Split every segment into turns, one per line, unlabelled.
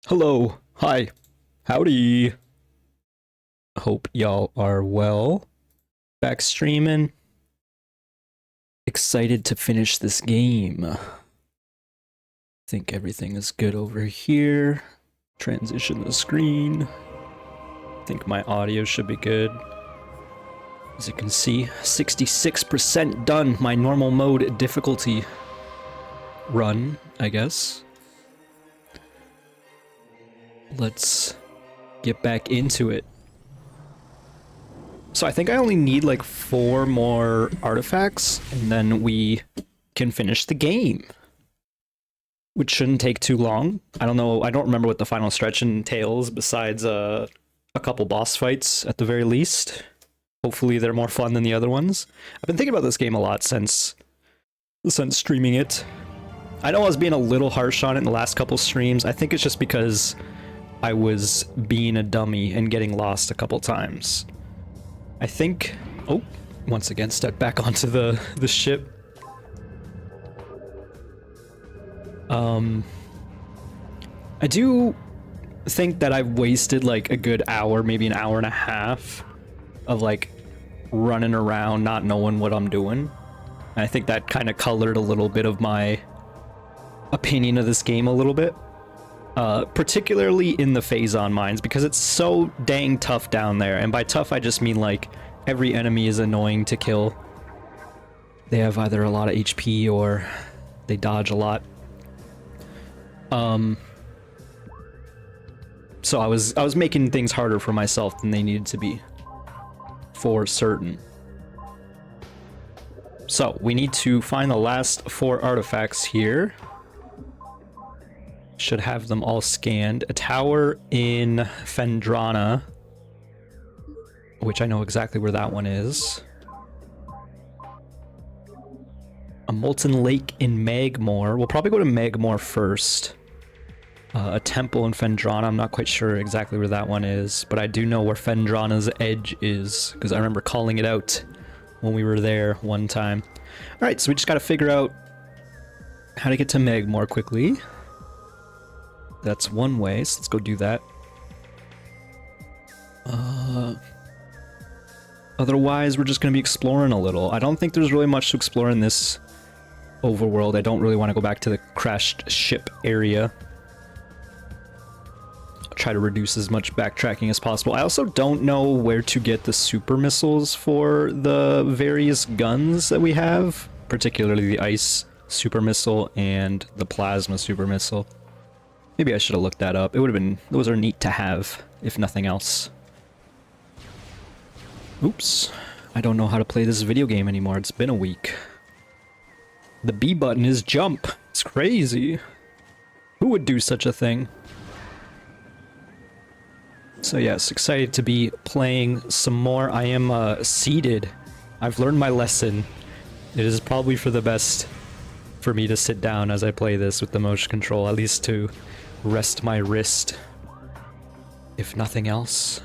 Hello. Hi. Howdy. Hope y'all are well. Back streaming. Excited to finish this game. Think everything is good over here. Transition the screen. Think my audio should be good. As you can see, 66% done. My normal mode difficulty run, I guess. Let's get back into it. So I think I only need like 4 more artifacts, and then we can finish the game. Which shouldn't take too long. I don't know, I don't remember what the final stretch entails besides a couple boss fights at the very least. Hopefully they're more fun than the other ones. I've been thinking about this game a lot since streaming it. I know I was being a little harsh on it in the last couple streams. I think it's just because I was being a dummy and getting lost a couple times. I think... Oh, once again, step back onto the ship. I do think that I've wasted like a good hour, maybe an hour and a half of like running around not knowing what I'm doing. And I think that kind of colored a little bit of my opinion of this game a little bit. Particularly in the Phazon mines, because it's so dang tough down there. And by tough, I just mean like every enemy is annoying to kill. They have either a lot of HP or they dodge a lot. So I was making things harder for myself than they needed to be, for certain. So we need to find the last 4 artifacts here. Should have them all scanned. A tower in Phendrana, which I know exactly where that one is. A molten lake in Magmore. We'll probably go to Magmore first. A temple in Phendrana. I'm not quite sure exactly where that one is, but I do know where Phendrana's edge is, because I remember calling it out when we were there one time. Alright, so we just gotta figure out how to get to Magmore quickly. That's one way, so let's go do that. Otherwise, we're just going to be exploring a little. I don't think there's really much to explore in this overworld. I don't really want to go back to the crashed ship area. I'll try to reduce as much backtracking as possible. I also don't know where to get the super missiles for the various guns that we have, particularly the ice super missile and the plasma super missile. Maybe I should have looked that up. It would have been... Those are neat to have, if nothing else. Oops. I don't know how to play this video game anymore. It's been a week. The B button is jump. It's crazy. Who would do such a thing? So yes, excited to be playing some more. I am seated. I've learned my lesson. It is probably for the best for me to sit down as I play this with the motion control, at least to rest my wrist, if nothing else.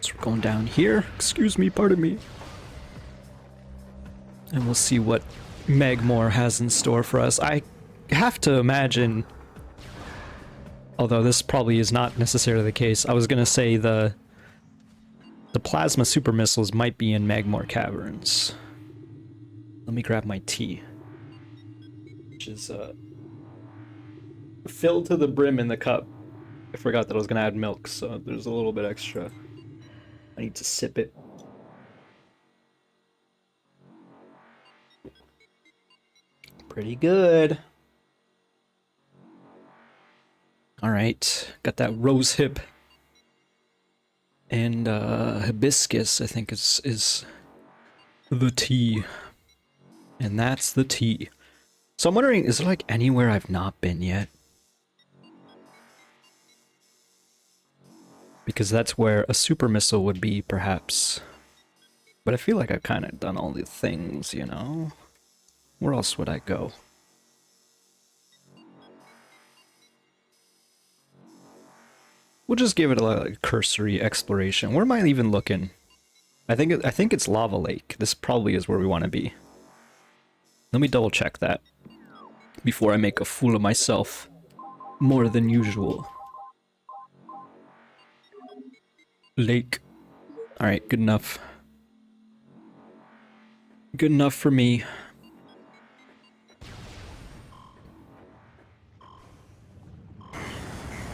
So we're going down here. Excuse me, pardon me. And we'll see what Magmore has in store for us. I have to imagine, although this probably is not necessarily the case, I was gonna say the plasma super missiles might be in Magmore Caverns. Let me grab my tea, which is filled to the brim in the cup. I forgot that I was gonna add milk, so there's a little bit extra. I need to sip it. Pretty good. Alright, got that rose hip. And hibiscus, I think is the tea. And that's the tea. So I'm wondering, is there like anywhere I've not been yet? Because that's where a super missile would be, perhaps. But I feel like I've kind of done all the things, you know? Where else would I go? We'll just give it a cursory exploration. Where am I even looking? I think it's Lava Lake. This probably is where we want to be. Let me double check that. before I make a fool of myself more than usual. Lake. Alright, good enough. Good enough for me.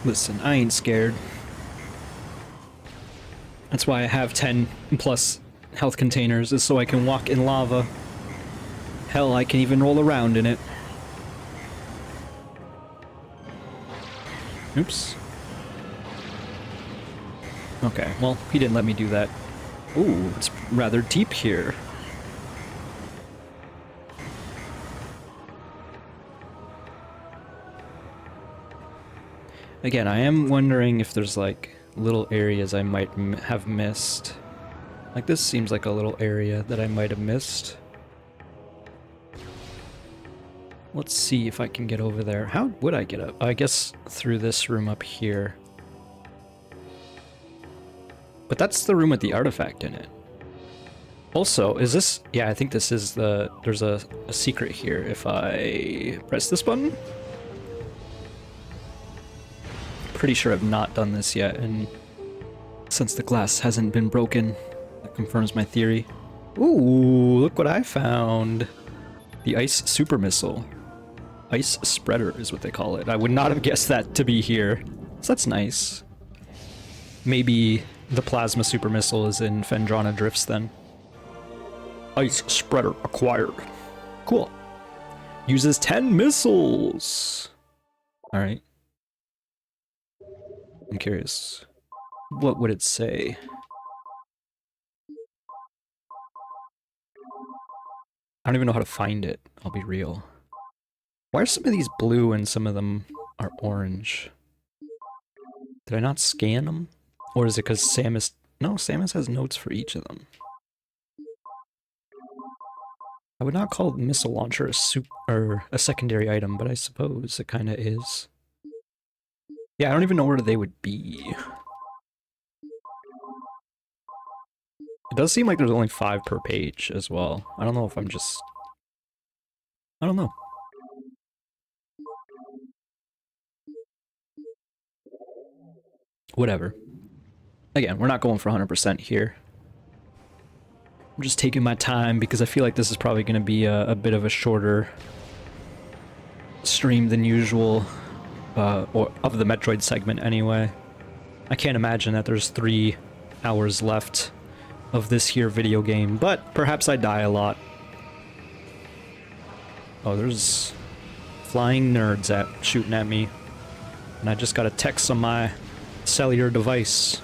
Listen, I ain't scared. That's why I have 10 plus health containers, is so I can walk in lava. Hell, I can even roll around in it. Oops. Okay, well, he didn't let me do that. Ooh, it's rather deep here. Again, I am wondering if there's like little areas I might have missed. Like this seems like a little area that I might have missed. Let's see if I can get over there. How would I get up? I guess through this room up here. But that's the room with the artifact in it. Also, is this... Yeah, I think this is the... There's a secret here if I press this button. Pretty sure I've not done this yet, and since the glass hasn't been broken, that confirms my theory. Ooh, look what I found. The ice super missile. Ice spreader is what they call it. I would not have guessed that to be here. So that's nice. Maybe the plasma super missile is in Phendrana Drifts then. Ice spreader acquired. Cool. Uses 10 missiles. Alright. I'm curious. What would it say? I don't even know how to find it, I'll be real. Why are some of these blue and some of them are orange? Did I not scan them? Or is it because Samus... No, Samus has notes for each of them. I would not call the missile launcher a secondary item, but I suppose it kind of is. Yeah, I don't even know where they would be. It does seem like there's only 5 per page as well. I don't know if I'm just... I don't know. Whatever. Again, we're not going for 100% here. I'm just taking my time because I feel like this is probably going to be a bit of a shorter stream than usual. Or of the Metroid segment anyway. I can't imagine that there's 3 hours left of this here video game, but perhaps I die a lot. Oh, there's flying nerds shooting at me. And I just got a text on my cellular device.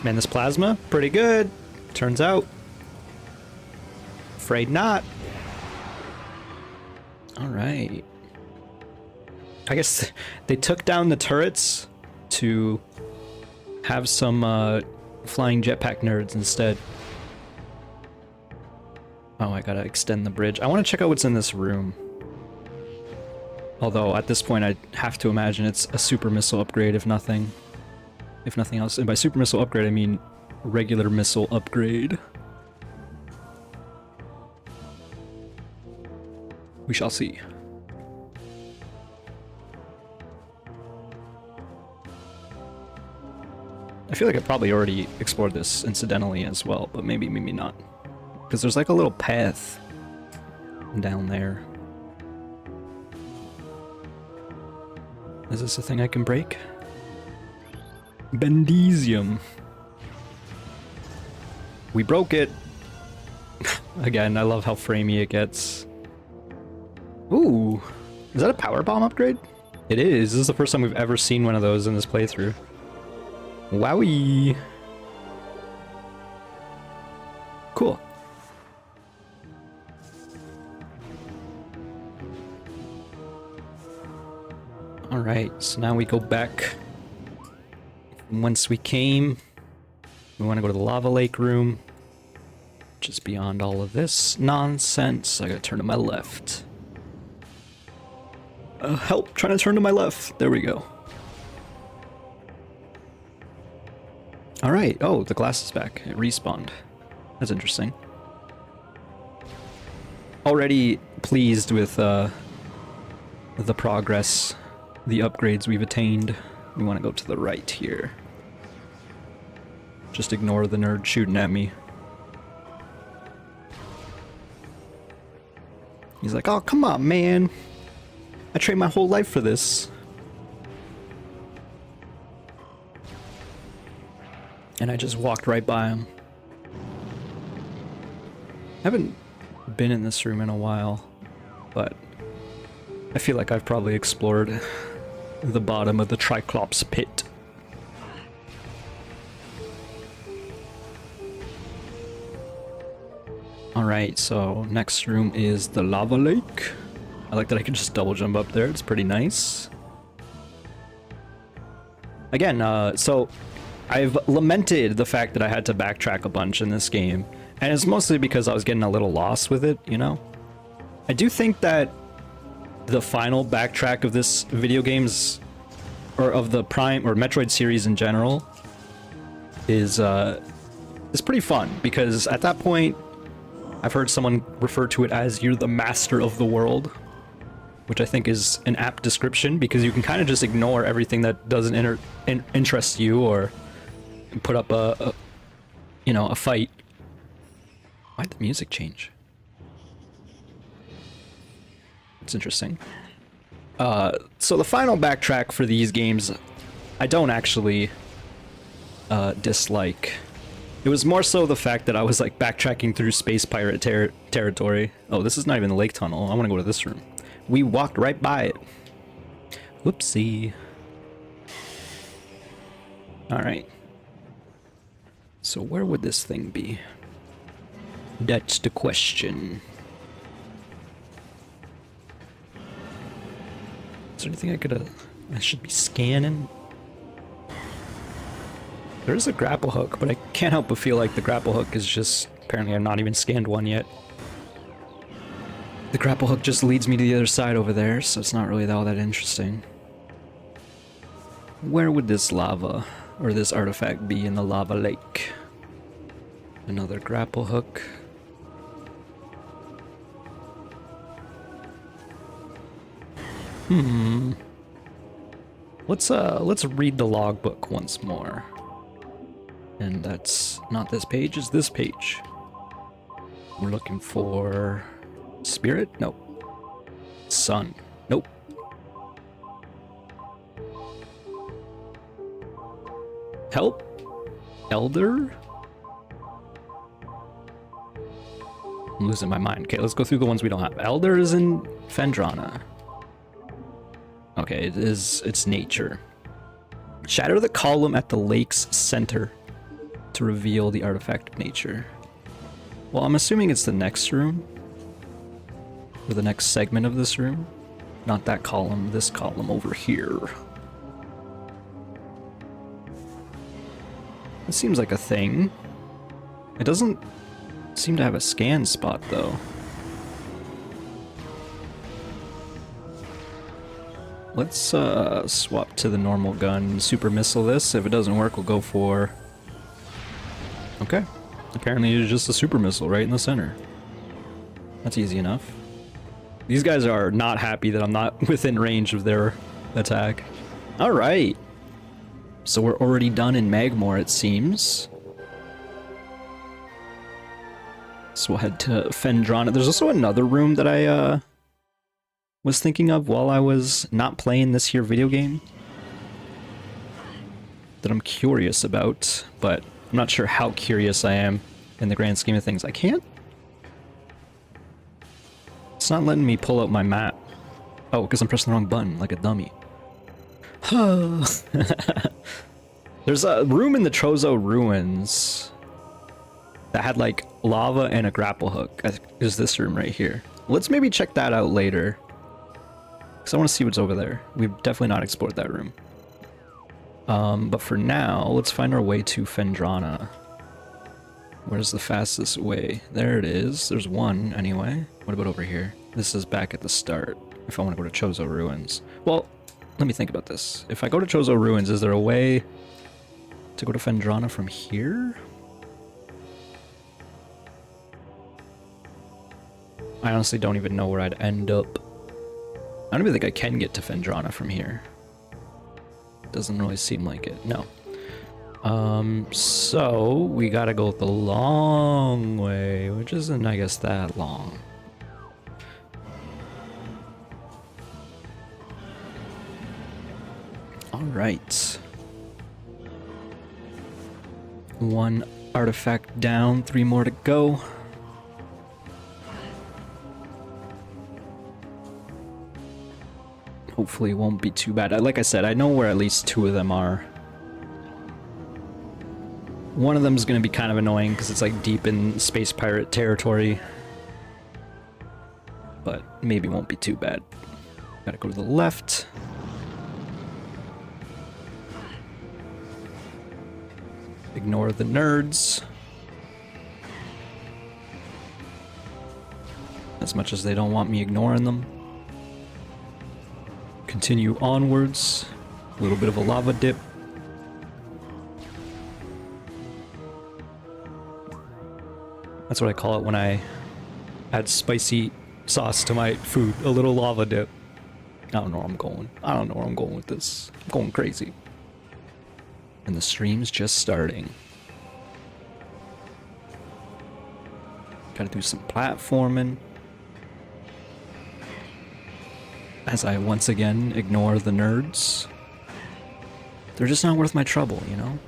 Man, this plasma, pretty good. Turns out. Afraid not. Alright. I guess they took down the turrets to have some flying jetpack nerds instead. Oh, I gotta extend the bridge. I want to check out what's in this room. Although, at this point, I have to imagine it's a super missile upgrade, if nothing. If nothing else. And by super missile upgrade, I mean regular missile upgrade. We shall see. I feel like I probably already explored this incidentally as well, but maybe not. Because there's like a little path down there. Is this a thing I can break? Bendesium. We broke it! Again, I love how framey it gets. Ooh! Is that a power bomb upgrade? It is. This is the first time we've ever seen one of those in this playthrough. Wowie! Cool. Alright, so now we go back from whence we came. We want to go to the lava lake room. Just beyond all of this nonsense. I gotta turn to my left. Help! Trying to turn to my left. There we go. Alright, oh, the glass is back. It respawned. That's interesting. already pleased with the progress, the upgrades we've attained. We want to go to the right here. Just ignore the nerd shooting at me. He's like, oh, come on, man. I trained my whole life for this. And I just walked right by him. I haven't been in this room in a while, but I feel like I've probably explored the bottom of the Triclops pit. Alright, so next room is the lava lake. I like that I can just double jump up there, it's pretty nice. Again, so I've lamented the fact that I had to backtrack a bunch in this game, and it's mostly because I was getting a little lost with it, you know? I do think that the final backtrack of this video game's, or of the Prime or Metroid series in general, is pretty fun, because at that point, I've heard someone refer to it as you're the master of the world, which I think is an apt description, because you can kind of just ignore everything that doesn't interest you, or put up a fight. Why'd the music change? It's interesting. So the final backtrack for these games, I don't actually dislike. It was more so the fact that I was like backtracking through space pirate territory. Oh, this is not even the lake tunnel. I want to go to this room. We walked right by it. Whoopsie. Alright. So where would this thing be? That's the question. Is there anything I should be scanning? There is a grapple hook, but I can't help but feel like the grapple hook is just... Apparently I've not even scanned one yet. The grapple hook just leads me to the other side over there, so it's not really all that interesting. Where would this lava, or this artifact be in the lava lake? Another grapple hook. Let's read the logbook once more. And that's not this page, it's this page. We're looking for spirit? Nope. Sun? Nope. Help? Elder? I'm losing my mind. Okay, let's go through the ones we don't have. Elder is in Phendrana. Okay, it's nature. Shatter the column at the lake's center to reveal the artifact of nature. Well, I'm assuming it's the next room. Or the next segment of this room. Not that column, this column over here. It seems like a thing. It doesn't seem to have a scan spot, though. Let's swap to the normal gun, super missile this. If it doesn't work, we'll go for... Okay. Apparently it's just a super missile right in the center. That's easy enough. These guys are not happy that I'm not within range of their attack. Alright. So we're already done in Magmore, it seems. So we'll head to Phendrana. There's also another room that I was thinking of while I was not playing this here video game that I'm curious about, but I'm not sure how curious I am in the grand scheme of things. I can't... It's not letting me pull out my map. Oh, because I'm pressing the wrong button, like a dummy. There's a room in the Trozo ruins that had like lava and a grapple hook. Is this room right here. Let's maybe check that out later, because I want to see what's over there. We've definitely not explored that room. But for now, let's find our way to Phendrana. Where's the fastest way? There it is. There's one, anyway. What about over here? This is back at the start, if I want to go to Trozo Ruins. Well, let me think about this. If I go to Trozo Ruins, is there a way to go to Phendrana from here? I honestly don't even know where I'd end up. I don't even think I can get to Fendrana from here. Doesn't really seem like it. No. So we gotta go the long way, which isn't, I guess, that long. All right. One artifact down, 3 more to go. Hopefully it won't be too bad. Like I said, I know where at least 2 of them are. One of them is going to be kind of annoying because it's like deep in space pirate territory. But maybe won't be too bad. Gotta go to the left. Ignore the nerds. As much as they don't want me ignoring them. Continue onwards. A little bit of a lava dip. That's what I call it when I add spicy sauce to my food. A little lava dip. I don't know where I'm going. I don't know where I'm going with this. I'm going crazy. And the stream's just starting. Gotta do some platforming. As I once again ignore the nerds. They're just not worth my trouble, you know?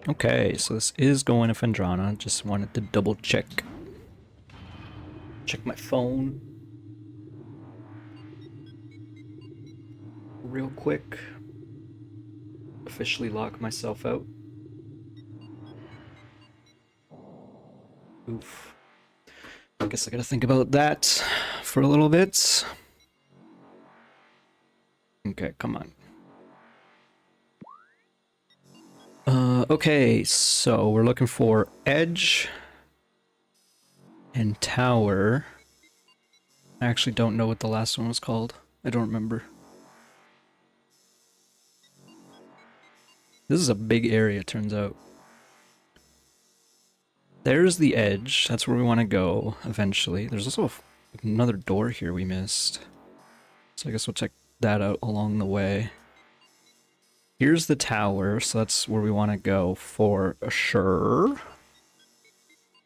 Okay, so this is going to Fendrana. Just wanted to double check. Check my phone. Real quick. Officially lock myself out. Oof. I guess I gotta think about that for a little bit. Okay, come on. Okay, so we're looking for edge and tower. I actually don't know what the last one was called. I don't remember. This is a big area, turns out. There's the edge. That's where we want to go eventually. There's also another door here we missed. So I guess we'll check that out along the way. Here's the tower, so that's where we want to go for sure.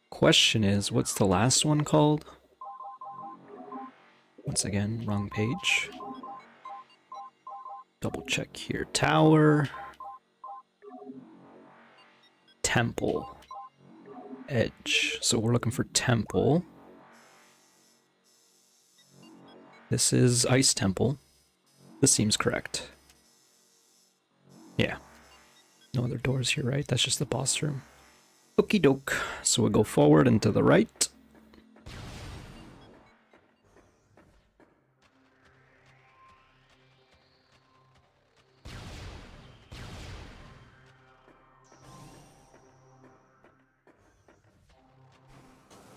Question is, what's the last one called? Once again, wrong page. Double check here. Tower. Temple. Edge. So we're looking for temple. This is Ice Temple. This seems correct. Yeah. No other doors here, right? That's just the boss room. Okie doke. So we'll go forward and to the right.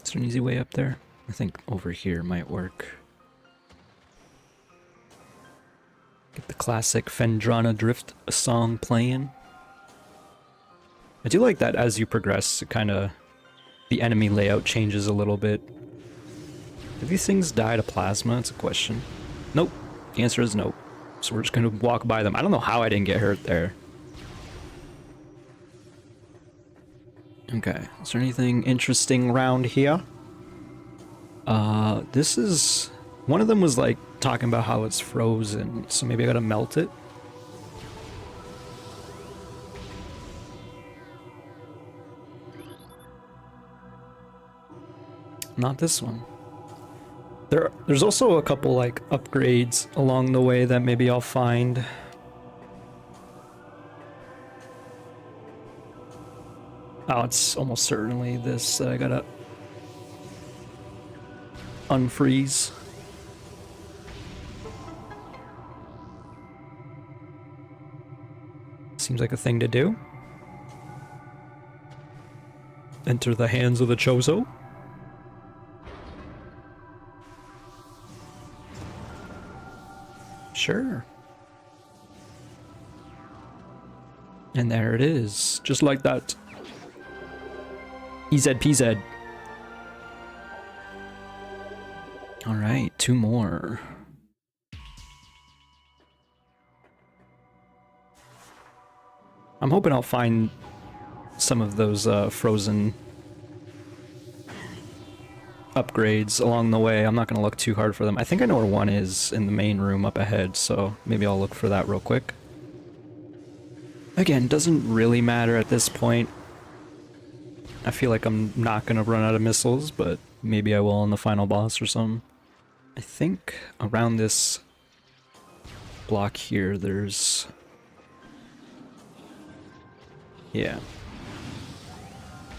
Is there an easy way up there? I think over here might work. Get the classic Fendrana Drift song playing. I do like that as you progress, it kind of, the enemy layout changes a little bit. Do these things die to plasma? It's a question. Nope. The answer is nope. So we're just going to walk by them. I don't know how I didn't get hurt there. Okay. Is there anything interesting around here? This is... One of them was like talking about how it's frozen, so maybe I gotta melt it. Not this one. There's also a couple like upgrades along the way that maybe I'll find. Oh, it's almost certainly this that I gotta unfreeze. Seems like a thing to do. Enter the hands of the Chozo. Sure. And there it is, just like that. EZPZ. All right, 2 more. I'm hoping I'll find some of those frozen upgrades along the way. I'm not going to look too hard for them. I think I know where one is in the main room up ahead, so maybe I'll look for that real quick. Again, doesn't really matter at this point. I feel like I'm not going to run out of missiles, but maybe I will on the final boss or something. I think around this block here, there's... yeah.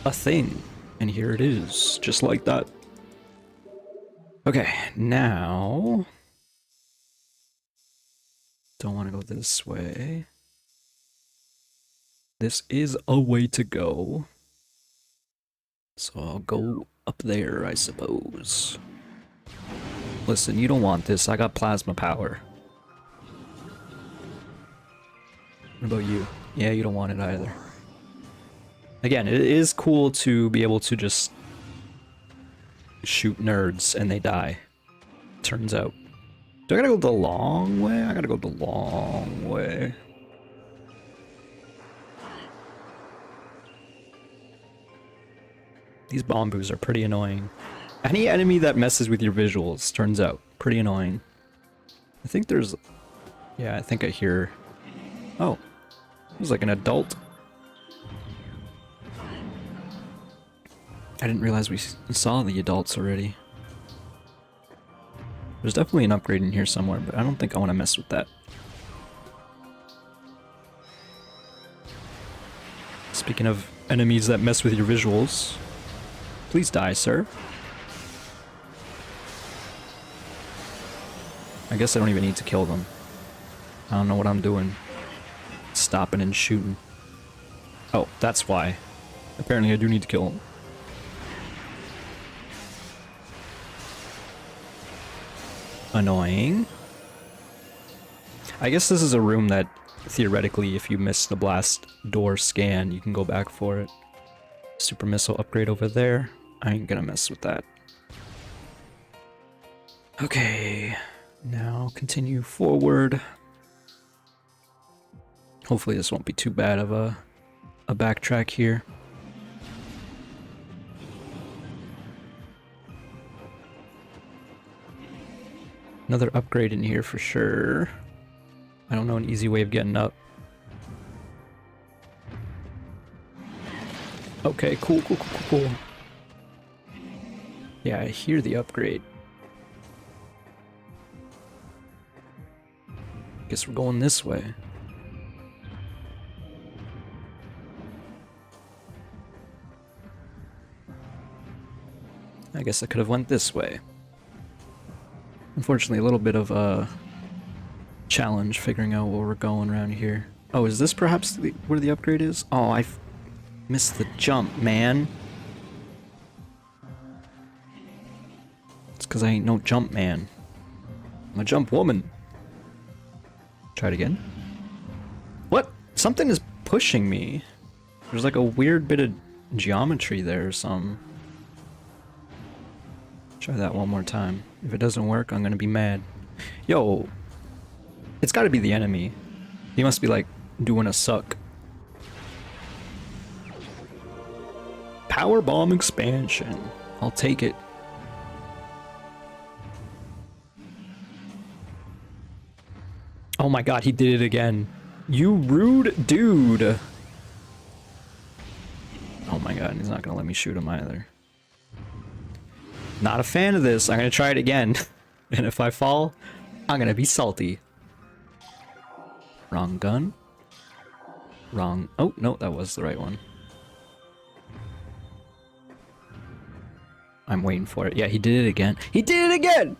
A thing. And here it is, just like that. Okay, now... don't want to go this way. This is a way to go. So I'll go up there, I suppose. Listen, you don't want this. I got plasma power. What about you? Yeah, you don't want it either. Again, it is cool to be able to just shoot nerds and they die. Turns out. Do I gotta go the long way? I gotta go the long way. These bombos are pretty annoying. Any enemy that messes with your visuals, turns out, pretty annoying. I think there's... yeah, I think I hear... oh. There's like an adult. I didn't realize we saw the adults already. There's definitely an upgrade in here somewhere, but I don't think I want to mess with that. Speaking of enemies that mess with your visuals, please die, sir. I guess I don't even need to kill them. I don't know what I'm doing. Stopping and shooting. Oh, that's why. Apparently I do need to kill them. Annoying. I guess this is a room that, theoretically, if you miss the blast door scan, you can go back for it. Super missile upgrade over there. I ain't gonna mess with that. Okay, now continue forward. Hopefully this won't be too bad of a backtrack here. Another upgrade in here for sure. I don't know an easy way of getting up. Okay, cool. Yeah, I hear the upgrade. Guess we're going this way. I guess I could have went this way. Unfortunately, a little bit of a challenge figuring out where we're going around here. Oh, is this perhaps where the upgrade is? Oh, I missed the jump, man. It's because I ain't no jump man. I'm a jump woman. Try it again. What? Something is pushing me. There's like a weird bit of geometry there or something. Try that one more time. If it doesn't work, I'm gonna be mad. Yo, it's gotta be the enemy. He must be like doing a suck. Power bomb expansion. I'll take it. Oh my god, he did it again. You rude dude. Oh my god, he's not gonna let me shoot him either. Not a fan of this. I'm gonna try it again. And if I fall, I'm gonna be salty. Wrong gun. Wrong. Oh, no, that was the right one. I'm waiting for it. Yeah, he did it again. He did it again!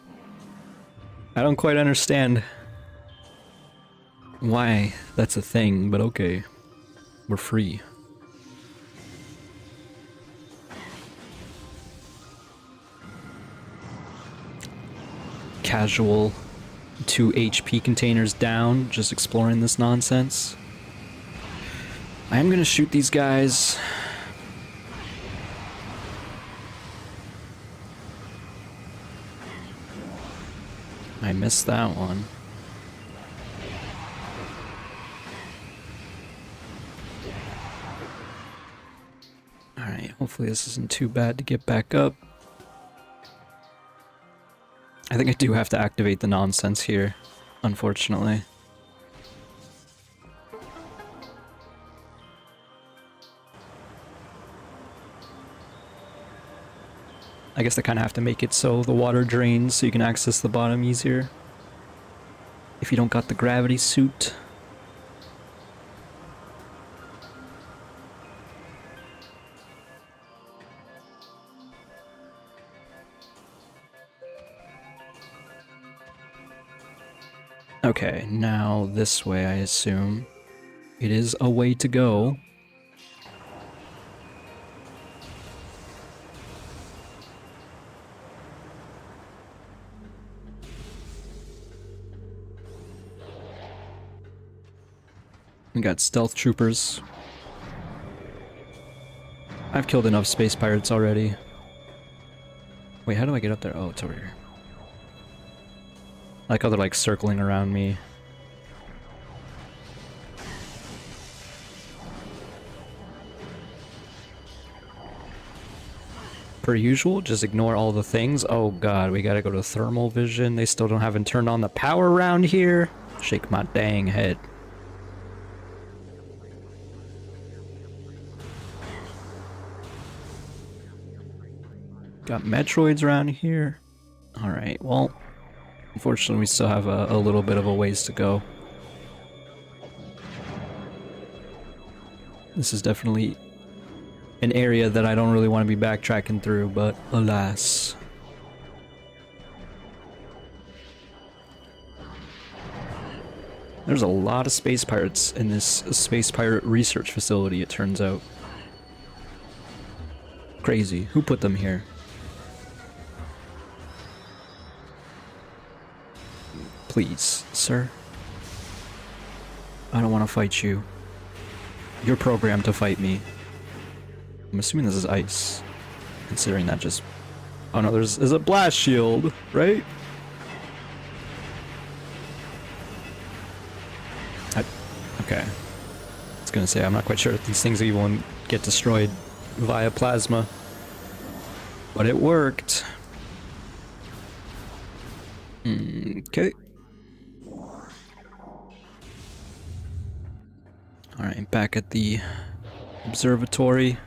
I don't quite understand why that's a thing, but okay. We're free. Casual 2 HP containers down, just exploring this nonsense. I am gonna shoot these guys. I missed that one. Alright, hopefully this isn't too bad to get back up. I think I do have to activate the nonsense here, unfortunately. I guess they kind of have to make it so the water drains so you can access the bottom easier. If you don't got the gravity suit. Okay, now this way I assume. It is a way to go. We got stealth troopers. I've killed enough space pirates already. Wait, how do I get up there? Oh, it's over here. I like how they're like circling around me. Per usual, just ignore all the things. Oh god, we gotta go to thermal vision. They still haven't turned on the power around here. Shake my dang head. Got Metroids around here. Alright, well, unfortunately we still have a little bit of a ways to go. This is definitely an area that I don't really want to be backtracking through, but alas. There's a lot of space pirates in this space pirate research facility, it turns out. Crazy. Who put them here? Please, sir. I don't want to fight you. You're programmed to fight me. I'm assuming this is ice. Considering that just... Oh no, there's a blast shield, right? Okay. I was gonna say, I'm not quite sure if these things even get destroyed via plasma. But it worked. Okay. Alright, back at the observatory.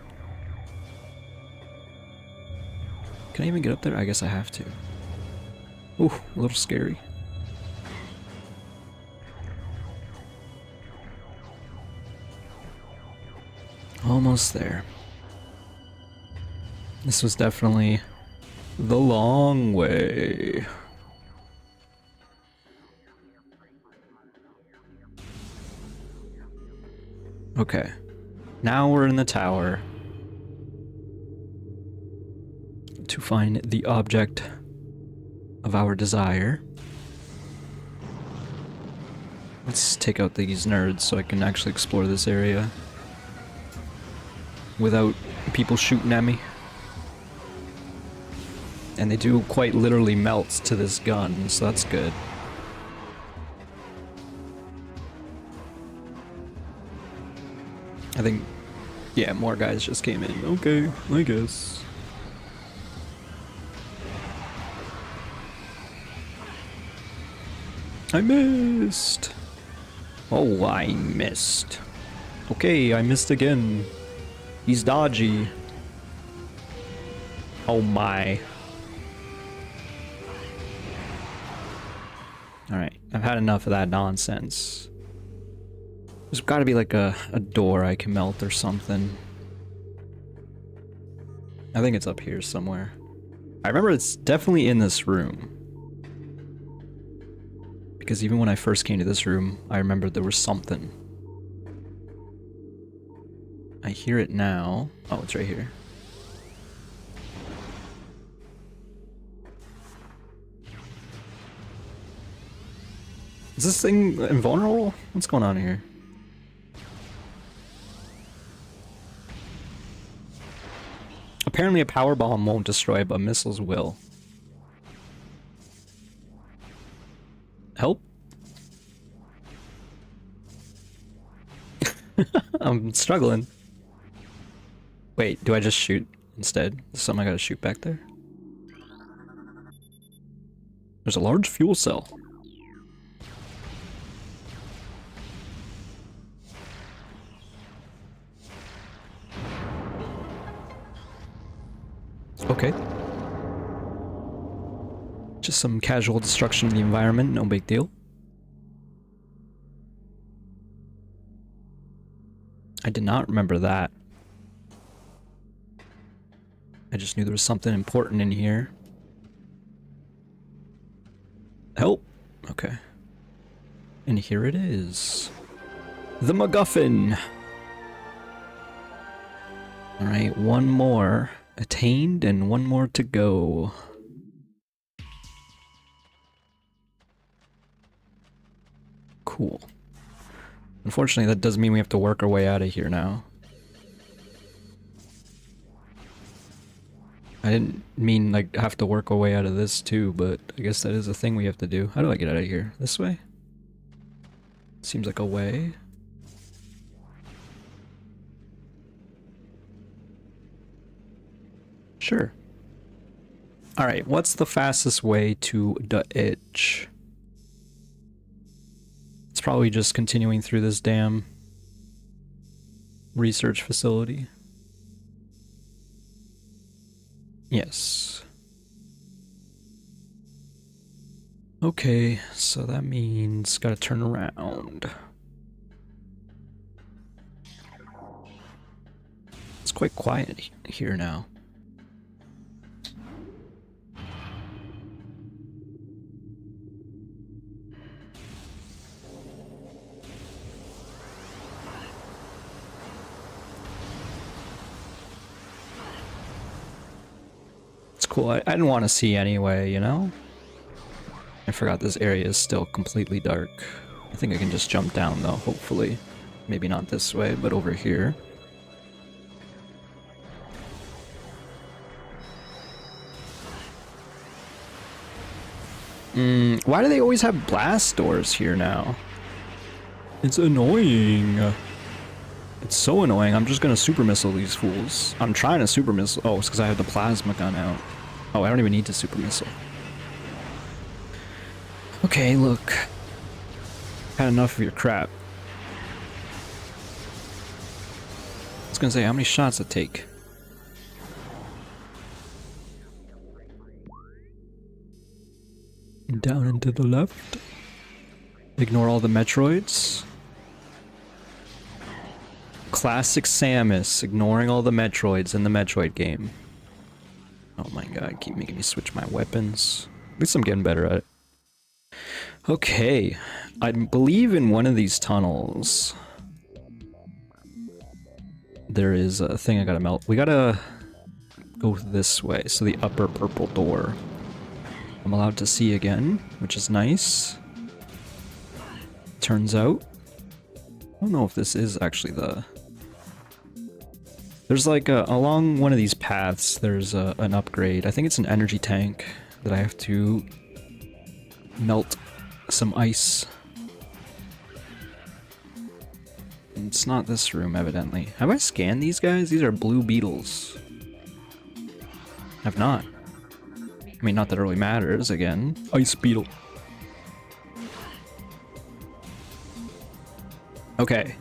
Can I even get up there? I guess I have to. Ooh, a little scary. Almost there. This was definitely the long way. Okay. Now we're in the tower. To find the object of our desire. Let's take out these nerds so I can actually explore this area without people shooting at me. And they do quite literally melt to this gun, so that's good. I think, yeah, more guys just came in. Okay, I guess. I missed. Oh, I missed. Okay, I missed again. He's dodgy. Oh my. Alright, I've had enough of that nonsense. There's gotta be like a door I can melt or something. I think it's up here somewhere. I remember it's definitely in this room. Because even when I first came to this room, I remember there was something. I hear it now. Oh, it's right here. Is this thing invulnerable? What's going on here? Apparently a power bomb won't destroy, but missiles will. Help? I'm struggling. Wait, do I just shoot instead? Is something I gotta shoot back there? There's a large fuel cell. Okay. Just some casual destruction of the environment, no big deal. I did not remember that. I just knew there was something important in here. Help! Okay. And here it is. The MacGuffin! Alright, one more attained and one more to go. Cool. Unfortunately, that does mean we have to work our way out of here now. I didn't mean like have to work our way out of this too, but I guess that is a thing we have to do. How do I get out of here? This way? Seems like a way. Sure. Alright, what's the fastest way to the edge? It's probably just continuing through this damn research facility. Yes. Okay, so that means gotta turn around. It's quite quiet here now. Cool. I didn't want to see anyway, you know? I forgot this area is still completely dark. I think I can just jump down though, hopefully. Maybe not this way, but over here. Why do they always have blast doors here now? It's annoying. It's so annoying. I'm just gonna super missile these fools. I'm trying to super missile. Oh, it's because I have the plasma gun out. Oh, I don't even need to super missile. Okay, look. Had enough of your crap. I was gonna say, how many shots it take? Down and to the left. Ignore all the Metroids. Classic Samus, ignoring all the Metroids in the Metroid game. Oh my god, keep making me switch my weapons. At least I'm getting better at it. Okay, I believe in one of these tunnels there is a thing I gotta melt. We gotta go this way, so the upper purple door I'm allowed to see again, which is nice. Turns out, I don't know if this is actually the... There's like along one of these paths, there's an upgrade. I think it's an energy tank that I have to melt some ice. And it's not this room, evidently. Have I scanned these guys? These are blue beetles. I've not. I mean, not that it really matters, again. Ice beetle. Okay.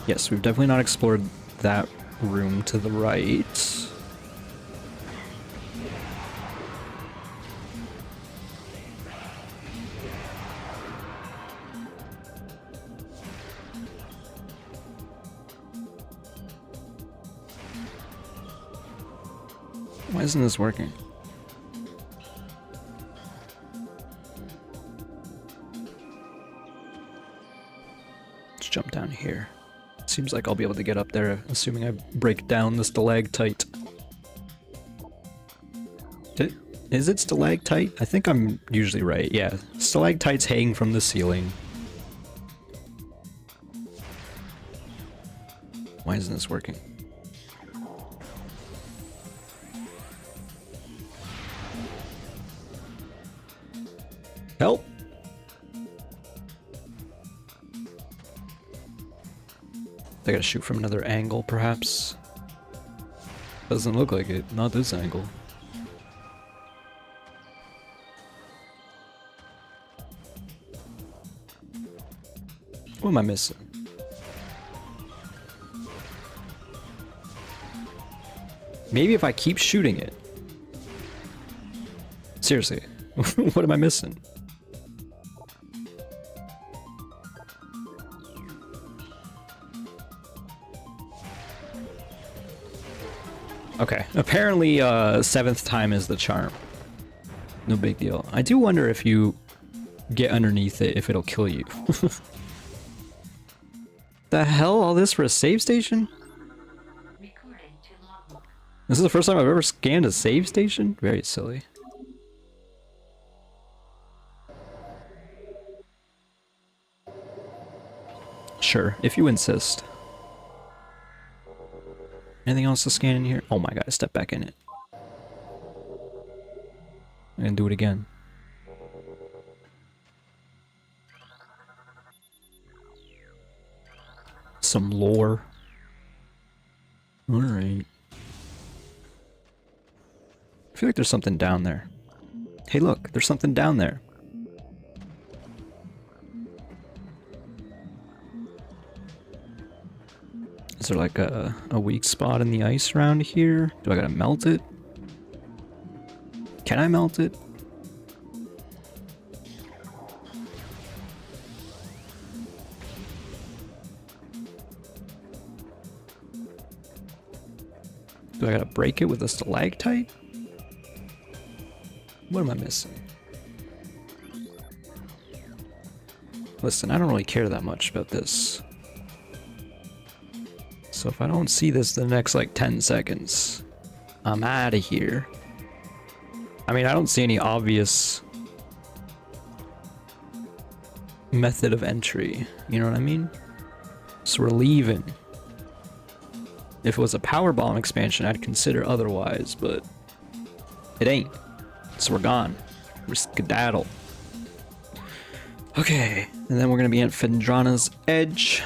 Yes, we've definitely not explored that room to the right. Why isn't this working? Let's jump down here. Seems like I'll be able to get up there, assuming I break down the stalactite. Did it? Is it stalactite? I think I'm usually right. Yeah, stalactites hang from the ceiling. Why isn't this working? Help! I gotta shoot from another angle, perhaps. Doesn't look like it. Not this angle. What am I missing? Maybe if I keep shooting it. Seriously, what am I missing? Okay, apparently 7th time is the charm. No big deal. I do wonder if you get underneath it, if it'll kill you. The hell? All this for a save station? This is the first time I've ever scanned a save station? Very silly. Sure, if you insist. Anything else to scan in here? Oh my god, step back in it. And do it again. Some lore. Alright. I feel like there's something down there. Hey look, there's something down there. Is there like a weak spot in the ice around here? Do I gotta melt it? Can I melt it? Do I gotta break it with a stalactite? What am I missing? Listen, I don't really care that much about this. So if I don't see this the next like 10 seconds, I'm out of here. I mean, I don't see any obvious method of entry. You know what I mean? So we're leaving. If it was a power bomb expansion, I'd consider otherwise, but it ain't. So we're gone. We're skedaddle. Okay, and then we're gonna be at Phendrana's Edge,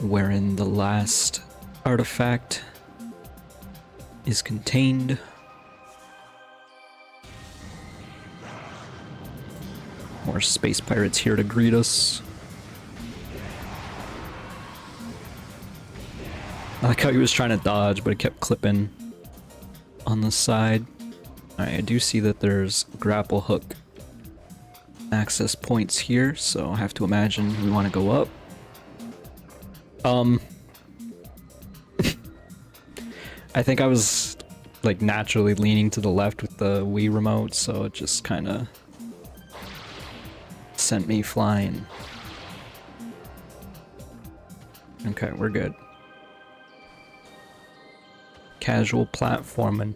wherein the last artifact is contained. More space pirates here to greet us. I like how he was trying to dodge, but it kept clipping on the side. Alright, I do see that there's grapple hook access points here, so I have to imagine we want to go up. I think I was like naturally leaning to the left with the Wii remote, so it just kind of sent me flying. Okay, we're good. Casual platforming.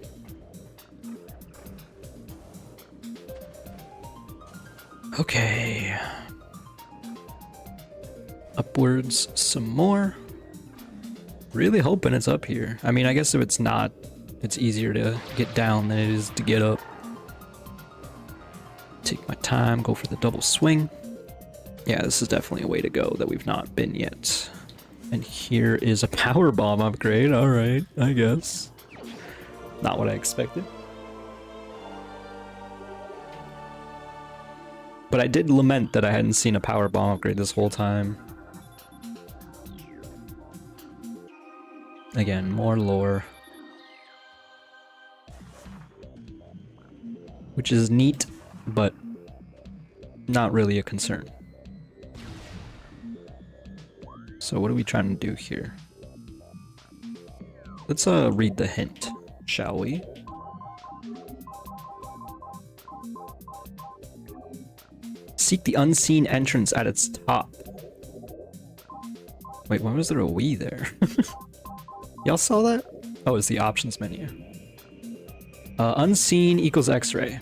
Okay. Upwards some more. Really hoping it's up here. I mean, I guess if it's not, it's easier to get down than it is to get up. Take my time, go for the double swing. Yeah, this is definitely a way to go that we've not been yet. And here is a power bomb upgrade. Alright, I guess. Not what I expected. But I did lament that I hadn't seen a power bomb upgrade this whole time. Again, more lore. Which is neat, but not really a concern. So what are we trying to do here? Let's read the hint, shall we? Seek the unseen entrance at its top. Wait, why was there a Wii there? Y'all saw that? Oh, it's the options menu. Unseen equals X-ray.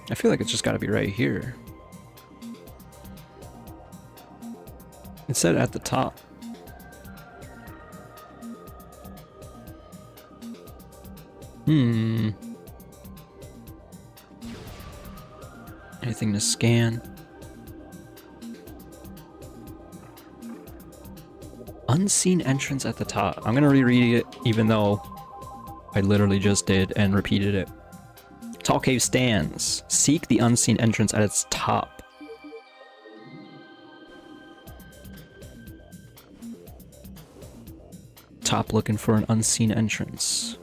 I feel like it's just gotta be right here. It said at the top. Anything to scan? Unseen entrance at the top. I'm gonna reread it even though I literally just did and repeated it. Tall cave stands. Seek the unseen entrance at its top. Top looking for an unseen entrance.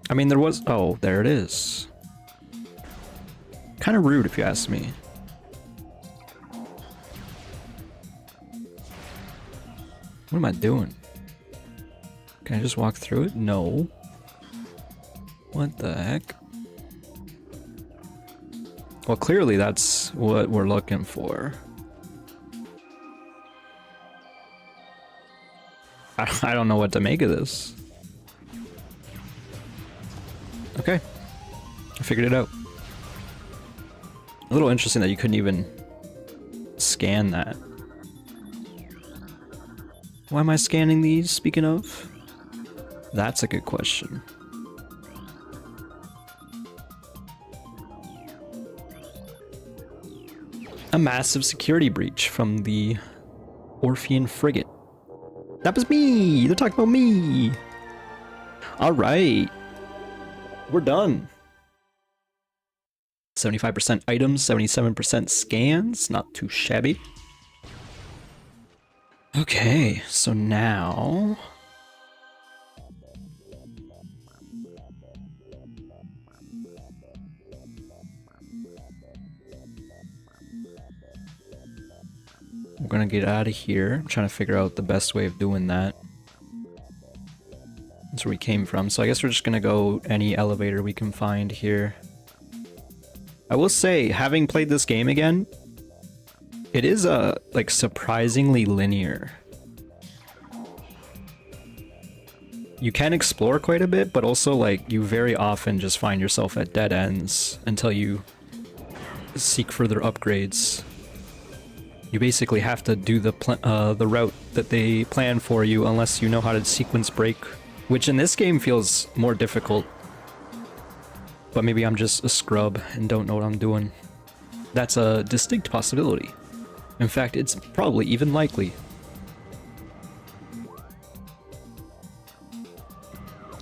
I mean, there was... Oh, there it is. Kind of rude if you ask me. What am I doing? Can I just walk through it? No. What the heck? Well, clearly that's what we're looking for. I don't know what to make of this. Okay. I figured it out. A little interesting that you couldn't even scan that. Why am I scanning these, speaking of? That's a good question. A massive security breach from the Orphean frigate. That was me! They're talking about me! Alright. We're done. 75% items, 77% scans. Not too shabby. Okay, so now... we're gonna get out of here. I'm trying to figure out the best way of doing that. That's where we came from, so I guess we're just gonna go any elevator we can find here. I will say, having played this game again, it is like surprisingly linear. You can explore quite a bit, but also like you very often just find yourself at dead ends until you seek further upgrades. You basically have to do the route that they plan for you unless you know how to sequence break, which in this game feels more difficult. But maybe I'm just a scrub and don't know what I'm doing. That's a distinct possibility. In fact, it's probably even likely.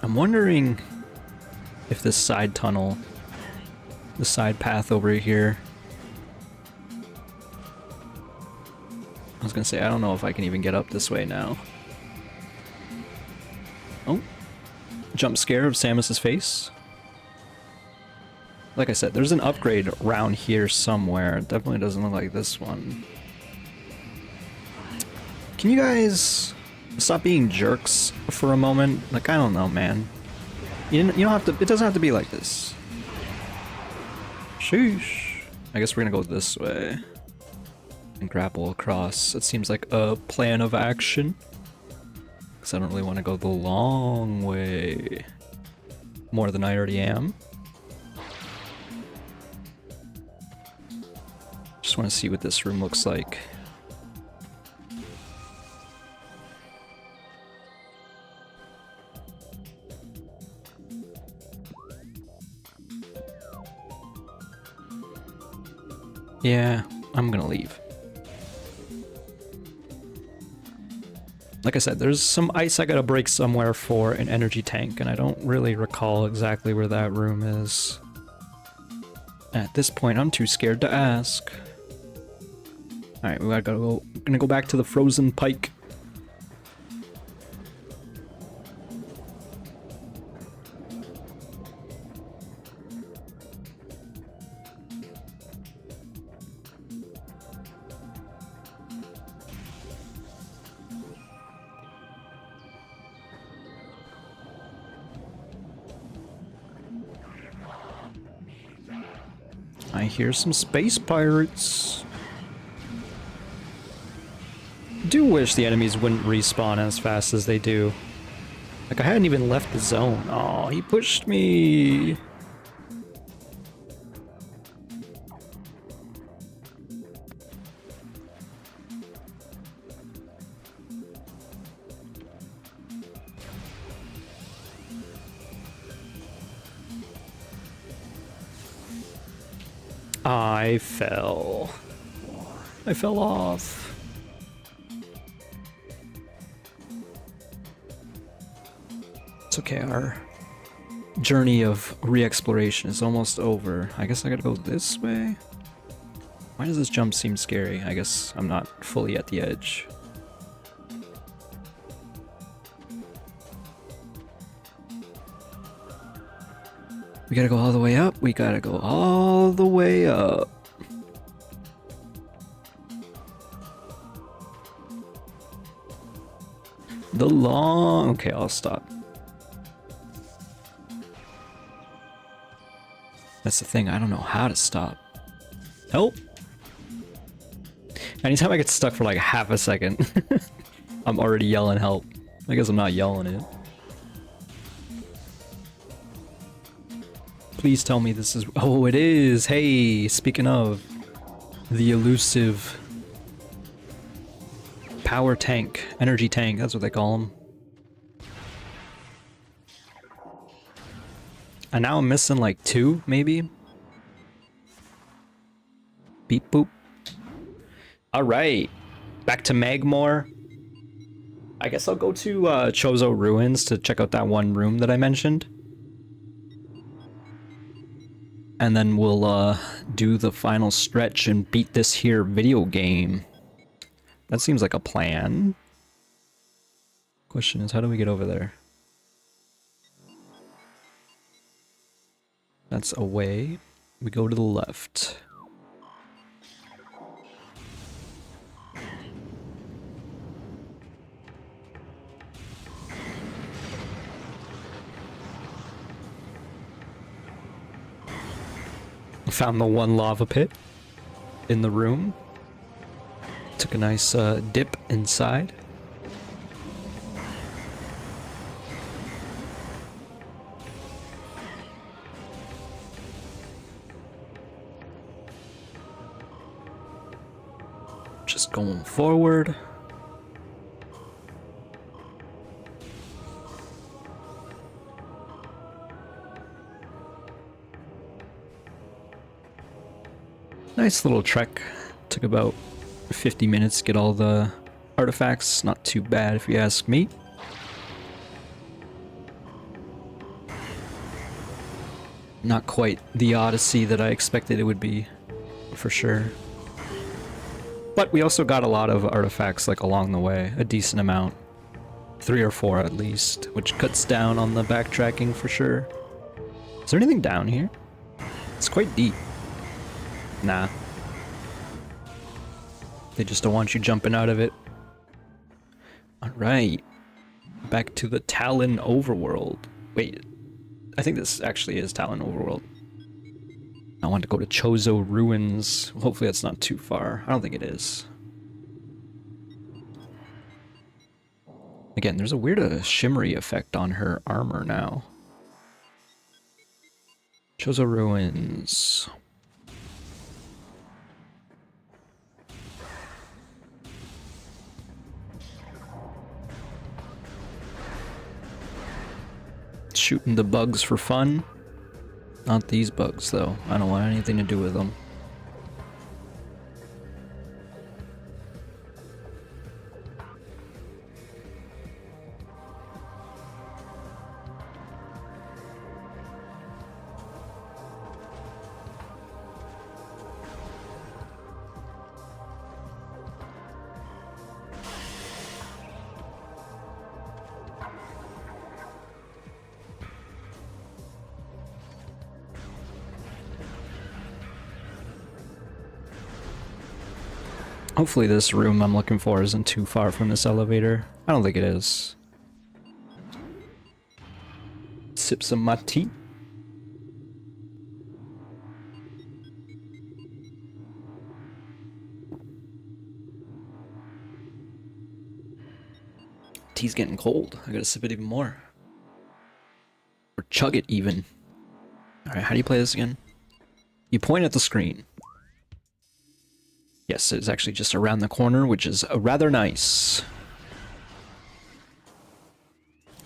I'm wondering if this side tunnel, the side path over here... I was gonna say, I don't know if I can even get up this way now. Oh. Jump scare of Samus's face. Like I said, there's an upgrade around here somewhere. It definitely doesn't look like this one. Can you guys stop being jerks for a moment? Like, I don't know, man. You don't have to... It doesn't have to be like this. Sheesh. I guess we're gonna go this way. And grapple across. It seems like a plan of action. Because I don't really want to go the long way. More than I already am. Just want to see what this room looks like. Yeah, I'm gonna leave. Like I said, there's some ice I gotta break somewhere for an energy tank, and I don't really recall exactly where that room is. At this point, I'm too scared to ask. Alright, we gotta go. We're gonna go back to the frozen pike. I hear some space pirates. Do wish the enemies wouldn't respawn as fast as they do. Like, I hadn't even left the zone. Oh, he pushed me. I fell. I fell off. It's okay, our journey of re-exploration is almost over. I guess I gotta go this way? Why does this jump seem scary? I guess I'm not fully at the edge. We gotta go all the way up. We gotta go all the way up. The long... Okay, I'll stop. That's the thing, I don't know how to stop. Help! Anytime I get stuck for like half a second, I'm already yelling help. I guess I'm not yelling it. Please tell me this is... Oh, it is! Hey, speaking of the elusive power tank, energy tank, that's what they call them. And now I'm missing like 2, maybe? Beep boop. Alright, back to Magmore. I guess I'll go to Chozo Ruins to check out that one room that I mentioned. And then we'll do the final stretch and beat this here video game. That seems like a plan. Question is, how do we get over there? That's away. We go to the left. Found the one lava pit in the room. Took a nice dip inside. Just going forward. Nice little trek. Took about 50 minutes to get all the artifacts. Not too bad if you ask me. Not quite the odyssey that I expected it would be, for sure. But we also got a lot of artifacts like along the way, a decent amount. 3 or 4 at least, which cuts down on the backtracking for sure. Is there anything down here? It's quite deep. Nah. They just don't want you jumping out of it. Alright. Back to the Talon Overworld. Wait, I think this actually is Talon Overworld. I want to go to Chozo Ruins. Hopefully that's not too far. I don't think it is. Again, there's a weird shimmery effect on her armor now. Chozo Ruins. Shooting the bugs for fun. Not these bugs, though. I don't want anything to do with them. Hopefully this room I'm looking for isn't too far from this elevator. I don't think it is. Sip some my tea. tea's getting cold. I gotta sip it even more. Or chug it even. Alright, how do you play this again? You point at the screen. Yes, it's actually just around the corner, which is rather nice.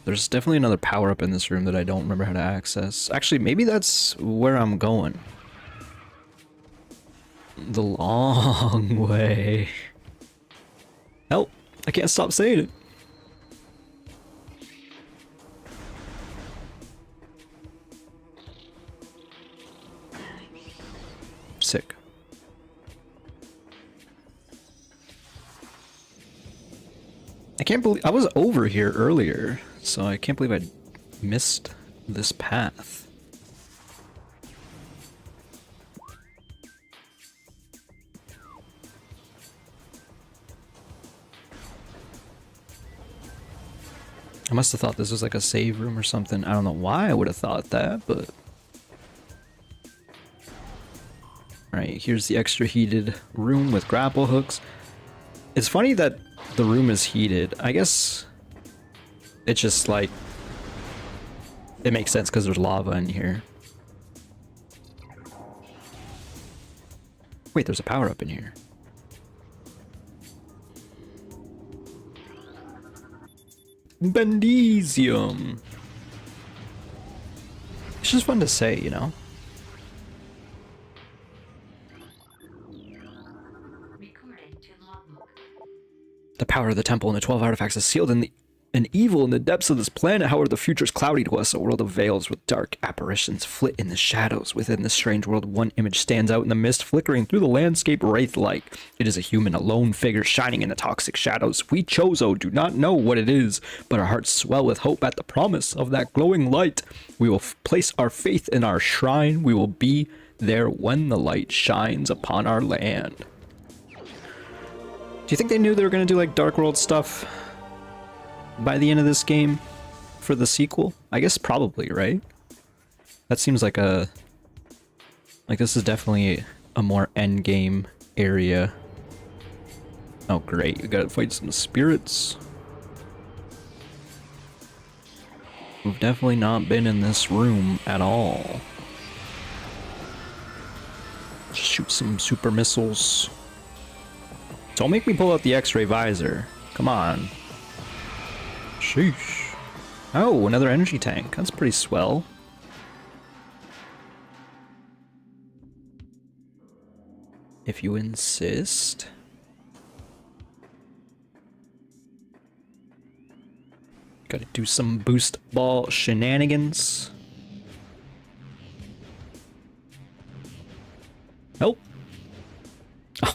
There's definitely another power-up in this room that I don't remember how to access. Actually, maybe that's where I'm going. The long way. Help! I can't stop saying it. Sick. I can't believe I was over here earlier, so I can't believe I missed this path. I must have thought this was like a save room or something. I don't know why I would have thought that, but... Alright, here's the extra heated room with grapple hooks. It's funny that the room is heated. I guess it's just like... It makes sense because there's lava in here. Wait, there's a power-up in here. Bendesium. It's just fun to say, you know? The power of the temple and the 12 artifacts is sealed in an evil in the depths of this planet. However, the future is cloudy to us, a world of veils with dark apparitions flit in the shadows. Within this strange world, one image stands out in the mist, flickering through the landscape wraith-like. It is a human, a lone figure shining in the toxic shadows. We Chozo do not know what it is, but our hearts swell with hope at the promise of that glowing light. We will place our faith in our shrine. We will be there when the light shines upon our land. Do you think they knew they were going to do like Dark World stuff by the end of this game for the sequel? I guess probably, right? That seems like a... Like this is definitely a more endgame area. Oh great, we gotta fight some spirits. We've definitely not been in this room at all. Just shoot some super missiles. Don't make me pull out the X-ray visor. Come on. Sheesh. Oh, another energy tank. That's pretty swell. If you insist. Gotta do some boost ball shenanigans. Nope.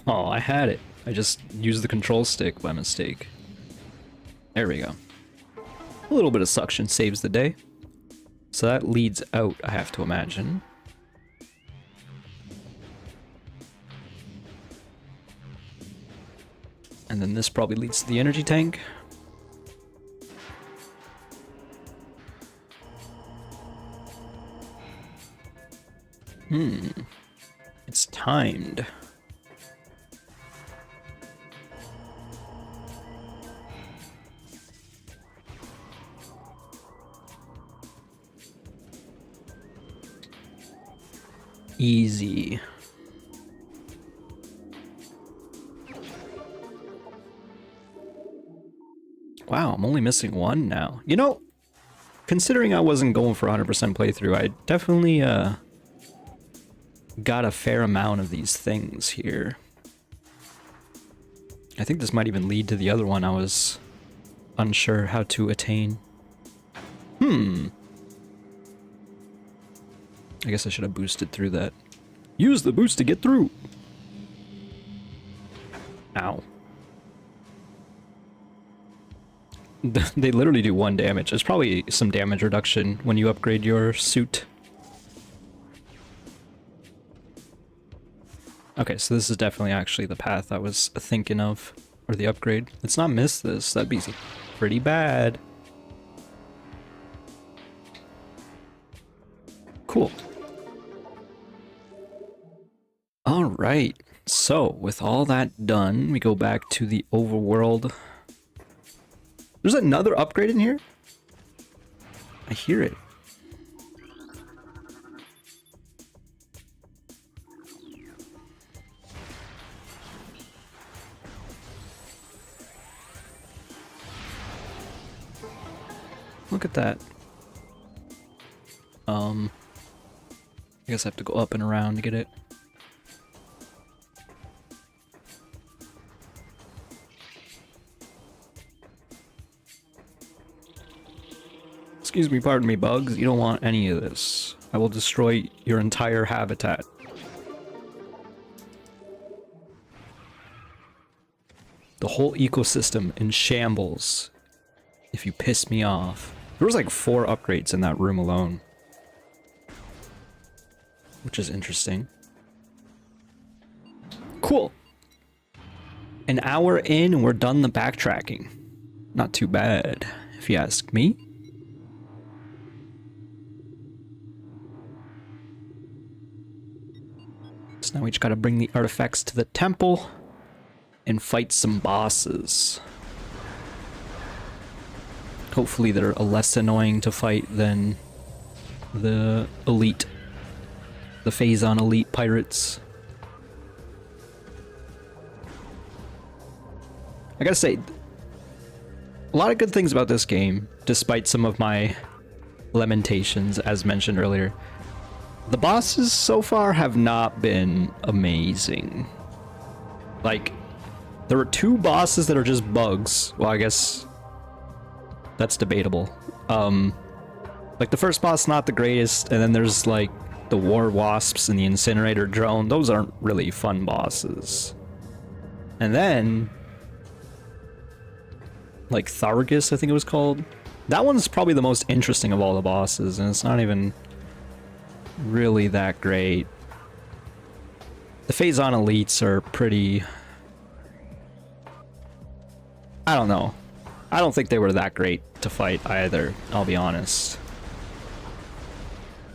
Oh, I had it. I just used the control stick by mistake. There we go. A little bit of suction saves the day. So that leads out, I have to imagine. And then this probably leads to the energy tank. It's timed. Easy. Wow, I'm only missing one now. You know, considering I wasn't going for 100% playthrough, I definitely got a fair amount of these things here. I think this might even lead to the other one I was unsure how to attain. I guess I should have boosted through that. Use the boost to get through! Ow. They literally do 1 damage. There's probably some damage reduction when you upgrade your suit. Okay, so this is definitely actually the path I was thinking of. Or the upgrade. Let's not miss this. That'd be pretty bad. Cool. Alright, so with all that done, we go back to the overworld There's another upgrade in here? I hear it. Look at that. I guess I have to go up and around to get it. Excuse me, pardon me, bugs. You don't want any of this. I will destroy your entire habitat. The whole ecosystem in shambles if you piss me off. There was like 4 upgrades in that room alone, which is interesting. Cool. An hour in and we're done the backtracking. Not too bad, if you ask me. So now we just gotta bring the artifacts to the temple and fight some bosses. Hopefully they're less annoying to fight than the elite, the Phazon elite pirates. I gotta say, a lot of good things about this game, despite some of my lamentations, as mentioned earlier. The bosses so far have not been amazing. Like, there were 2 bosses that are just bugs. Well, I guess that's debatable. Like the first boss, not the greatest, and then there's like the war wasps and the incinerator drone. Those aren't really fun bosses. And then, like Thargus, I think it was called. That one's probably the most interesting of all the bosses, and it's not even really that great. The Phazon elites are pretty... I don't know. I don't think they were that great to fight either, I'll be honest.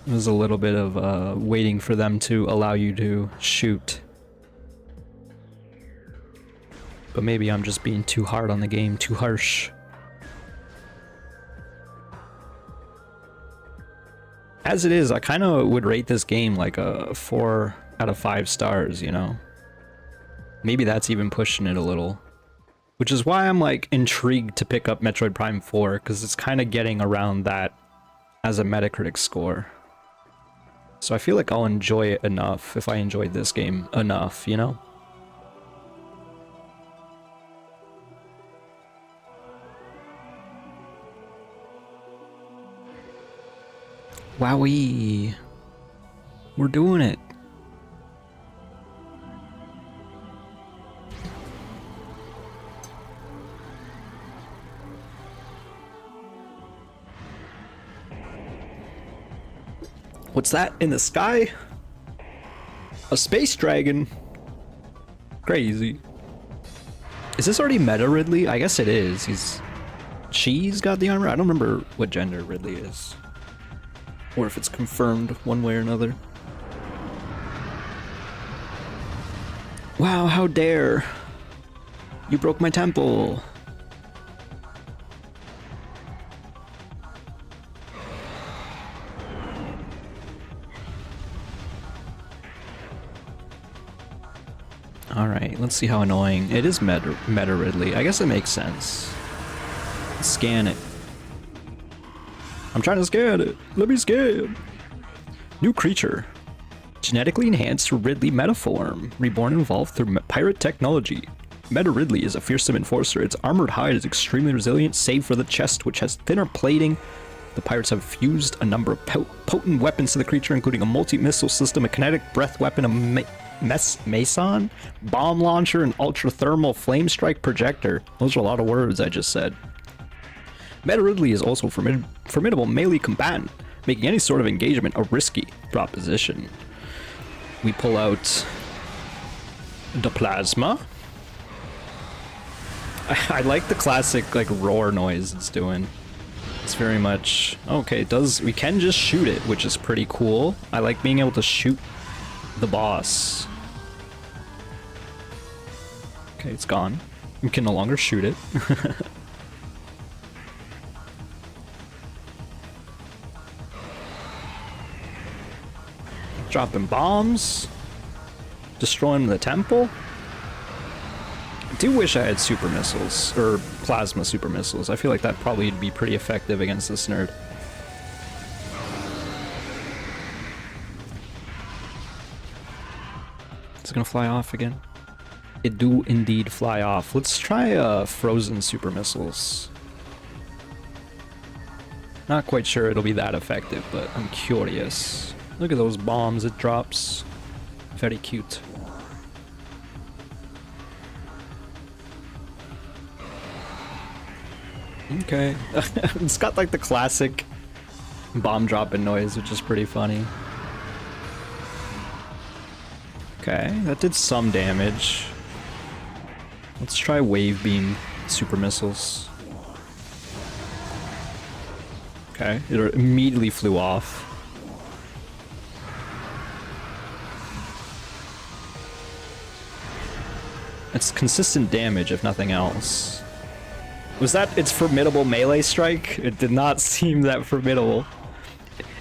It was a little bit of waiting for them to allow you to shoot. But maybe I'm just being too hard on the game, too harsh. As it is, I kind of would rate this game like a 4 out of 5 stars, you know? Maybe that's even pushing it a little. Which is why I'm like intrigued to pick up Metroid Prime 4, because it's kind of getting around that as a Metacritic score. So I feel like I'll enjoy it enough if I enjoyed this game enough, you know? Wowee. We're doing it. What's that in the sky? A space dragon. Crazy. Is this already Meta Ridley? I guess it is. She's got the armor? I don't remember what gender Ridley is. Or if it's confirmed one way or another. Wow, how dare. You broke my temple. Alright, let's see how annoying. It is Meta Ridley. I guess it makes sense. Scan it. I'm trying to scan it. Let me scan. New creature. Genetically enhanced Ridley metaform. Reborn and evolved through pirate technology. Meta Ridley is a fearsome enforcer. Its armored hide is extremely resilient, save for the chest, which has thinner plating. The pirates have fused a number of potent weapons to the creature, including a multi-missile system, a kinetic breath weapon, a Mason, bomb launcher, and ultra-thermal flame strike projector. Those are a lot of words I just said. Meta Ridley is also a formidable melee combatant, making any sort of engagement a risky proposition. We pull out the plasma. I like the classic like roar noise it's doing. It's very much okay. It does. We can just shoot it, which is pretty cool. I like being able to shoot the boss. Okay, it's gone. We can no longer shoot it. dropping bombs, destroying the temple. I do wish I had super missiles, or plasma super missiles. I feel like that probably would be pretty effective against this nerd. It's gonna fly off again. It do indeed fly off. Let's try frozen super missiles. Not quite sure it'll be that effective, but I'm curious. Look at those bombs it drops. Very cute. Okay. It's got like the classic bomb dropping noise, which is pretty funny. Okay, that did some damage. Let's try wave beam super missiles. Okay, it immediately flew off. It's consistent damage, if nothing else. Was that its formidable melee strike? It did not seem that formidable.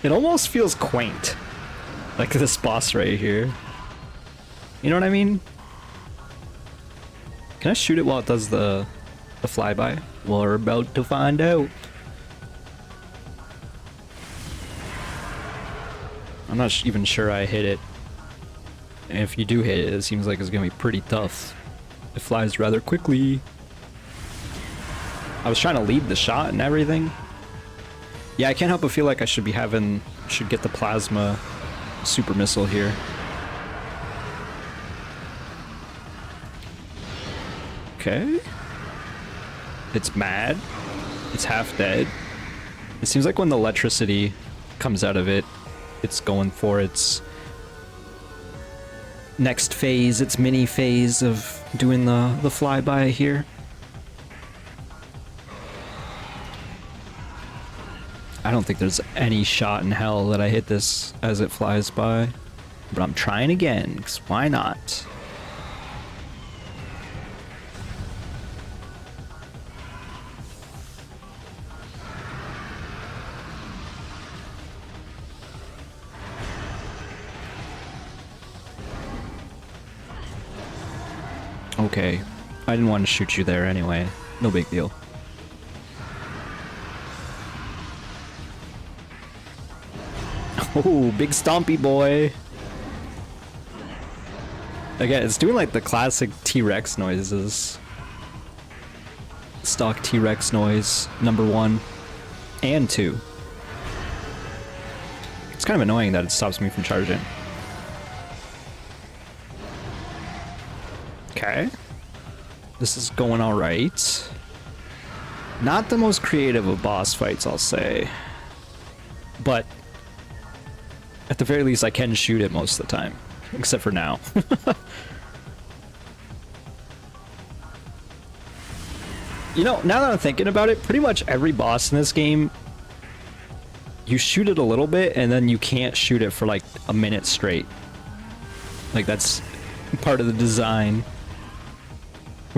It almost feels quaint. Like this boss right here. You know what I mean? Can I shoot it while it does the flyby? Well, we're about to find out. I'm not even sure I hit it. And if you do hit it, it seems like it's gonna be pretty tough. It flies rather quickly. I was trying to lead the shot and everything. Yeah, I can't help but feel like I should get the plasma super missile here. Okay. It's mad. It's half dead. It seems like when the electricity comes out of it, it's going for its next phase, its mini phase of doing the flyby here. I don't think there's any shot in hell that I hit this as it flies by, but I'm trying again, because why not? Okay, I didn't want to shoot you there anyway. No big deal. Oh, big stompy boy. Again, it's doing like the classic T-Rex noises. Stock T-Rex noise, number 1 and 2. It's kind of annoying that it stops me from charging. Okay. This is going alright. Not the most creative of boss fights, I'll say. But at the very least, I can shoot it most of the time. Except for now. You know, now that I'm thinking about it, pretty much every boss in this game, you shoot it a little bit, and then you can't shoot it for like a minute straight. Like, that's part of the design.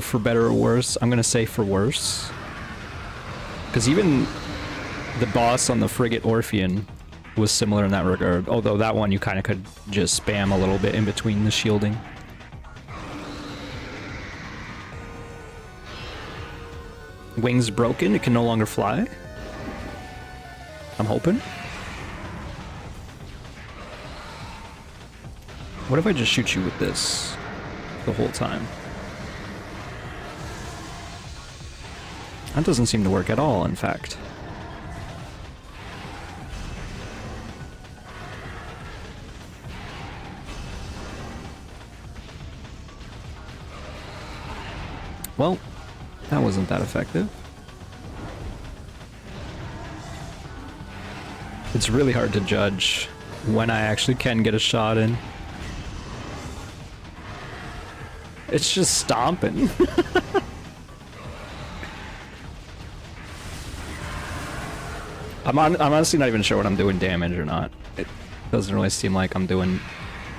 For better or worse. I'm gonna say for worse. Because even the boss on the Frigate Orpheon was similar in that regard, although that one you kind of could just spam a little bit in between the shielding. Wings broken, it can no longer fly. I'm hoping. What if I just shoot you with this the whole time? That doesn't seem to work at all, in fact. Well, that wasn't that effective. It's really hard to judge when I actually can get a shot in. It's just stomping. I'm honestly not even sure what I'm doing damage or not. It doesn't really seem like I'm doing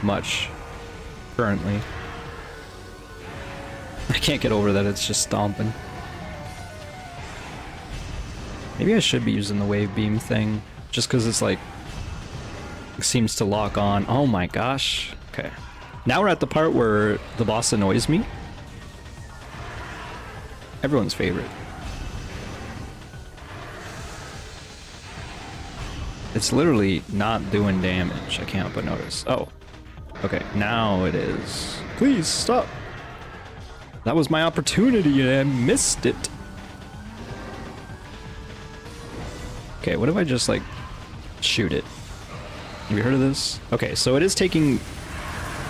much currently. I can't get over that it's just stomping. Maybe I should be using the wave beam thing, just because it's like seems to lock on. Oh my gosh. Okay. Now we're at the part where the boss annoys me. Everyone's favorite. It's literally not doing damage. I can't help but notice. Oh. Okay, now it is. Please stop. That was my opportunity and I missed it. Okay, what if I just like shoot it? Have you heard of this? Okay, so it is taking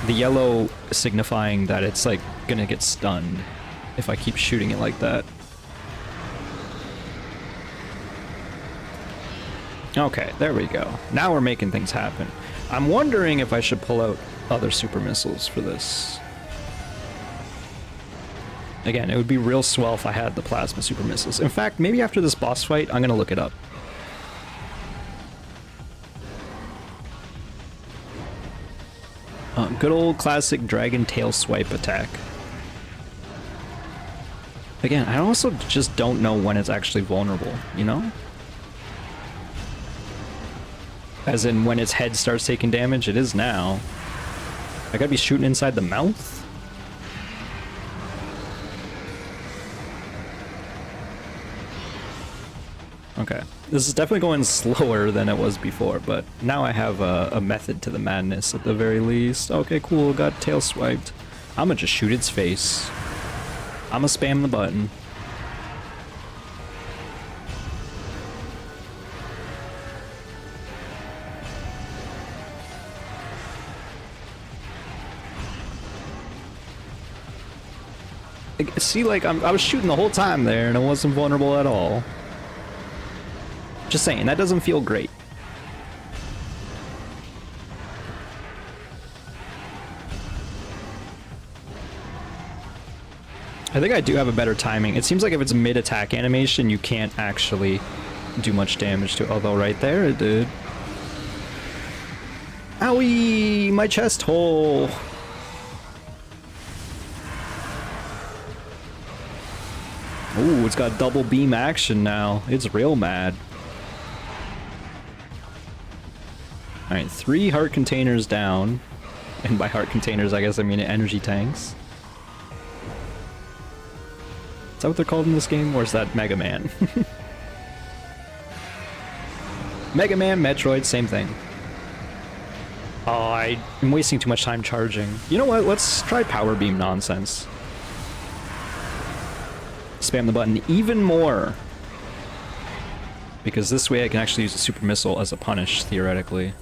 the yellow signifying that it's like gonna get stunned if I keep shooting it like that. Okay, there we go. Now we're making things happen. I'm wondering if I should pull out other super missiles for this. Again, it would be real swell if I had the plasma super missiles. In fact, maybe after this boss fight, I'm gonna look it up. Good old classic dragon tail swipe attack. Again, I also just don't know when it's actually vulnerable, you know? As in when its head starts taking damage, it is now. I gotta be shooting inside the mouth? Okay. This is definitely going slower than it was before, but now I have a method to the madness at the very least. Okay, cool, got tail swiped. I'm gonna just shoot its face. I'm gonna spam the button. See, like, I was shooting the whole time there and it wasn't vulnerable at all. Just saying, that doesn't feel great. I think I do have a better timing. It seems like if it's mid-attack animation, you can't actually do much damage to it. Although right there it did. Owie! My chest hole! Ooh, it's got double beam action now. It's real mad. Alright, 3 heart containers down. And by heart containers, I guess I mean energy tanks. Is that what they're called in this game? Or is that Mega Man? Mega Man, Metroid, same thing. Oh, I'm wasting too much time charging. You know what? Let's try power beam nonsense. Spam the button even more. Because this way I can actually use a super missile as a punish, theoretically.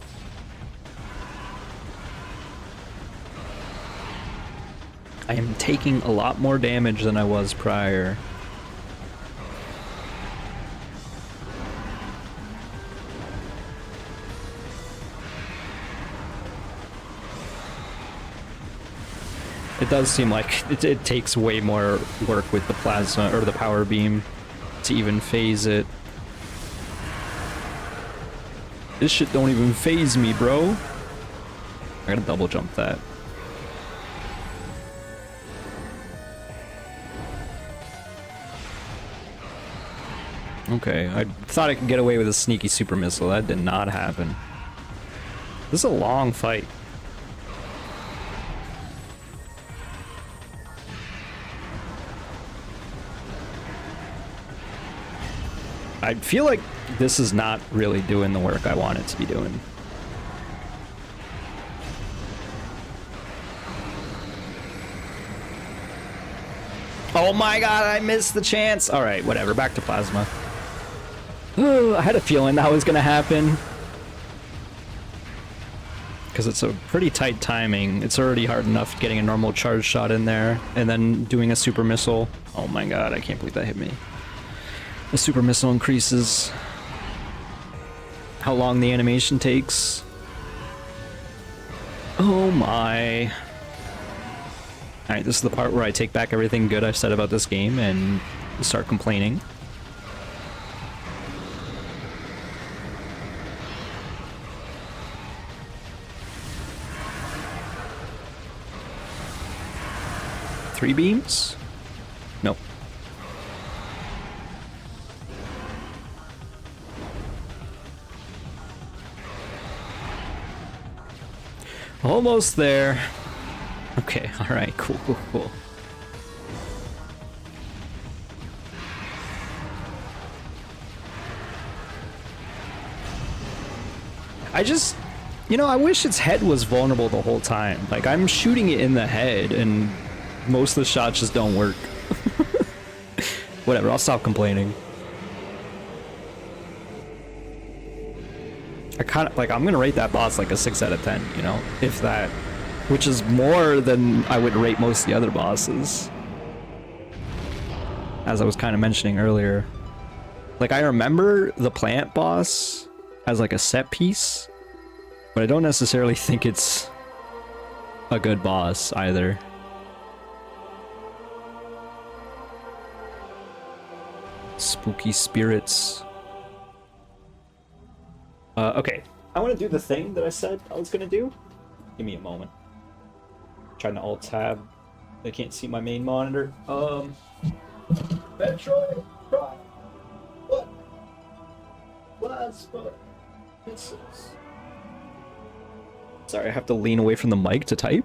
I am taking a lot more damage than I was prior. It does seem like it takes way more work with the plasma or the power beam to even phase it. This shit don't even phase me, bro. I gotta double jump that. Okay, I thought I could get away with a sneaky super missile. That did not happen. This is a long fight. I feel like this is not really doing the work I want it to be doing. Oh my god, I missed the chance! Alright, whatever, back to plasma. I had a feeling that was gonna happen. Because it's a pretty tight timing. It's already hard enough getting a normal charge shot in there, and then doing a super missile. Oh my god, I can't believe that hit me. The super missile increases how long the animation takes. Oh my. Alright, this is the part where I take back everything good I've said about this game and start complaining. Three beams? Nope. Almost there. Okay, alright, cool, cool, cool. I just, you know, I wish its head was vulnerable the whole time. Like, I'm shooting it in the head, and most of the shots just don't work. Whatever, I'll stop complaining. I kind of, like, I'm gonna rate that boss like a 6 out of 10, you know? If that. Which is more than I would rate most of the other bosses. As I was kind of mentioning earlier. Like, I remember the plant boss as like a set piece, but I don't necessarily think it's a good boss either. Spooky spirits. Okay. I want to do the thing that I said I was gonna do. Give me a moment. Trying to alt-tab. I can't see my main monitor. Metroid Prime. What? Plasma missiles. Sorry, I have to lean away from the mic to type.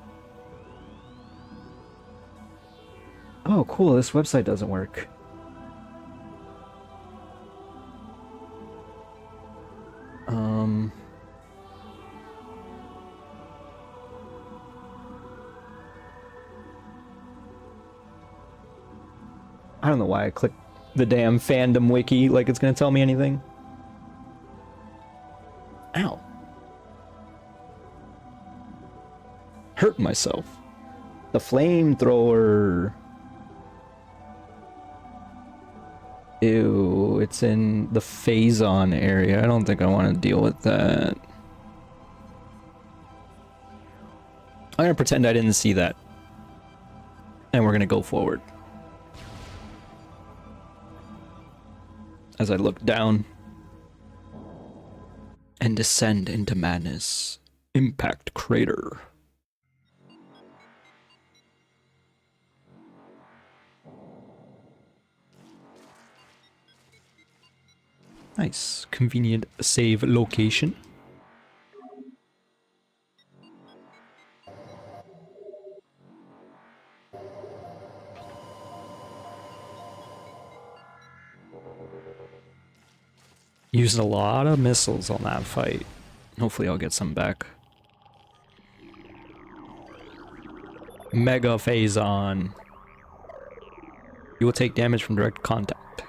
Oh, cool. This website doesn't work. I don't know why I clicked the damn fandom wiki like it's gonna tell me anything. Ow. Hurt myself. The flamethrower. Ew, it's in the Phazon area. I don't think I want to deal with that. I'm gonna pretend I didn't see that. And we're gonna go forward. As I look down and descend into madness. Impact crater. Nice. Convenient save location. Used a lot of missiles on that fight. Hopefully I'll get some back. Mega Phazon. You will take damage from direct contact.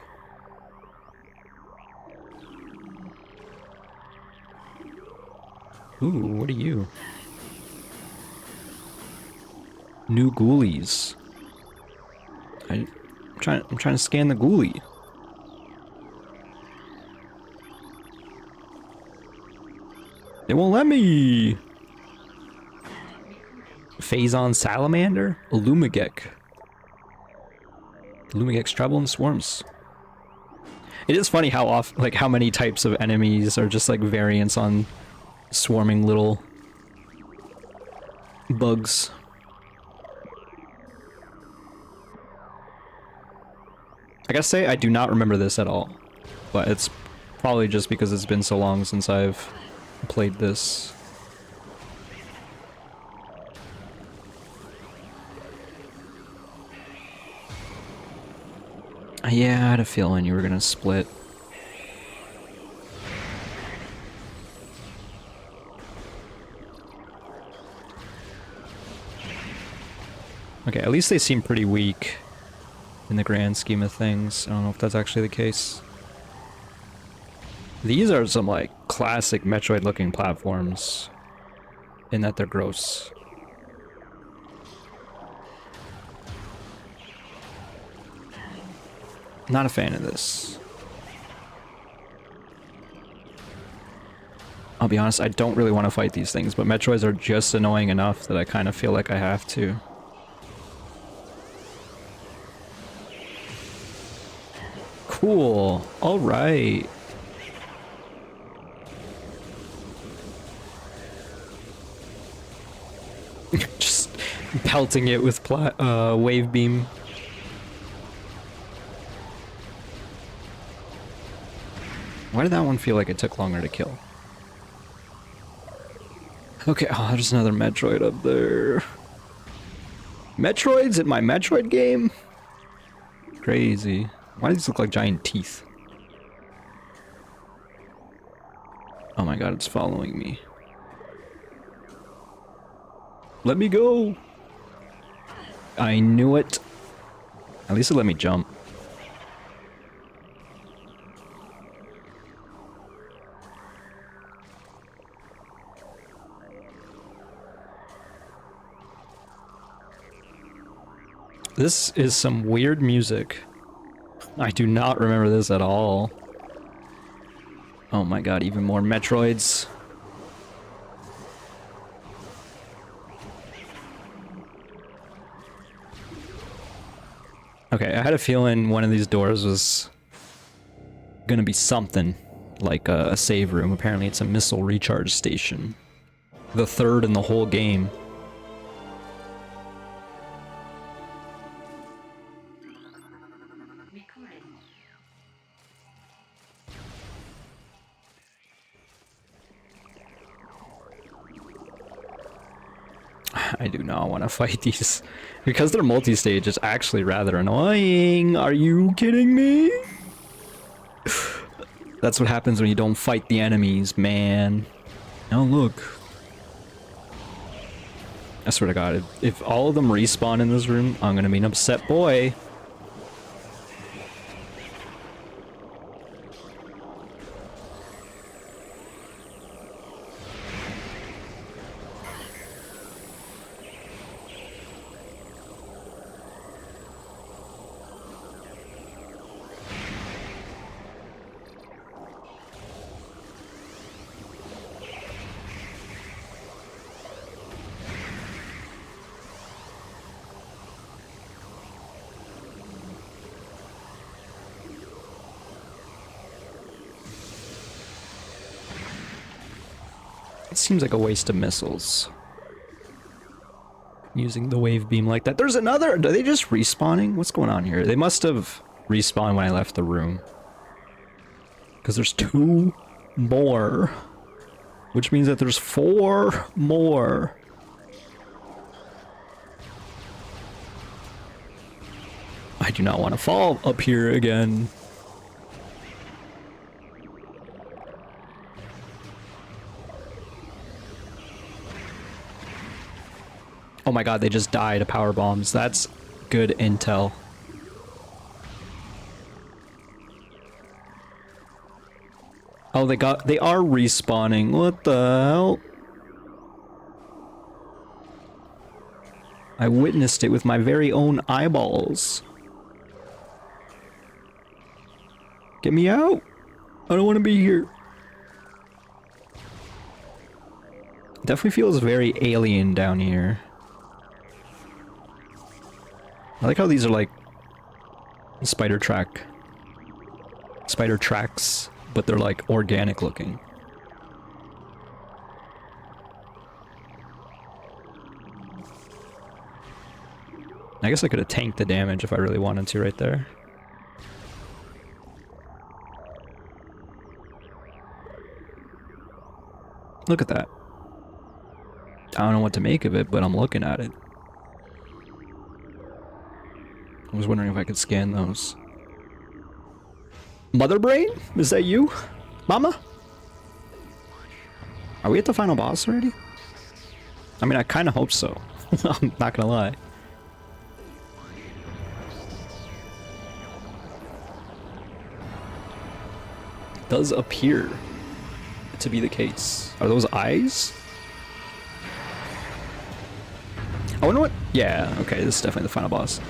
Ooh, what are you? New ghoulies. I'm trying to scan the ghoulie. They won't let me. Phazon salamander, Lumigek. Lumigeks travel in swarms. It is funny how often, like, how many types of enemies are just like variants on swarming little bugs. I gotta say, I do not remember this at all, but it's probably just because it's been so long since I've played this. Yeah, I had a feeling you were gonna split. Okay, at least they seem pretty weak in the grand scheme of things. I don't know if that's actually the case. These are some, like, classic Metroid looking platforms in that they're gross. Not a fan of this. I'll be honest, I don't really want to fight these things, but Metroids are just annoying enough that I kind of feel like I have to. Cool. Alright. Just pelting it with wave beam. Why did that one feel like it took longer to kill? Okay, oh, there's another Metroid up there. Metroids in my Metroid game? Crazy. Why do these look like giant teeth? Oh my god, it's following me. Let me go! I knew it. At least it let me jump. This is some weird music. I do not remember this at all. Oh my god, even more Metroids. Okay, I had a feeling one of these doors was gonna be something like a save room. Apparently it's a missile recharge station. The third in the whole game. I do not want to fight these. Because they're multi-stage, it's actually rather annoying. Are you kidding me? That's what happens when you don't fight the enemies, man. Oh, look. I swear to God, if all of them respawn in this room, I'm gonna be an upset boy. It seems like a waste of missiles. Using the wave beam like that. There's another! Are they just respawning? What's going on here? They must have respawned when I left the room. Because there's 2 more. Which means that there's 4 more. I do not want to fall up here again. Oh my god, they just died to power bombs. That's good intel. Oh, they are respawning. What the hell? I witnessed it with my very own eyeballs. Get me out. I don't want to be here. Definitely feels very alien down here. I like how these are like spider tracks, but they're like organic looking. I guess I could have tanked the damage if I really wanted to right there. Look at that. I don't know what to make of it, but I'm looking at it. I was wondering if I could scan those. Mother Brain? Is that you? Mama? Are we at the final boss already? I mean, I kind of hope so. I'm not gonna lie. Does appear to be the case. Are those eyes? I wonder what... Yeah, okay, this is definitely the final boss.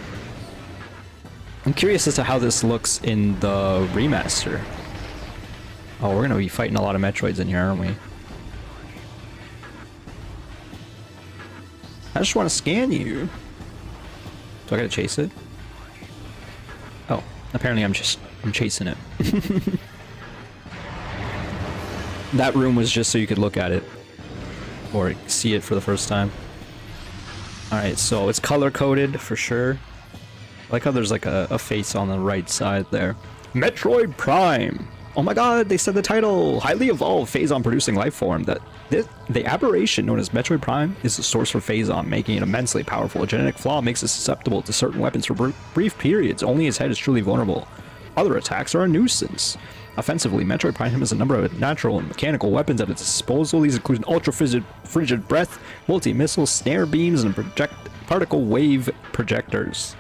I'm curious as to how this looks in the remaster. Oh, we're gonna be fighting a lot of Metroids in here, aren't we? I just want to scan you. Do I gotta chase it? Oh, apparently I'm chasing it. That room was just so you could look at it. Or see it for the first time. Alright, so it's color-coded for sure. I like how there's like a face on the right side there. Metroid Prime! Oh my god, they said the title! Highly evolved Phazon producing life form. The aberration known as Metroid Prime is the source for Phazon, making it immensely powerful. A genetic flaw makes it susceptible to certain weapons for brief periods. Only his head is truly vulnerable. Other attacks are a nuisance. Offensively, Metroid Prime has a number of natural and mechanical weapons at its disposal. These include an ultra-frigid breath, multi-missile, snare beams, and particle wave projectors.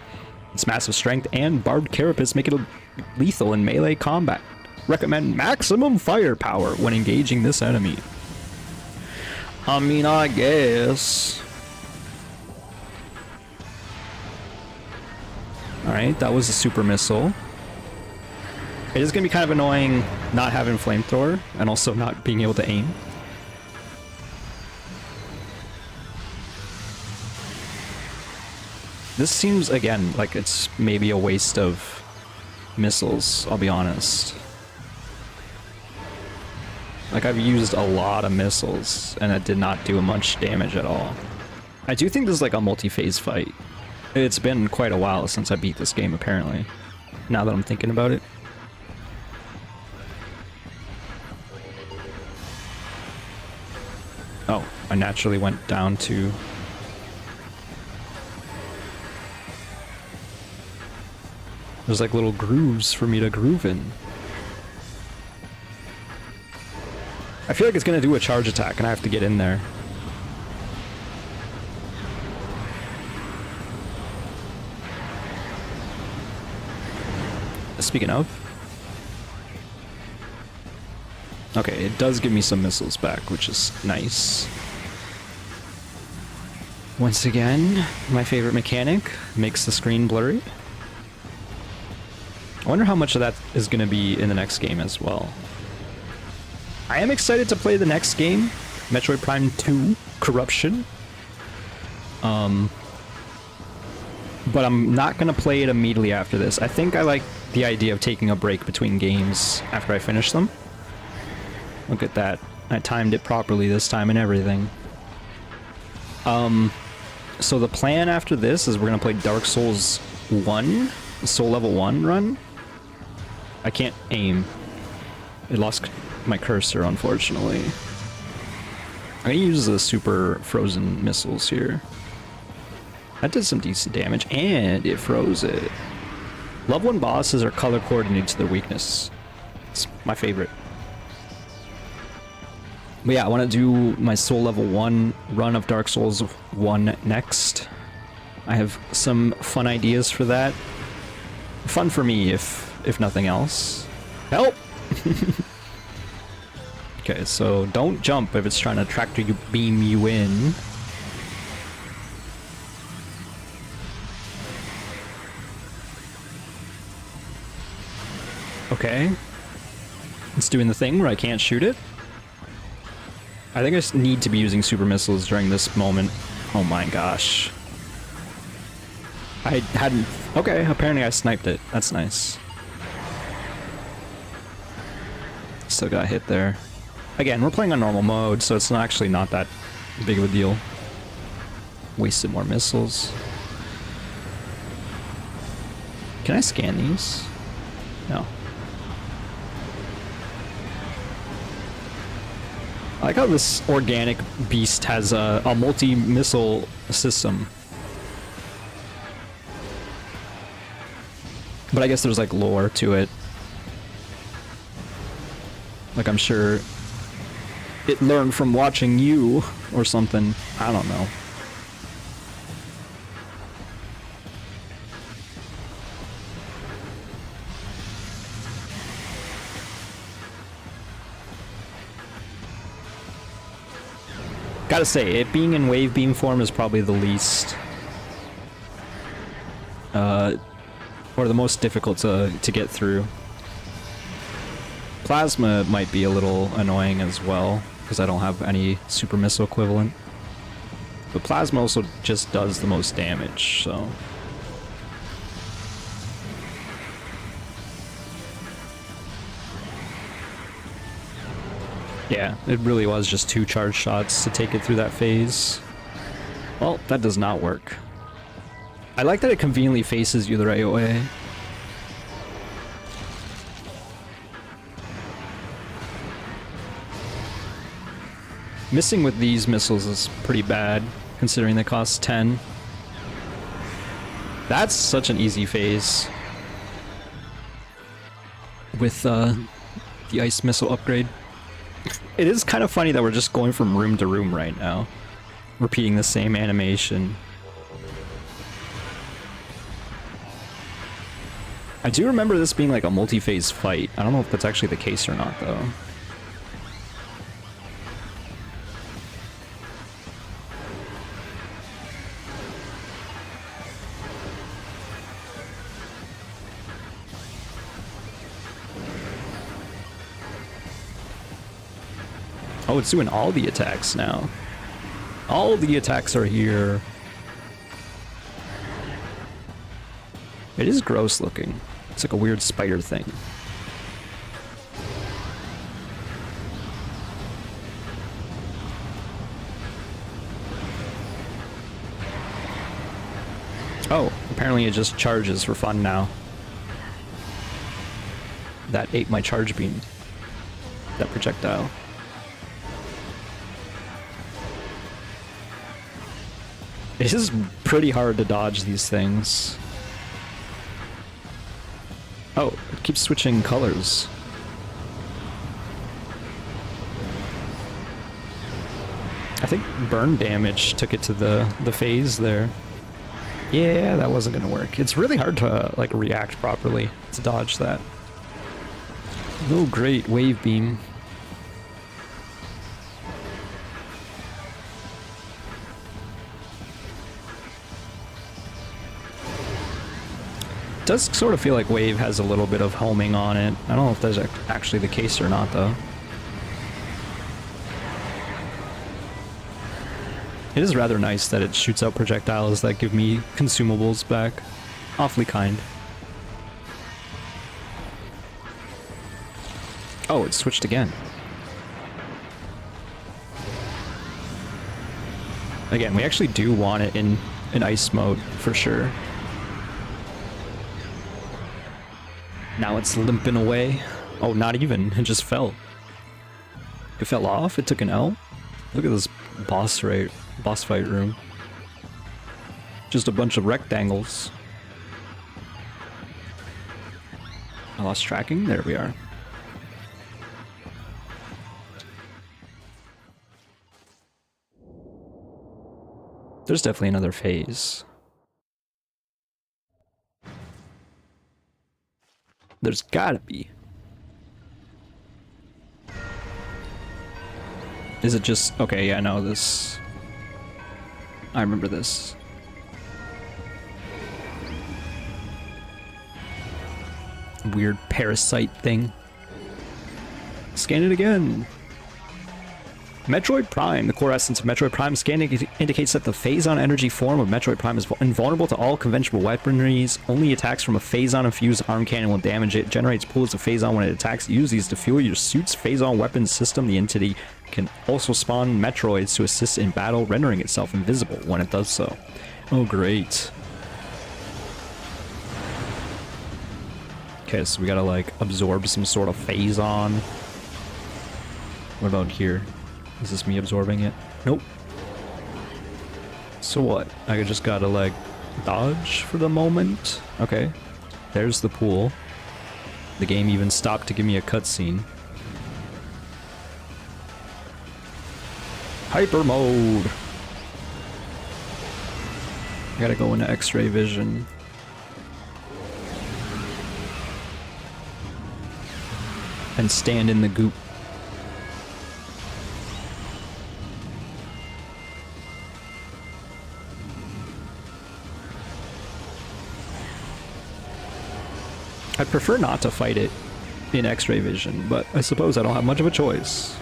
Its massive strength and barbed carapace make it lethal in melee combat. Recommend maximum firepower when engaging this enemy. I mean, I guess. Alright, that was a super missile. It is going to be kind of annoying not having flamethrower and also not being able to aim. This seems, again, like it's maybe a waste of missiles, I'll be honest. Like, I've used a lot of missiles, and it did not do much damage at all. I do think this is like a multi-phase fight. It's been quite a while since I beat this game, apparently. Now that I'm thinking about it. Oh, I naturally went down to... There's like little grooves for me to groove in. I feel like it's gonna do a charge attack and I have to get in there. Speaking of... Okay, it does give me some missiles back, which is nice. Once again, my favorite mechanic makes the screen blurry. I wonder how much of that is going to be in the next game as well. I am excited to play the next game, Metroid Prime 2 Corruption. But I'm not going to play it immediately after this. I think I like the idea of taking a break between games after I finish them. Look at that. I timed it properly this time and everything. So the plan after this is we're going to play Dark Souls 1, Soul Level 1 run. I can't aim. It lost my cursor, unfortunately. I'm going to use the super frozen missiles here. That did some decent damage, and it froze it. Level 1 bosses are color coordinated to their weakness. It's my favorite. But yeah, I want to do my Soul Level 1 run of Dark Souls 1 next. I have some fun ideas for that. Fun for me, if nothing else. Help! Okay, so don't jump if it's trying to tractor you, beam you in. Okay. It's doing the thing where I can't shoot it. I think I just need to be using super missiles during this moment. Oh my gosh. I hadn't... Okay, apparently I sniped it. That's nice. Still got hit there. Again, we're playing on normal mode, so it's actually not that big of a deal. Wasted more missiles. Can I scan these? No. I like how this organic beast has a multi-missile system. But I guess there's like lore to it. Like I'm sure it learned from watching you or something. I don't know. Gotta say, it being in wave beam form is probably the least... or the most difficult to get through. Plasma might be a little annoying as well, because I don't have any super missile equivalent. But Plasma also just does the most damage, so... Yeah, it really was just 2 charge shots to take it through that phase. Well, that does not work. I like that it conveniently faces you the right way. Missing with these missiles is pretty bad, considering they cost 10. That's such an easy phase. With the ice missile upgrade. It is kind of funny that we're just going from room to room right now. Repeating the same animation. I do remember this being like a multi-phase fight. I don't know if that's actually the case or not, though. Oh, it's doing all the attacks now. All the attacks are here. It is gross looking. It's like a weird spider thing. Oh, apparently it just charges for fun now. That ate my charge beam. That projectile. It is pretty hard to dodge these things. Oh, it keeps switching colors. I think burn damage took it to the phase there. Yeah, that wasn't gonna work. It's really hard to like react properly to dodge that. Oh great, wave beam. It does sort of feel like Wave has a little bit of homing on it. I don't know if that's actually the case or not, though. It is rather nice that it shoots out projectiles that give me consumables back. Awfully kind. Oh, it switched again. Again, we actually do want it in ice mode, for sure. Now it's limping away. Oh, not even. It just fell. It fell off? It took an L? Look at this boss fight room. Just a bunch of rectangles. I lost tracking? There we are. There's definitely another phase. There's gotta be. Is it just... Okay, yeah, no, this... I remember this. Weird parasite thing. Scan it again. Metroid Prime. The core essence of Metroid Prime scanning indicates that the phazon energy form of Metroid Prime is invulnerable to all conventional weaponries. Only attacks from a phazon-infused arm cannon will damage it. Generates pools of phazon when it attacks. Use these to fuel your suit's phazon weapon system. The entity can also spawn Metroids to assist in battle, rendering itself invisible when it does so. Oh, great. Okay, so we gotta, like, absorb some sort of phazon. What about here? Is this me absorbing it? Nope. So what? I just gotta, like, dodge for the moment? Okay. There's the pool. The game even stopped to give me a cutscene. Hyper mode! I gotta go into X-ray vision. And stand in the goop. I'd prefer not to fight it in X-ray vision, but I suppose I don't have much of a choice.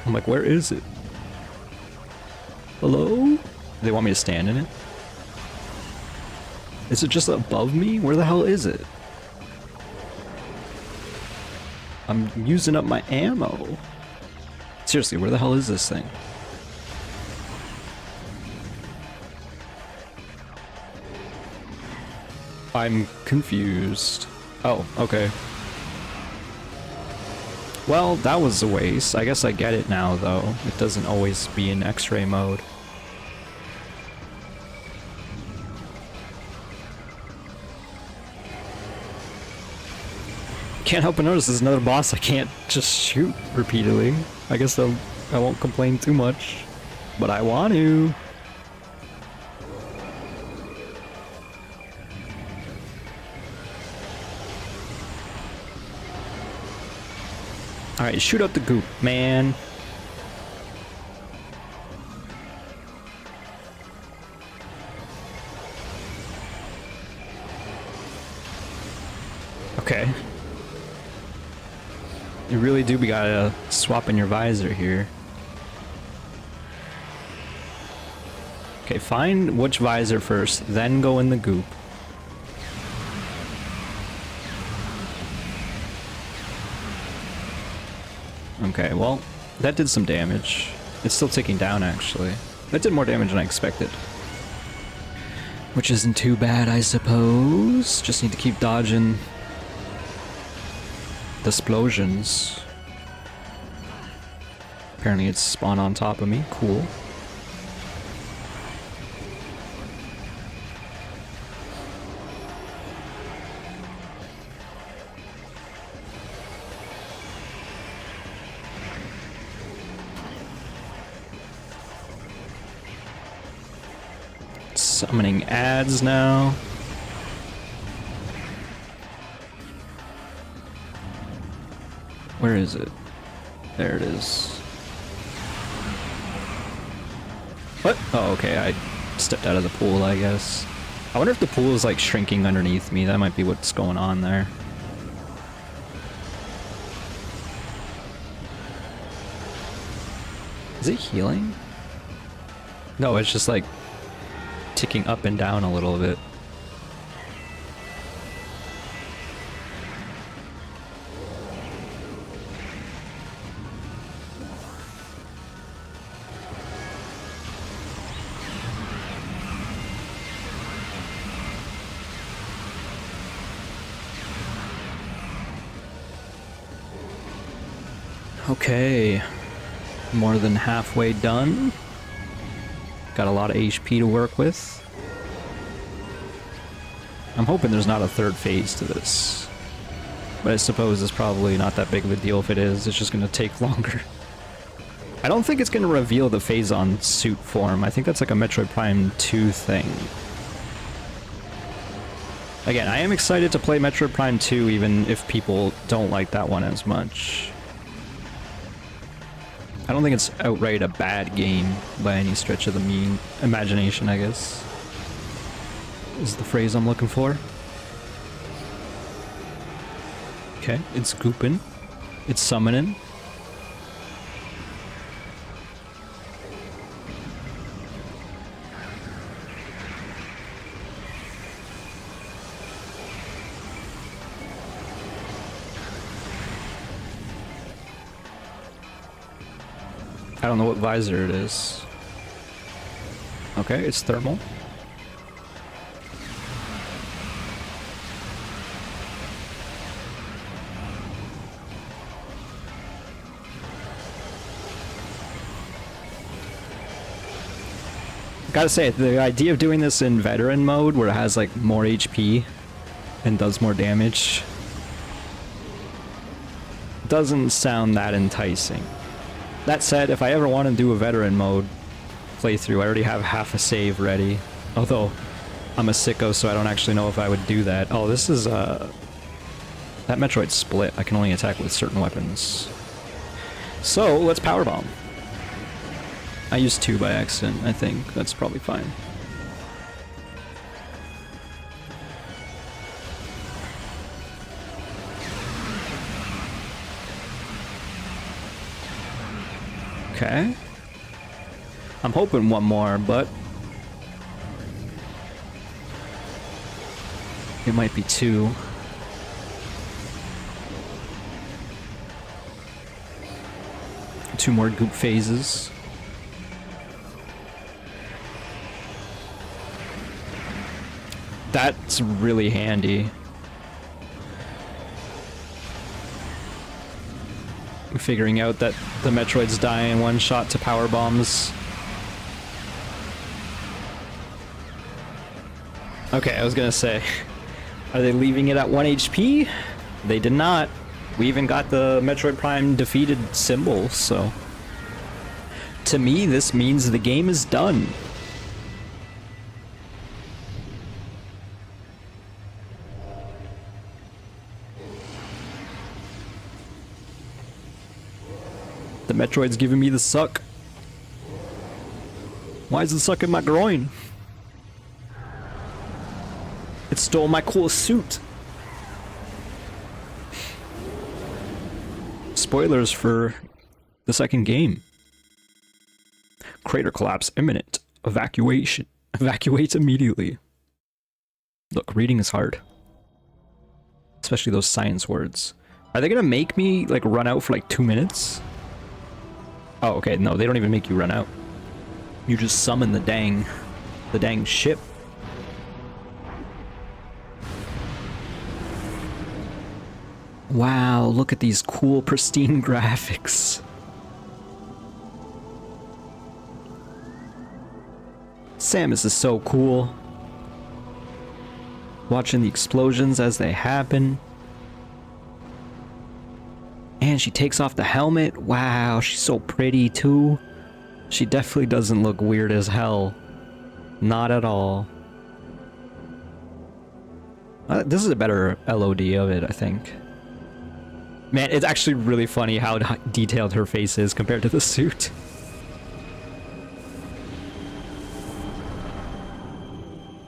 I'm like, where is it? Hello? Do they want me to stand in it? Is it just above me? Where the hell is it? I'm using up my ammo. Seriously, where the hell is this thing? I'm confused. Oh, okay. Well, that was a waste. I guess I get it now, though. It doesn't always be in X-ray mode. Can't help but notice there's another boss I can't just shoot repeatedly. I guess I won't complain too much, but I want to. Alright, shoot up the goop, man. Okay. You really do gotta swap in your visor here. Okay, find which visor first, then go in the goop. Okay, well, that did some damage. It's still ticking down, actually. That did more damage than I expected. Which isn't too bad, I suppose. Just need to keep dodging the explosions. Apparently it's spawned on top of me. Cool. Summoning ads now. Where is it? There it is. What? Oh, okay, I stepped out of the pool, I guess. I wonder if the pool is like shrinking underneath me. That might be what's going on there. Is it healing? No, it's just like ticking up and down a little bit. Okay, more than halfway done. Got a lot of HP to work with. I'm hoping there's not a third phase to this. But I suppose it's probably not that big of a deal if it is. It's just going to take longer. I don't think it's going to reveal the Phazon suit form. I think that's like a Metroid Prime 2 thing. Again, I am excited to play Metroid Prime 2 even if people don't like that one as much. I don't think it's outright a bad game by any stretch of the imagination, I guess. Is the phrase I'm looking for. Okay, it's gooping. It's summoning. I don't know what visor it is. Okay, it's thermal. Gotta say, the idea of doing this in veteran mode, where it has like more HP and does more damage, doesn't sound that enticing. That said, if I ever want to do a veteran mode playthrough, I already have half a save ready. Although, I'm a sicko, so I don't actually know if I would do that. Oh, this is, that Metroid split. I can only attack with certain weapons. So, let's power bomb. I used 2 by accident, I think. That's probably fine. Okay. I'm hoping one more, but it might be 2. Two more goop phases. That's really handy. Figuring out that the Metroids die in one shot to power bombs. Okay, I was gonna say, are they leaving it at 1 HP? They did not. We even got the Metroid Prime defeated symbol, so... To me, this means the game is done. The Metroid's giving me the suck. Why is the suck in my groin? It stole my cool suit. Spoilers for the second game. Crater collapse imminent. Evacuation. Evacuate immediately. Look, reading is hard. Especially those science words. Are they gonna make me, like, run out for, like, 2 minutes? Oh, okay, no, they don't even make you run out. You just summon the dang ship. Wow, look at these cool, pristine graphics. Samus is so cool. Watching the explosions as they happen. And she takes off the helmet. Wow, she's so pretty too. She definitely doesn't look weird as hell. Not at all. This is a better LOD of it, I think. Man, it's actually really funny how detailed her face is compared to the suit.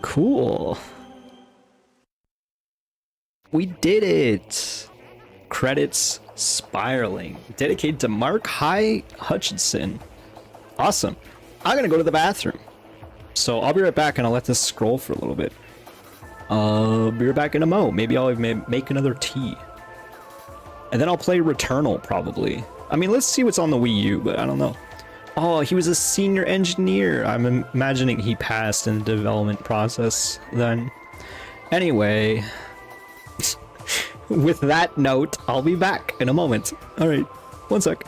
Cool. We did it! Credits spiraling. Dedicated to Mark Hutchinson. Awesome. I'm gonna go to the bathroom. So I'll be right back and I'll let this scroll for a little bit. I'll be right back in a mo. Maybe I'll make another tea. And then I'll play Returnal, probably. I mean, let's see what's on the Wii U, but I don't know. Oh, he was a senior engineer. I'm imagining he passed in the development process then. Anyway, with that note, I'll be back in a moment. Alright, 1 sec.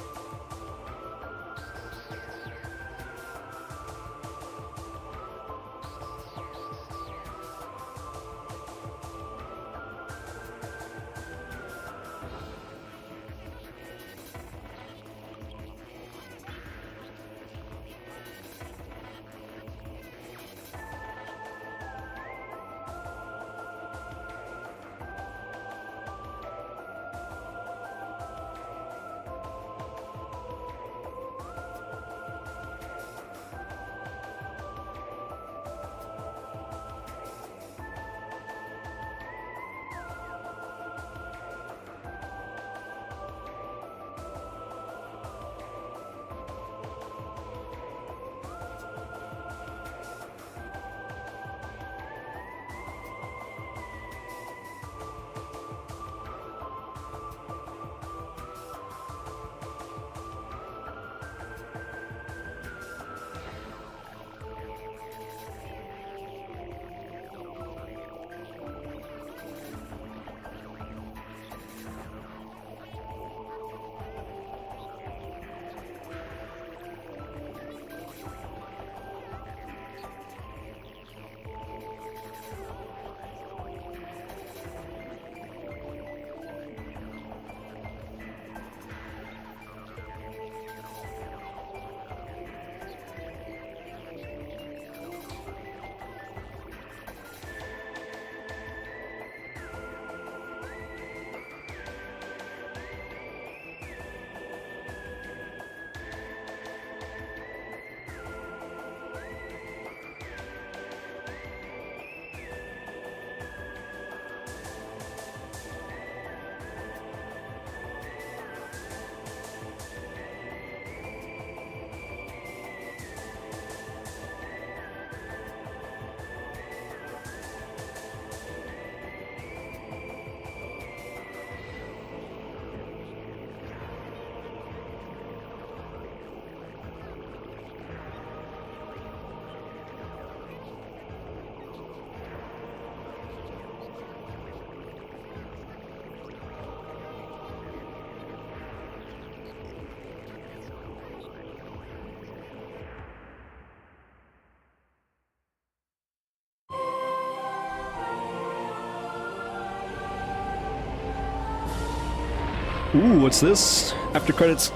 Ooh, what's this? After credits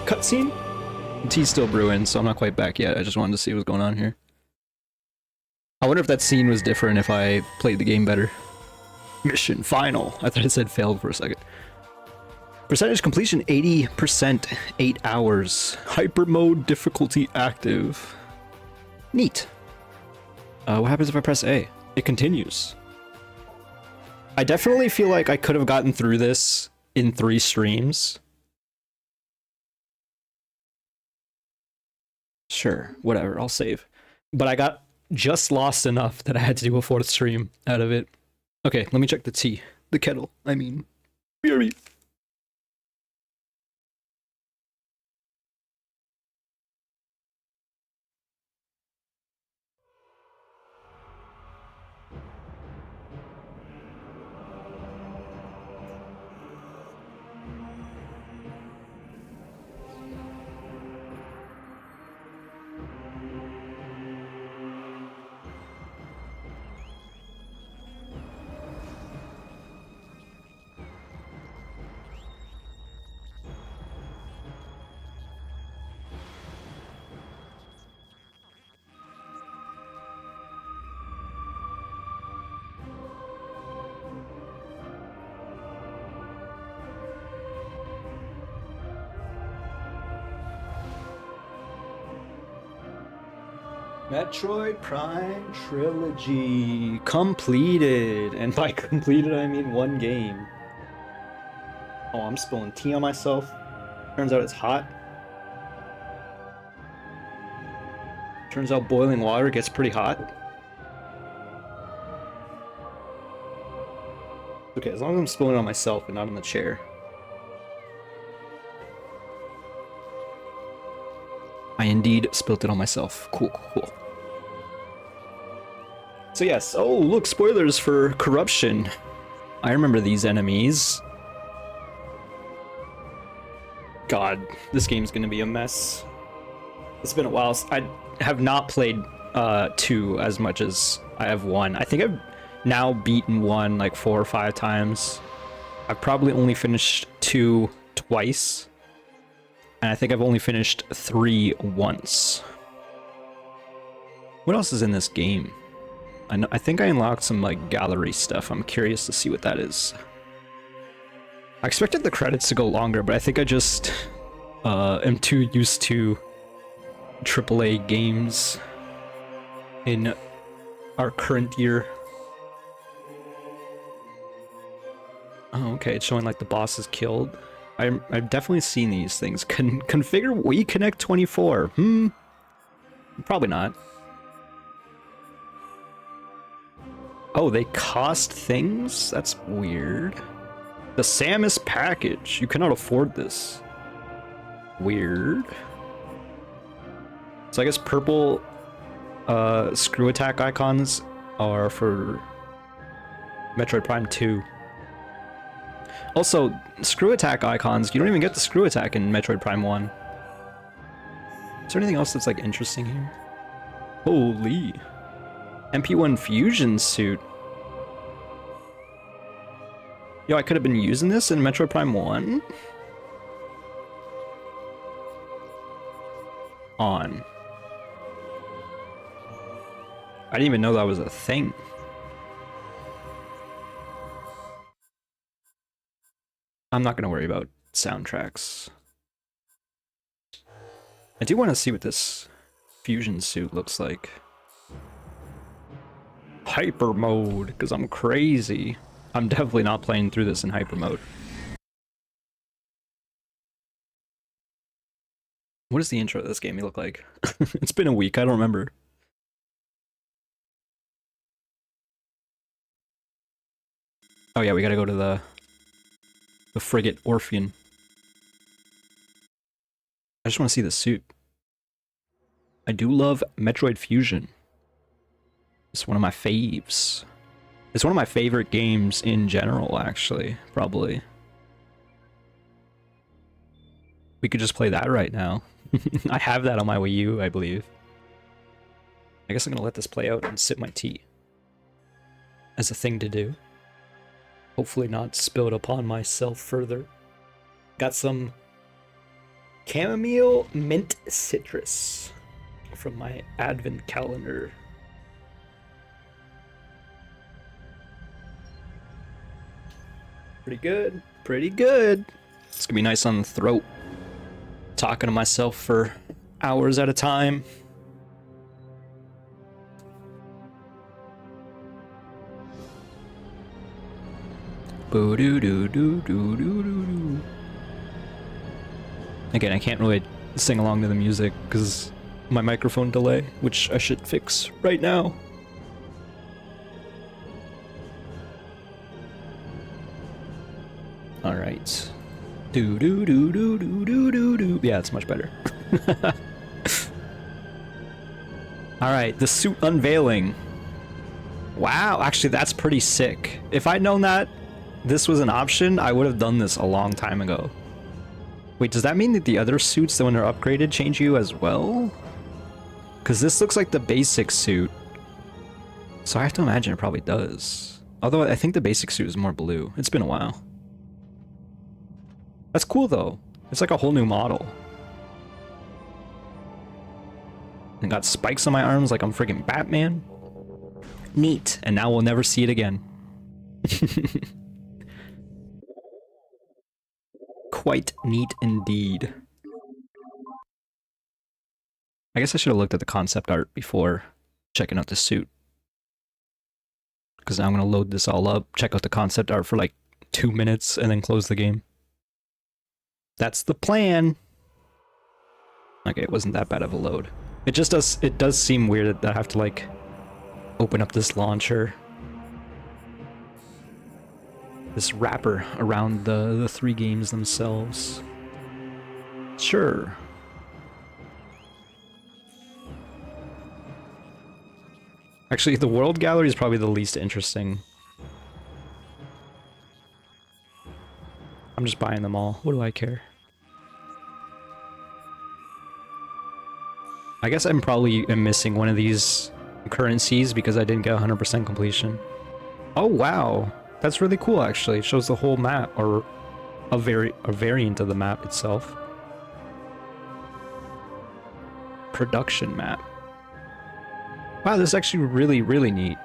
cutscene? Tea's still brewing, so I'm not quite back yet. I just wanted to see what's going on here. I wonder if that scene was different if I played the game better. Mission final. I thought it said failed for a second. Percentage completion 80%, 8 hours. Hyper mode difficulty active. Neat. What happens if I press A? It continues. I definitely feel like I could have gotten through this in 3 streams. Sure, whatever, I'll save. But I got just lost enough that I had to do a 4th stream out of it. Okay, let me check the tea. The kettle, I mean. BRB. Metroid Prime Trilogy completed, and by completed I mean 1 game. Oh, I'm spilling tea on myself. Turns out it's hot. Turns out boiling water gets pretty hot. Okay, as long as I'm spilling it on myself and not on the chair. I indeed spilt it on myself. Cool, cool. So yes, oh look, spoilers for Corruption. I remember these enemies. God, this game's gonna be a mess. It's been a while. I have not played 2 as much as I have 1. I think I've now beaten 1 like 4 or 5 times. I've probably only finished 2 twice. And I think I've only finished 3 once. What else is in this game? I think I unlocked some like gallery stuff. I'm curious to see what that is. I expected the credits to go longer, but I think I just am too used to AAA games in our current year. Oh, okay, it's showing like the boss is killed. I've definitely seen these things. Configure Wii Connect 24. Probably not. Oh, they cost things? That's weird. The Samus package. You cannot afford this. Weird. So I guess purple screw attack icons are for Metroid Prime 2. Also, screw attack icons, you don't even get the screw attack in Metroid Prime 1. Is there anything else that's like interesting here? Holy. MP1 fusion suit. Yo, I could have been using this in Metroid Prime 1? On. I didn't even know that was a thing. I'm not gonna worry about soundtracks. I do want to see what this fusion suit looks like. Hyper mode, because I'm crazy. I'm definitely not playing through this in hyper mode. What does the intro of this game look like? It's been a week, I don't remember. Oh yeah, we gotta go to the frigate Orpheon. I just want to see the suit. I do love Metroid Fusion. It's one of my faves. It's one of my favorite games in general, actually, probably. We could just play that right now. I have that on my Wii U, I believe. I guess I'm gonna let this play out and sip my tea. As a thing to do. Hopefully not spill it upon myself further. Got some chamomile mint citrus from my advent calendar. Pretty good. Pretty good. It's gonna be nice on the throat. Talking to myself for hours at a time. Boo doo doo doo doo doo doo doo. Again, I can't really sing along to the music because my microphone delay, which I should fix right now. All right. Do do do do do do do do. Yeah, it's much better. All right, the suit unveiling. Wow, actually, that's pretty sick. If I'd known that this was an option, I would have done this a long time ago. Wait, does that mean that the other suits, that when they're upgraded, change you as well? Because this looks like the basic suit. So I have to imagine it probably does. Although I think the basic suit is more blue. It's been a while. That's cool though. It's like a whole new model. And got spikes on my arms like I'm freaking Batman. Neat. And now we'll never see it again. Quite neat indeed. I guess I should have looked at the concept art before checking out the suit. Because now I'm going to load this all up, check out the concept art for like 2 minutes, and then close the game. That's the plan. Okay, it wasn't that bad of a load. It does seem weird that I have to like open up this launcher. This wrapper around the 3 games themselves. Sure. Actually, the world gallery is probably the least interesting. I'm just buying them all. What do I care? I guess I'm probably missing one of these currencies because I didn't get 100% completion. Oh wow, that's really cool actually. It shows the whole map, or a variant of the map itself. Production map. Wow, this is actually really, really neat.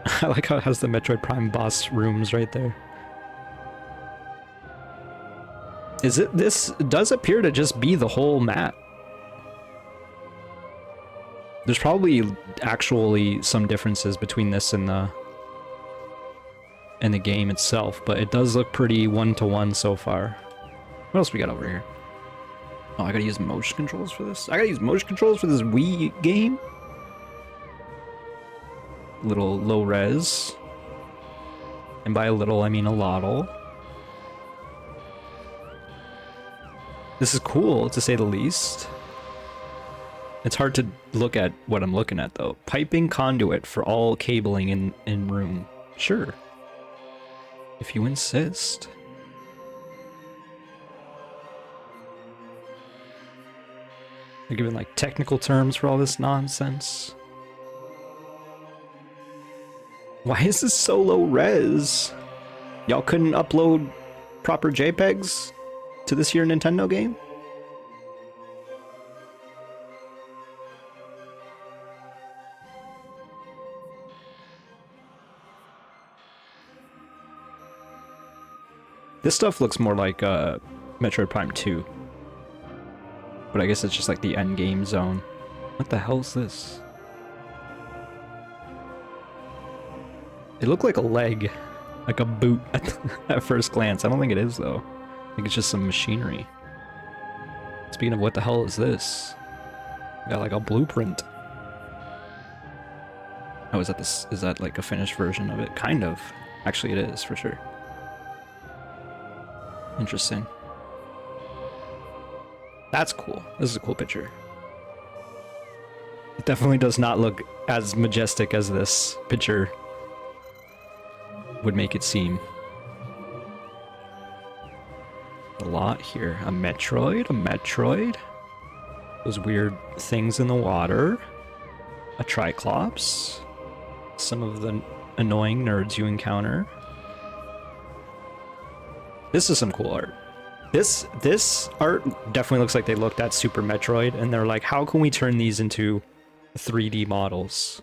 I like how it has the Metroid Prime boss rooms right there. This does appear to just be the whole map. There's probably actually some differences between this and the game itself, but it does look pretty one-to-one so far. What else we got over here? Oh, I gotta use motion controls for this? I gotta use motion controls for this Wii game? Little low res. And by a little, I mean a lottle. This is cool, to say the least. It's hard to look at what I'm looking at, though. Piping conduit for all cabling in room. Sure. If you insist. They're giving, like, technical terms for all this nonsense. Why is this so low res? Y'all couldn't upload proper JPEGs to this here Nintendo game? This stuff looks more like Metroid Prime 2. But I guess it's just like the end game zone. What the hell is this? It looked like a leg. Like a boot at first glance. I don't think it is though. I think it's just some machinery. Speaking of, what the hell is this? Got like a blueprint. Oh, is that like a finished version of it? Kind of. Actually, it is for sure. Interesting. That's cool. This is a cool picture. It definitely does not look as majestic as this picture would make it seem. A lot here. A Metroid? A Metroid? Those weird things in the water. A Triclops. Some of the annoying nerds you encounter. This is some cool art. This art definitely looks like they looked at Super Metroid and they're like, how can we turn these into 3D models?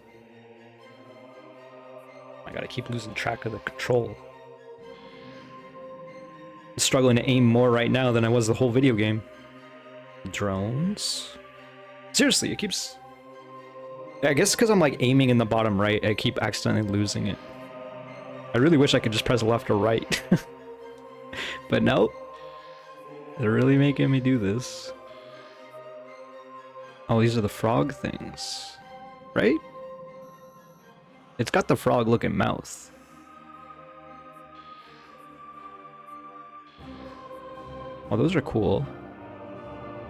I gotta keep losing track of the control. I'm struggling to aim more right now than I was the whole video game. Drones? Seriously, it keeps... I guess because I'm like aiming in the bottom right, I keep accidentally losing it. I really wish I could just press left or right. But nope. They're really making me do this. Oh, these are the frog things. Right? It's got the frog looking mouth. Oh, those are cool.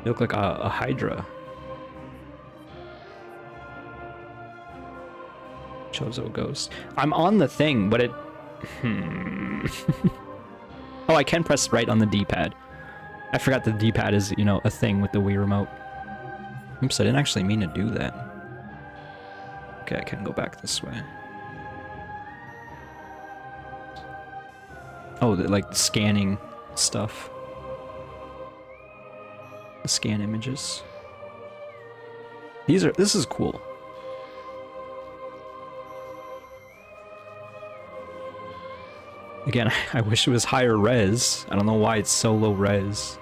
They look like a Hydra. Chozo Ghost. I'm on the thing, but it... Oh, I can press right on the D-pad. I forgot the D-pad is, you know, a thing with the Wii remote. Oops, I didn't actually mean to do that. Okay, I can go back this way. Oh, like scanning stuff. Scan images. This is cool. Again, I wish it was higher res. I don't know why it's so low res.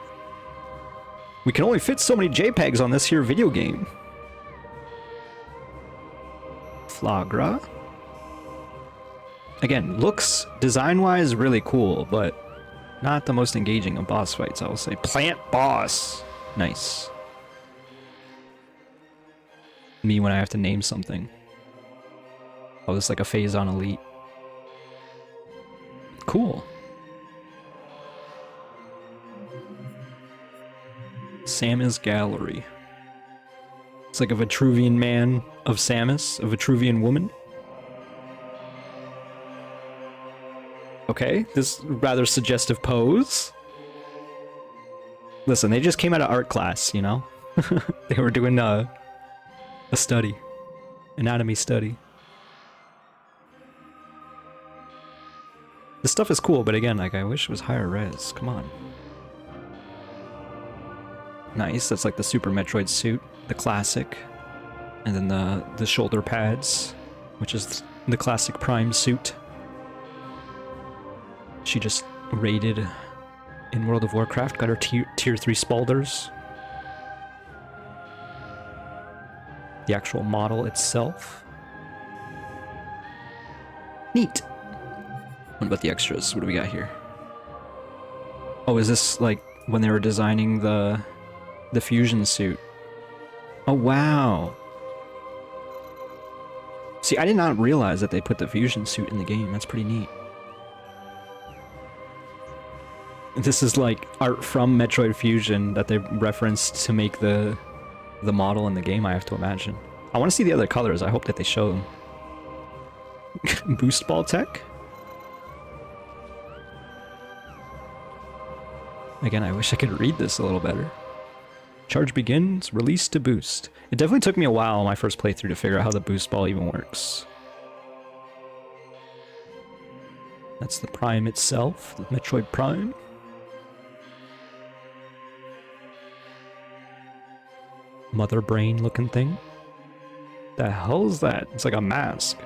We can only fit so many JPEGs on this here video game. Flagra. Again, looks design-wise really cool, but not the most engaging of boss fights, I will say. Plant boss. Nice. Me when I have to name something. Oh, this is like a Phazon Elite. Cool. Samus Gallery. It's like a Vitruvian man of Samus, a Vitruvian woman. Okay, this rather suggestive pose. Listen, they just came out of art class, you know? They were doing a study. Anatomy study. This stuff is cool, but again, like, I wish it was higher res. Come on. Nice, that's like the Super Metroid suit, the classic. And then the shoulder pads, which is the classic Prime suit. She just raided in World of Warcraft, got her tier 3 Spalders. The actual model itself. Neat. What about the extras? What do we got here? Oh, is this like when they were designing the fusion suit? Oh, wow. See, I did not realize that they put the fusion suit in the game. That's pretty neat. This is like art from Metroid Fusion that they referenced to make the model in the game, I have to imagine. I want to see the other colors. I hope that they show them. Boost ball tech? Again, I wish I could read this a little better. Charge begins, release to boost. It definitely took me a while on my first playthrough to figure out how the boost ball even works. That's the Prime itself, the Metroid Prime. Mother brain looking thing. The hell is that? It's like a mask.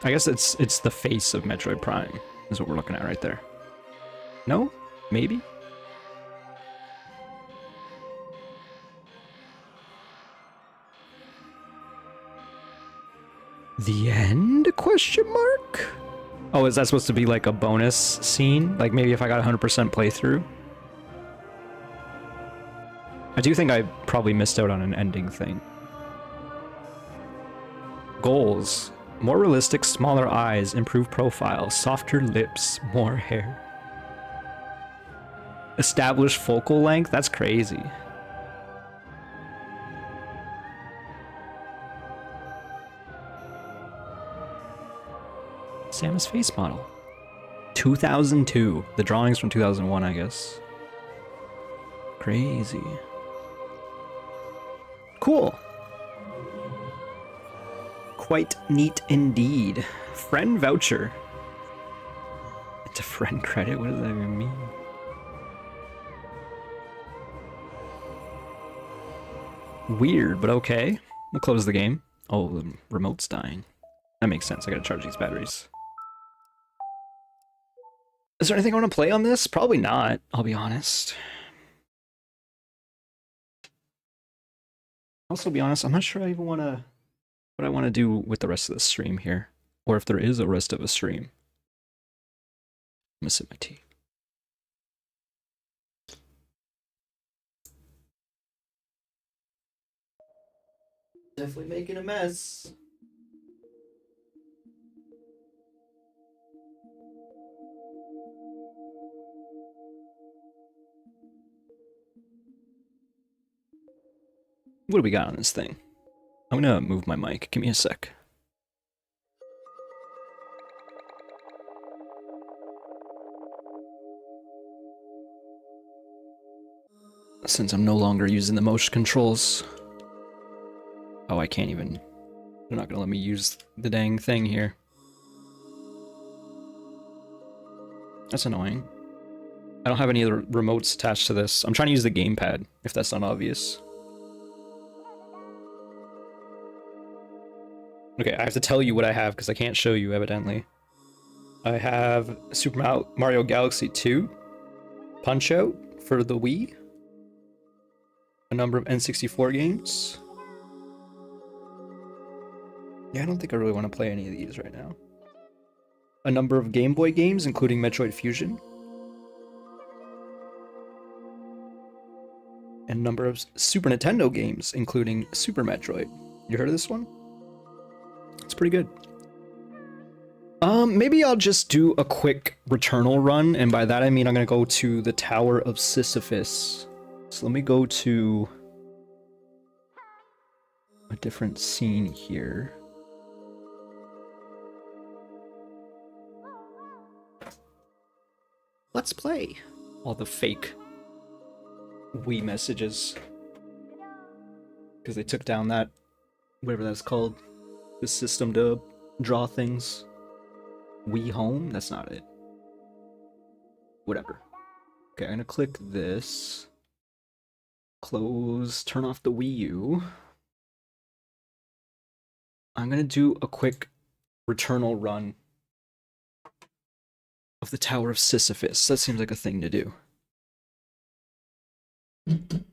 I guess it's the face of Metroid Prime, is what we're looking at right there. No? Maybe? The end? Question mark? Oh, is that supposed to be like a bonus scene? Like maybe if I got 100% playthrough? I do think I probably missed out on an ending thing. Goals. More realistic, smaller eyes, improved profile, softer lips, more hair. Established focal length? That's crazy. Samus face model. 2002. The drawing's from 2001, I guess. Crazy. Cool. Quite neat indeed. Friend voucher. Friend credit? What does that even mean? Weird, but okay. We'll close the game. Oh, the remote's dying. That makes sense. I gotta charge these batteries. Is there anything I want to play on this? Probably not, I'll be honest. Also, be honest, I'm not sure I even want to... what I want to do with the rest of the stream here. Or if there is a rest of a stream. I'm gonna sip my tea. Definitely making a mess. What do we got on this thing? I'm gonna move my mic. Give me a sec. Since I'm no longer using the motion controls. Oh, I can't even... they're not gonna let me use the dang thing here. That's annoying. I don't have any other remotes attached to this. I'm trying to use the gamepad, if that's not obvious. Okay, I have to tell you what I have because I can't show you, evidently. I have Super Mario Galaxy 2, Punch-Out for the Wii, a number of N64 games. Yeah, I don't think I really want to play any of these right now. A number of Game Boy games, including Metroid Fusion. And a number of Super Nintendo games, including Super Metroid. You heard of this one? It's pretty good. Maybe I'll just do a quick Returnal run, and by that I mean I'm gonna go to the Tower of Sisyphus. So let me go to a different scene here. Let's play. All the fake Wii messages. Because they took down that, whatever that's called, the system to draw things. Wii Home? That's not it. Whatever. Okay, I'm gonna click this. Close, turn off the Wii U. I'm gonna do a quick Returnal run of the Tower of Sisyphus. That seems like a thing to do. And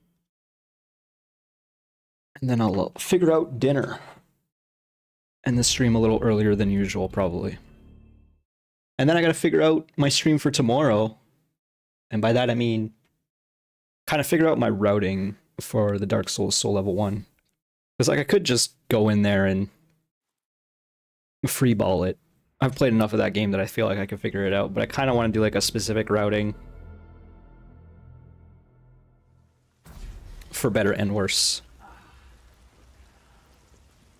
then I'll figure out dinner. And the stream a little earlier than usual, probably. And then I gotta figure out my stream for tomorrow. And by that I mean kind of figure out my routing for the Dark Souls Soul Level 1. Because like I could just go in there and freeball it. I've played enough of that game that I feel like I can figure it out, but I kind of want to do like a specific routing. For better and worse.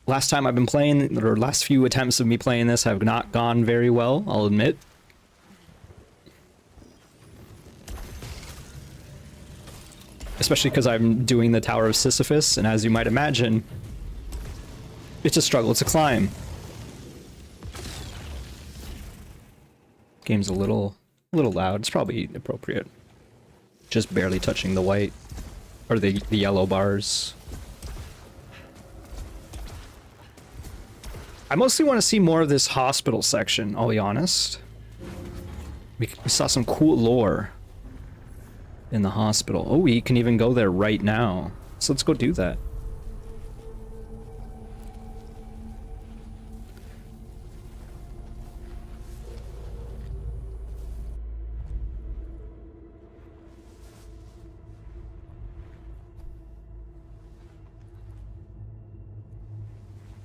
Last time I've been playing, or last few attempts of me playing this have not gone very well, I'll admit. Especially because I'm doing the Tower of Sisyphus, and as you might imagine, it's a struggle to climb. Game's a little loud. It's probably appropriate. Just barely touching the white, or the yellow bars. I mostly want to see more of this hospital section, I'll be honest. We saw some cool lore in the hospital. Oh, we can even go there right now. So let's go do that.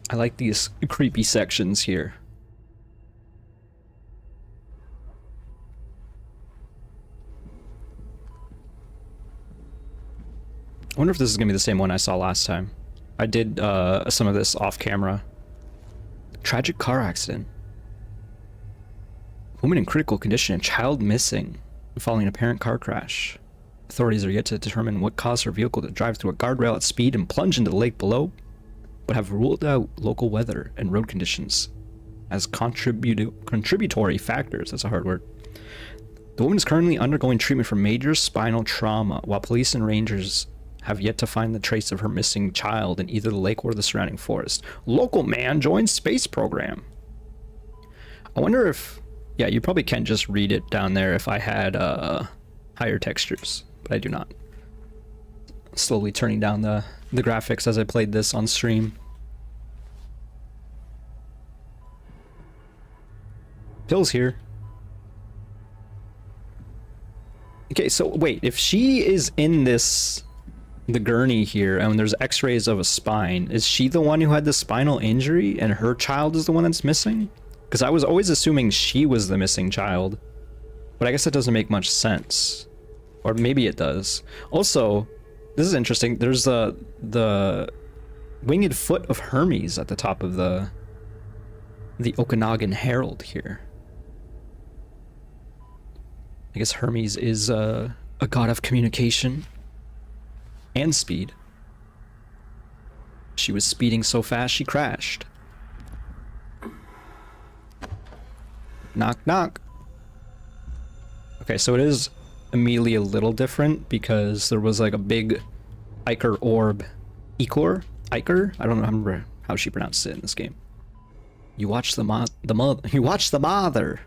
I like these creepy sections here. I wonder if this is gonna be the same one I saw last time. I did some of this off camera. Tragic car accident. Woman in critical condition and child missing following an apparent car crash. Authorities are yet to determine what caused her vehicle to drive through a guardrail at speed and plunge into the lake below, but have ruled out local weather and road conditions as contributory factors. That's a hard word. The woman is currently undergoing treatment for major spinal trauma, while police and rangers have yet to find the trace of her missing child in either the lake or the surrounding forest. Local man joins space program. I wonder if... Yeah, you probably can't just read it down there if I had higher textures, but I do not. Slowly turning down the graphics as I played this on stream. Pill's here. Okay, so wait, if she is in the gurney here and there's x-rays of a spine, is she the one who had the spinal injury and her child is the one that's missing? Because I was always assuming she was the missing child, but I guess that doesn't make much sense. Or maybe it does. Also, this is interesting, there's the winged foot of Hermes at the top of the Okanagan Herald here. I guess Hermes is a god of communication and speed. She was speeding so fast she crashed. Knock, knock. Okay, so it is immediately a little different because there was like a big Ichor orb. Ichor? Ichor? I don't remember how she pronounced it in this game. You watch you watch the mother.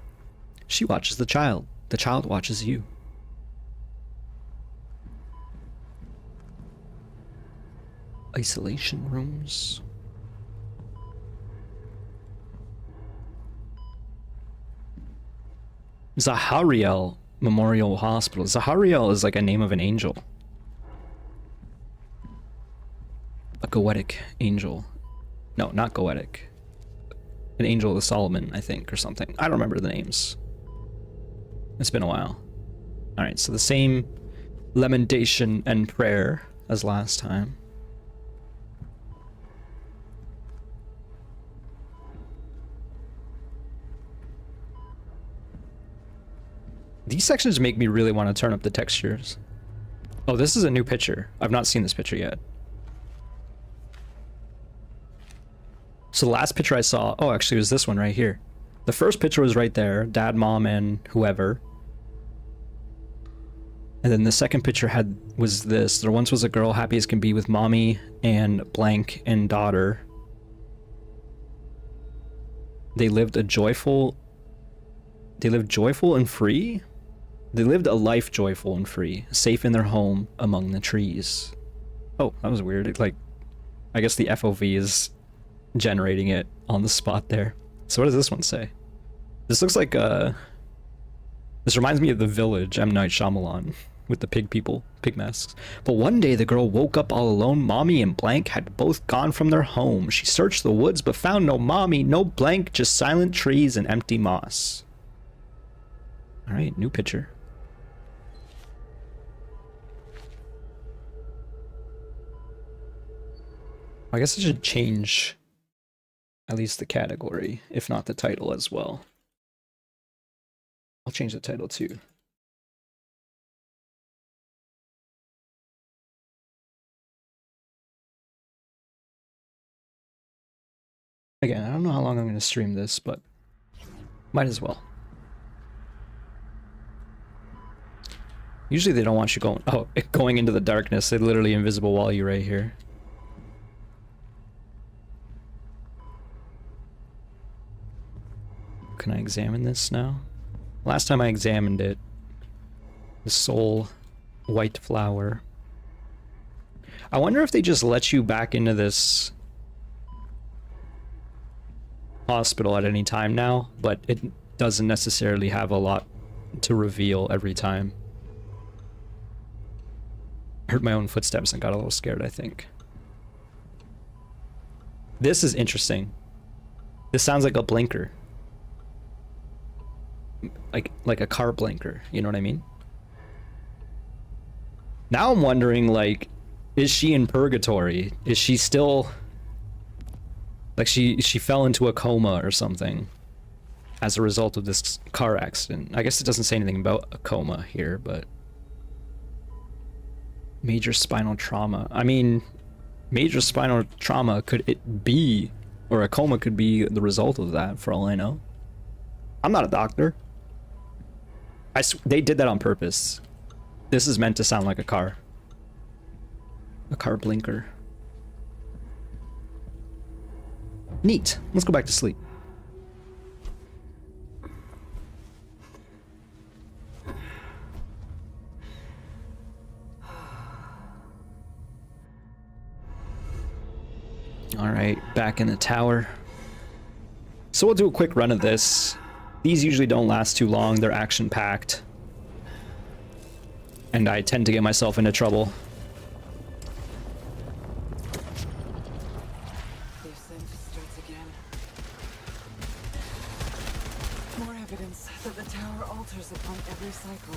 She watches the child. The child watches you. Isolation rooms. Zahariel Memorial Hospital. Zahariel is like a name of an angel. A Goetic angel. No, not Goetic. An angel of Solomon, I think, or something. I don't remember the names. It's been a while. Alright, so the same lamentation and prayer as last time. These sections make me really want to turn up the textures. Oh, this is a new picture. I've not seen this picture yet. So the last picture I saw... Oh, actually, it was this one right here. The first picture was right there. Dad, mom, and whoever. And then the second picture was this. There once was a girl happy as can be with mommy and blank and daughter. They lived joyful and free? They lived a life joyful and free, safe in their home among the trees. Oh, that was weird. Like, I guess the FOV is generating it on the spot there. So what does this one say? This looks like this reminds me of The Village, M. Night Shyamalan, with the pig people, pig masks. But one day the girl woke up all alone. Mommy and blank had both gone from their home. She searched the woods but found no mommy, no blank, just silent trees and empty moss. Alright, new picture. I guess I should change at least the category, if not the title as well. I'll change the title too. Again, I don't know how long I'm going to stream this, but might as well. Usually they don't want you going into the darkness. They literally invisible wall you right here. Can I examine this now? Last time I examined it, the soul white flower. I wonder if they just let you back into this hospital at any time now, but it doesn't necessarily have a lot to reveal every time. I heard my own footsteps and got a little scared, I think. This is interesting. This sounds like a blinker. Like a car blinker, you know what I mean? Now I'm wondering, like, is she in purgatory? Is she still... Like, she fell into a coma or something as a result of this car accident. I guess it doesn't say anything about a coma here, but... Major spinal trauma. I mean, major spinal trauma could it be, or a coma could be the result of that, for all I know. I'm not a doctor. They did that on purpose. This is meant to sound like a car. A car blinker. Neat. Let's go back to sleep. Alright, back in the tower. So we'll do a quick run of this. These usually don't last too long, they're action-packed. And I tend to get myself into trouble.
Their scent starts again. More evidence that the tower alters upon every cycle.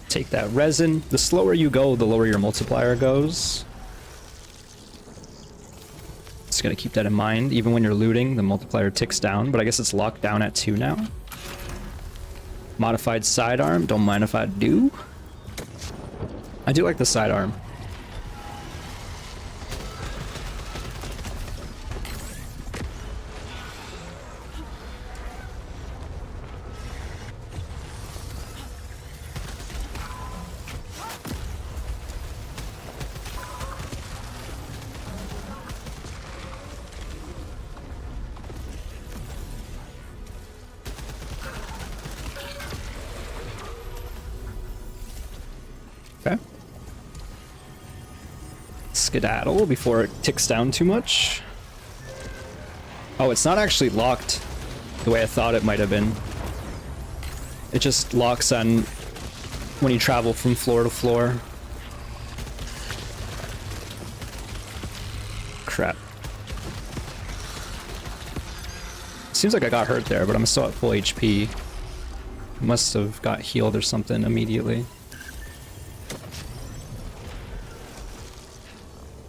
Take that resin. The slower you go, the lower your multiplier goes. Just gotta keep that in mind. Even when you're looting, the multiplier ticks down, but I guess it's locked down at 2 now. Modified sidearm. Don't mind if I do. I do like the sidearm. Okay. Skedaddle before it ticks down too much. Oh, it's not actually locked the way I thought it might have been. It just locks on when you travel from floor to floor. Crap. Seems like I got hurt there, but I'm still at full HP. Must have got healed or something immediately.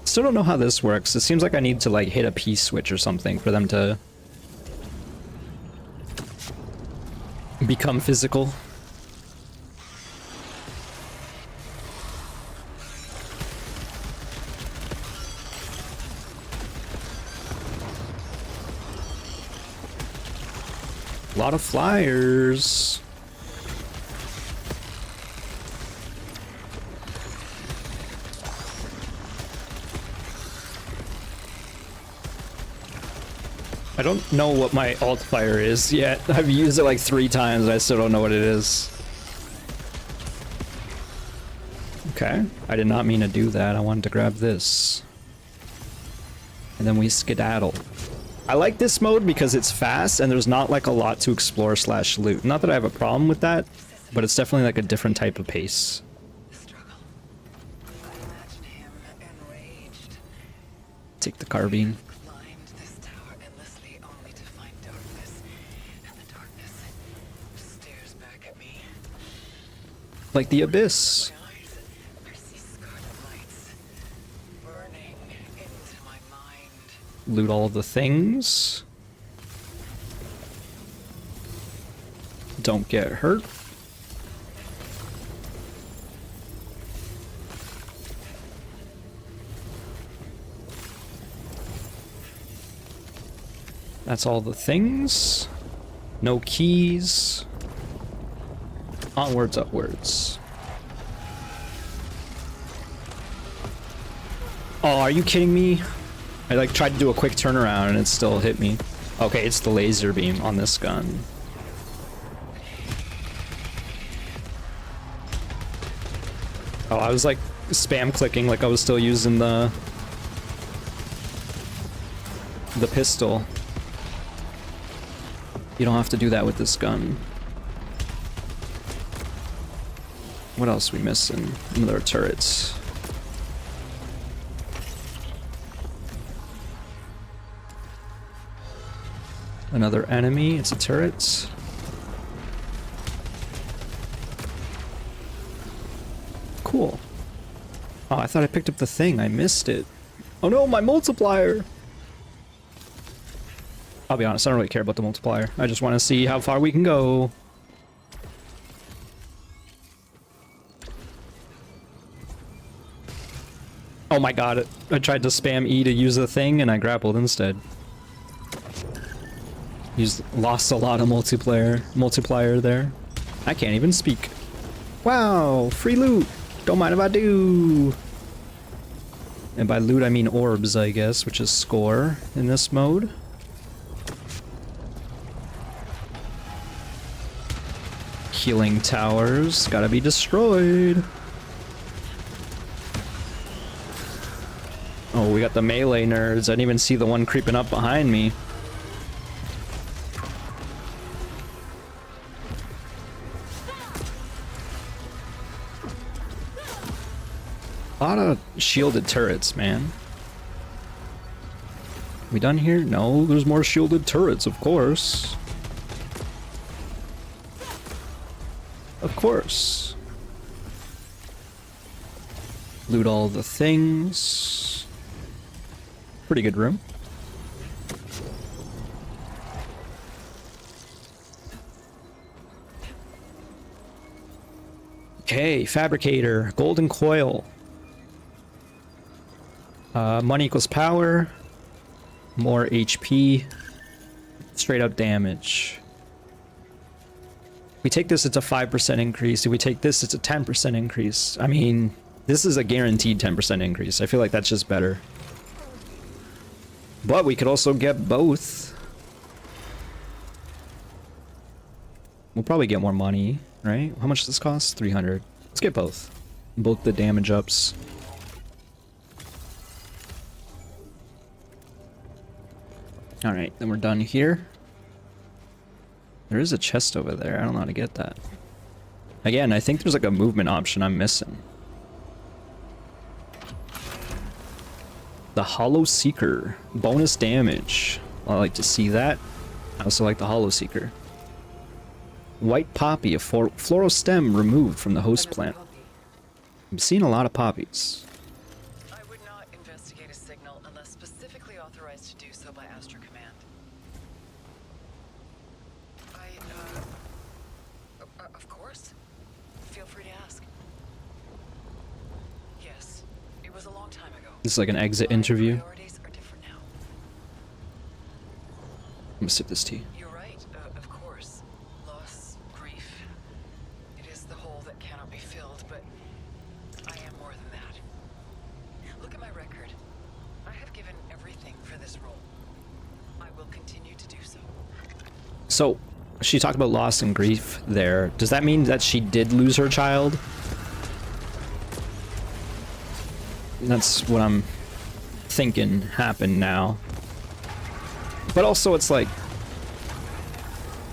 Still don't know how this works. It seems like I need to like hit a P switch or something for them to become physical. A lot of flyers. I don't know what my alt fire is yet. I've used it like 3 times and I still don't know what it is. Okay, I did not mean to do that. I wanted to grab this. And then we skedaddle. I like this mode because it's fast and there's not like a lot to explore slash loot. Not that I have a problem with that, but it's definitely like a different type of pace. Take the carbine. Like the abyss. Loot all of the things. Don't get hurt. That's all the things. No keys. Onwards, upwards. Oh, are you kidding me? I like tried to do a quick turnaround and it still hit me. Okay, it's the laser beam on this gun. Oh, I was like spam clicking like I was still using the pistol. You don't have to do that with this gun. What else are we missing? Another turrets. Another enemy. It's a turret. Cool. Oh, I thought I picked up the thing. I missed it. Oh no, my multiplier! I'll be honest, I don't really care about the multiplier. I just want to see how far we can go. Oh my god, I tried to spam E to use the thing and I grappled instead. Lost a lot of multiplier there. I can't even speak. Wow, free loot. Don't mind if I do. And by loot I mean orbs, I guess, which is score in this mode. Healing towers, gotta be destroyed. Oh, we got the melee nerds. I didn't even see the one creeping up behind me. A lot of shielded turrets, man. We done here? No, there's more shielded turrets, of course. Of course. Loot all the things. Pretty good room. Okay, fabricator, golden coil. Money equals power. More HP. Straight up damage. We take this, it's a 5% increase. If we take this, it's a 10% increase. I mean, this is a guaranteed 10% increase. I feel like that's just better. But we could also get both. We'll probably get more money, right? How much does this cost? 300. Let's get both. Both the damage ups. Alright, then we're done here. There is a chest over there. I don't know how to get that. Again, I think there's like a movement option I'm missing. The Hollow Seeker. Bonus damage. I like to see that. I also like the Hollow Seeker. White poppy, a floral stem removed from the host plant. I'm seeing a lot of poppies.
I would not investigate a signal unless specifically authorized to do so by Astra Command. Of course. Feel free to ask. Yes, it was a long time ago.
This is like an exit interview. I'm
Priorities are different now.
gonna sip this tea.
You're right, of course. Loss, grief. It is the hole that cannot be filled, but I am more than that. Look at my record. I have given everything for this role. I will continue to do so.
So, she talked about loss and grief there. Does that mean that she did lose her child? That's what I'm thinking happened now. But also it's like,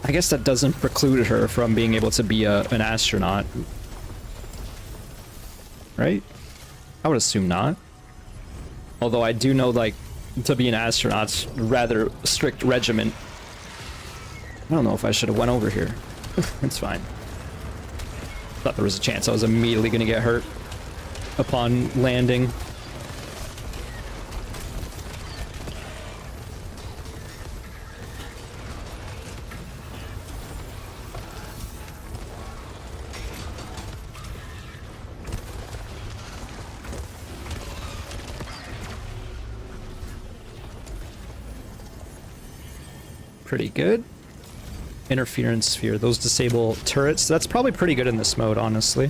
I guess that doesn't preclude her from being able to be an astronaut. Right? I would assume not. Although I do know, like, to be an astronaut's rather strict regimen. I don't know if I should have went over here. It's fine. Thought there was a chance I was immediately gonna get hurt upon landing. Pretty good. Interference sphere. Those disable turrets. That's probably pretty good in this mode, honestly.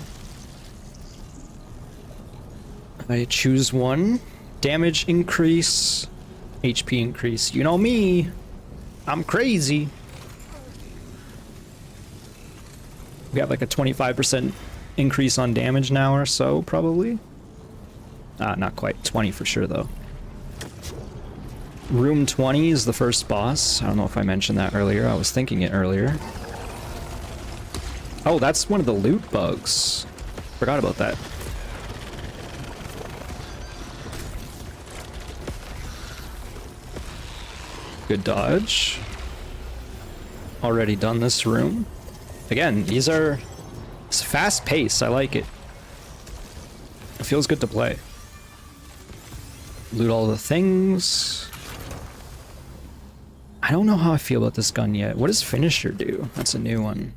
I choose one. Damage increase. HP increase. You know me. I'm crazy. We have like a 25% increase on damage now or so, probably. Not quite. 20 for sure, though. Room 20 is the first boss. I don't know if I mentioned that earlier. I was thinking it earlier. Oh, that's one of the loot bugs. Forgot about that. Good dodge. Already done this room. Again, it's fast paced. I like it. It feels good to play. Loot all the things. I don't know how I feel about this gun yet. What does Finisher do? That's a new one.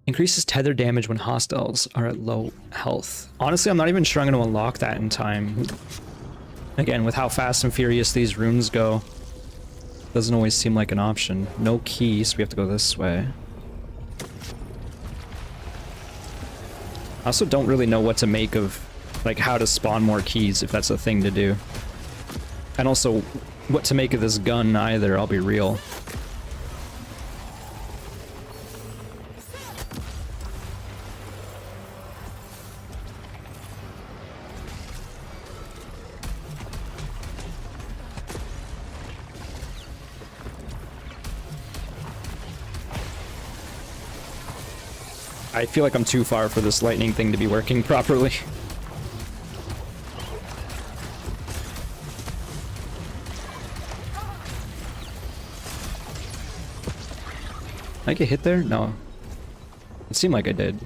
Increases tether damage when hostiles are at low health. Honestly, I'm not even sure I'm going to unlock that in time. Again, with how fast and furious these runes go, doesn't always seem like an option. No key, so we have to go this way. I also don't really know what to make of, like, how to spawn more keys, if that's a thing to do. And also, what to make of this gun either, I'll be real. I feel like I'm too far for this lightning thing to be working properly. I get hit there? No. It seemed like I did.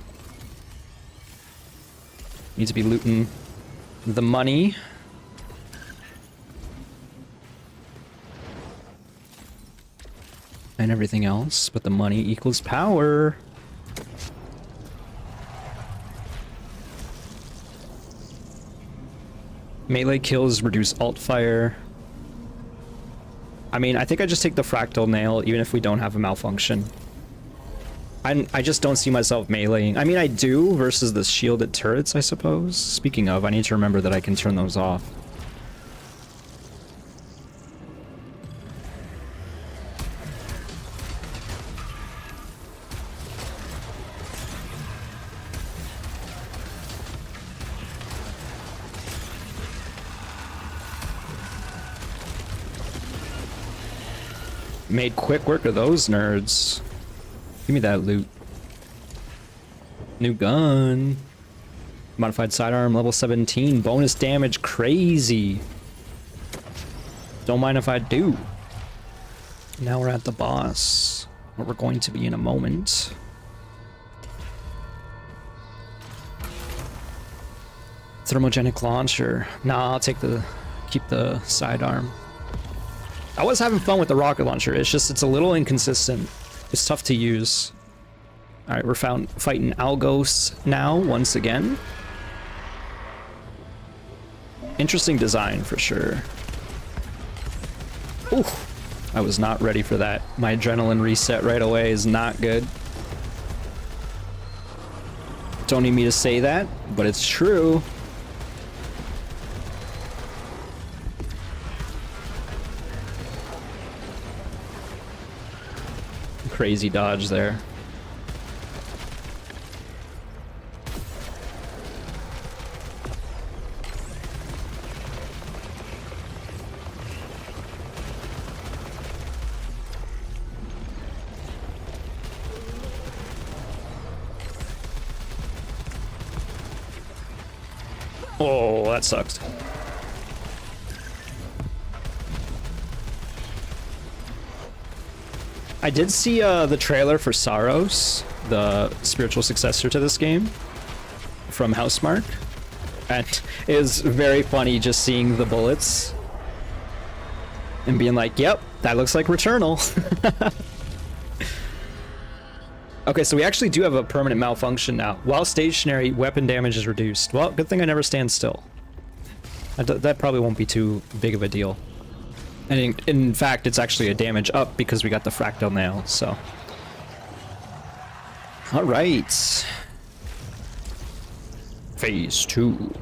Need to be looting the money. And everything else, but the money equals power. Melee kills reduce alt fire. I mean, I think I just take the fractal nail even if we don't have a malfunction. I just don't see myself meleeing. I mean, I do versus the shielded turrets, I suppose. Speaking of, I need to remember that I can turn those off. Made quick work of those nerds. Give me that loot. New gun. Modified sidearm, level 17. Bonus damage, crazy. Don't mind if I do. Now we're at the boss, where we're going to be in a moment. Thermogenic launcher. Nah, I'll take keep the sidearm. I was having fun with the rocket launcher. It's just, it's a little inconsistent. It's tough to use. All right, we're fighting Algos now, once again. Interesting design for sure. Ooh, I was not ready for that. My adrenaline reset right away is not good. Don't need me to say that, but it's true. Crazy dodge there. Oh, that sucks. I did see the trailer for Saros, the spiritual successor to this game, from Housemarque, and it was very funny just seeing the bullets and being like, yep, that looks like Returnal. Okay, so we actually do have a permanent malfunction now. While stationary, weapon damage is reduced. Well, good thing I never stand still. That probably won't be too big of a deal. And in fact, it's actually a damage up because we got the fractal nail, so. Alright. Phase 2.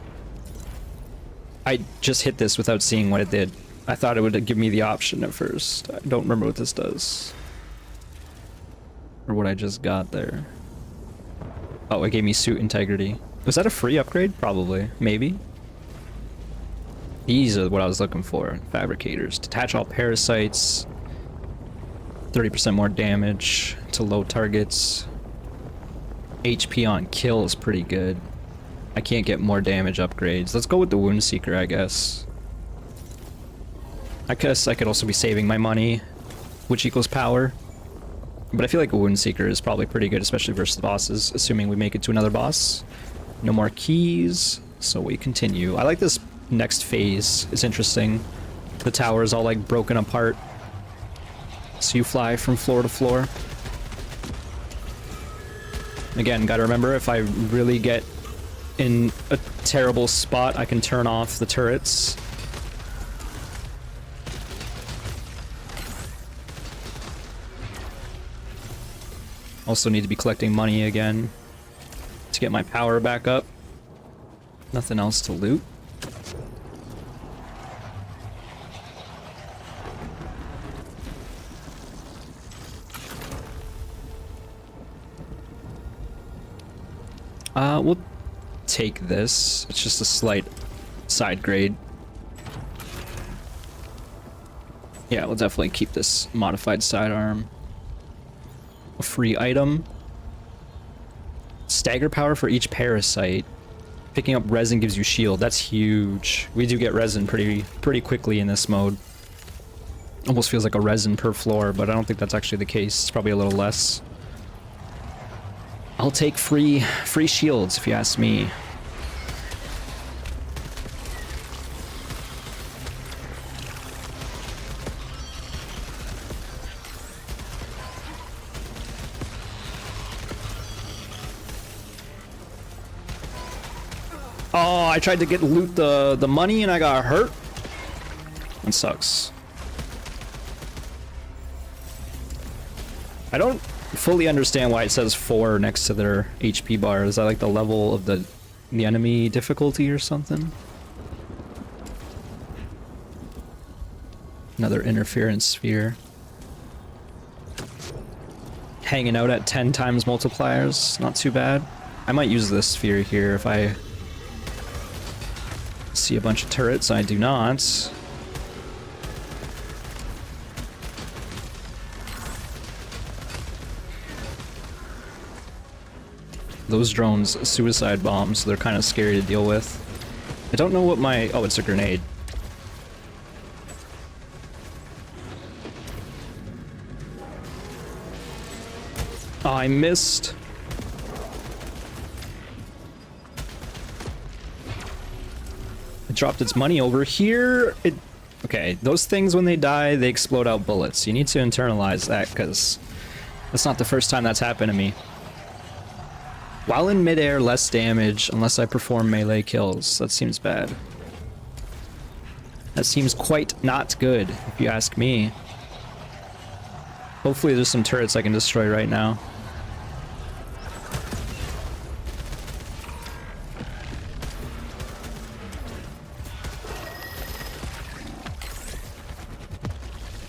I just hit this without seeing what it did. I thought it would give me the option at first. I don't remember what this does. Or what I just got there. Oh, it gave me suit integrity. Was that a free upgrade? Probably. Maybe. These are what I was looking for. Fabricators. Detach all parasites. 30% more damage to low targets. HP on kill is pretty good. I can't get more damage upgrades. Let's go with the Wound Seeker, I guess. I guess I could also be saving my money, which equals power. But I feel like a Wound Seeker is probably pretty good, especially versus the bosses, assuming we make it to another boss. No more keys, so we continue. I like this next phase. It's interesting. The tower is all like broken apart. So you fly from floor to floor. Again, gotta remember, if I really get in a terrible spot, I can turn off the turrets. Also need to be collecting money again to get my power back up. Nothing else to loot. We'll take this. It's just a slight side grade. Yeah, we'll definitely keep this modified sidearm. A free item. Stagger power for each parasite. Picking up resin gives you shield. That's huge. We do get resin pretty quickly in this mode. Almost feels like a resin per floor, but I don't think that's actually the case. It's probably a little less. I'll take free shields if you ask me. Oh, I tried to loot the money and I got hurt. That sucks. I don't fully understand why it says 4 next to their HP bar. Is that like the level of the enemy difficulty or something? Another interference sphere. Hanging out at 10 times multipliers, not too bad. I might use this sphere here if I see a bunch of turrets. I do not. Those drones, suicide bombs, they're kind of scary to deal with. I don't know what my... Oh, it's a grenade. Oh, I missed. It dropped its money over here. Okay, those things, when they die, they explode out bullets. You need to internalize that, because that's not the first time that's happened to me. While in midair, less damage unless I perform melee kills. That seems bad. That seems quite not good, if you ask me. Hopefully there's some turrets I can destroy right now.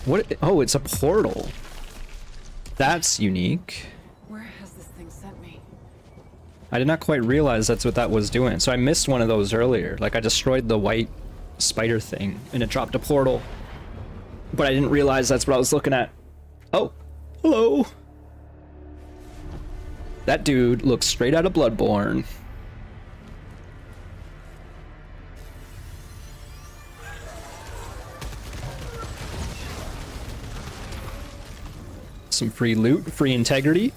What? Oh, it's a portal. That's unique. I did not quite realize that's what that was doing. So I missed one of those earlier. Like, I destroyed the white spider thing and it dropped a portal. But I didn't realize that's what I was looking at. Oh, hello. That dude looks straight out of Bloodborne. Some free loot, free integrity.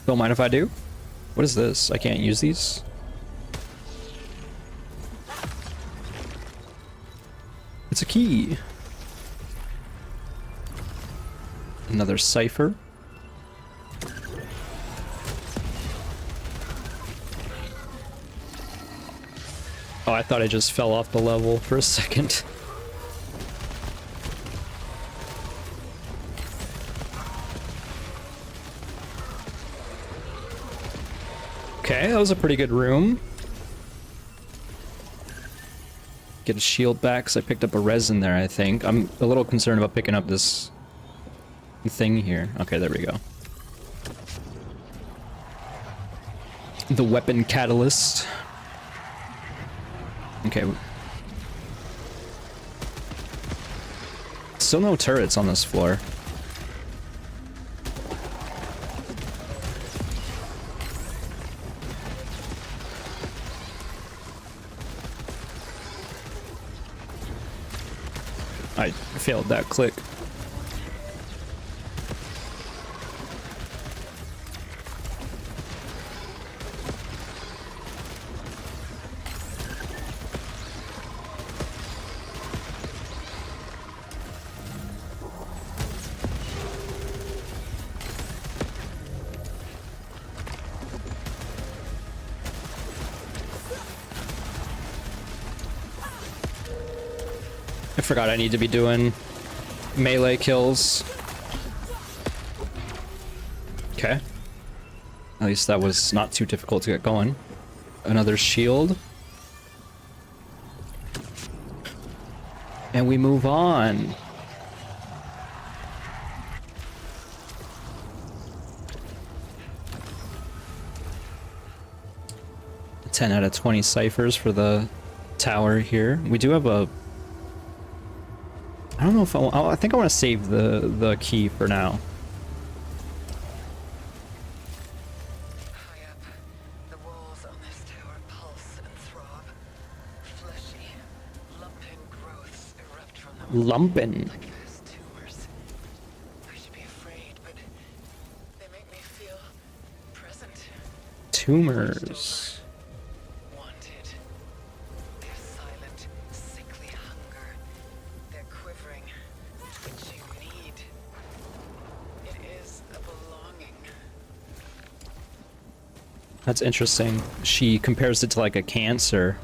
Don't mind if I do. What is this? I can't use these? It's a key. Another cipher. Oh, I thought I just fell off the level for a second. Okay, that was a pretty good room. Get a shield back because I picked up a resin there, I think. I'm a little concerned about picking up this thing here. Okay, there we go. The weapon catalyst. Okay. Still no turrets on this floor. I failed that click. I forgot I need to be doing melee kills. Okay. At least that was not too difficult to get going. Another shield. And we move on. A 10 out of 20 ciphers for the tower here. We do have a... I don't know if I think I want to save the key for now.
High up, the walls on this tower pulse and throb. Fleshy, lumping growths erupt from them.
Lumpin'.
Like vast tumors. I should be afraid, but they make me feel present.
Tumors.
Wanted. Their silent, sickly hunger. Their quivering, twitching need. It is a belonging.
That's interesting. She compares it to like a cancer.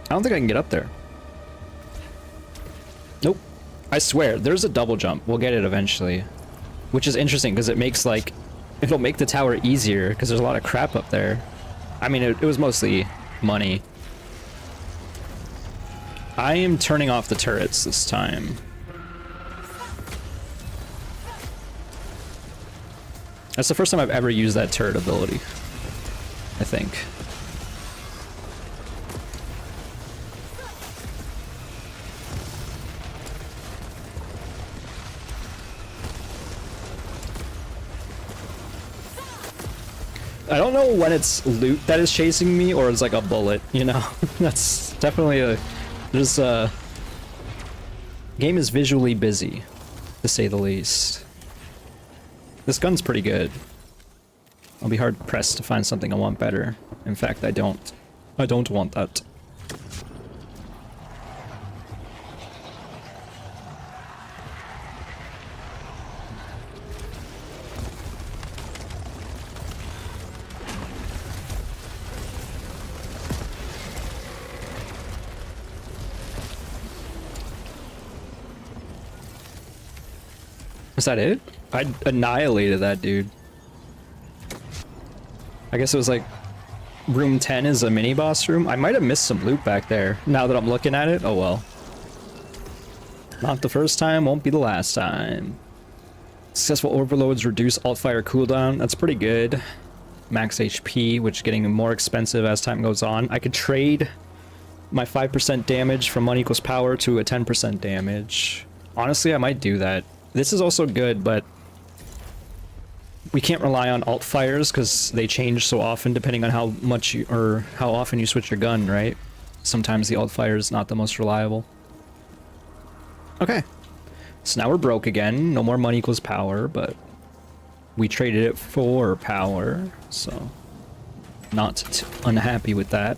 I don't think I can get up there. Nope. I swear, there's a double jump. We'll get it eventually. Which is interesting because it makes like... It'll make the tower easier because there's a lot of crap up there. I mean, it was mostly money. I am turning off the turrets this time. That's the first time I've ever used that turret ability, I think. I don't know when it's loot that is chasing me or it's like a bullet, you know? That's definitely a... There's a... Game is visually busy, to say the least. This gun's pretty good. I'll be hard pressed to find something I want better. In fact, I don't. I don't want that. Was that it? I annihilated that dude. I guess it was like room 10 is a mini boss room. I might have missed some loot back there. Now that I'm looking at it, oh well. Not the first time, won't be the last time. Successful overloads reduce alt fire cooldown. That's pretty good. Max HP, which is getting more expensive as time goes on. I could trade my 5% damage from money equals power to a 10% damage. Honestly, I might do that. This is also good, but we can't rely on alt fires because they change so often depending on how much you, or how often you switch your gun, right? Sometimes the alt fire is not the most reliable. Okay, so now we're broke again. No more money equals power, but we traded it for power, so not unhappy with that.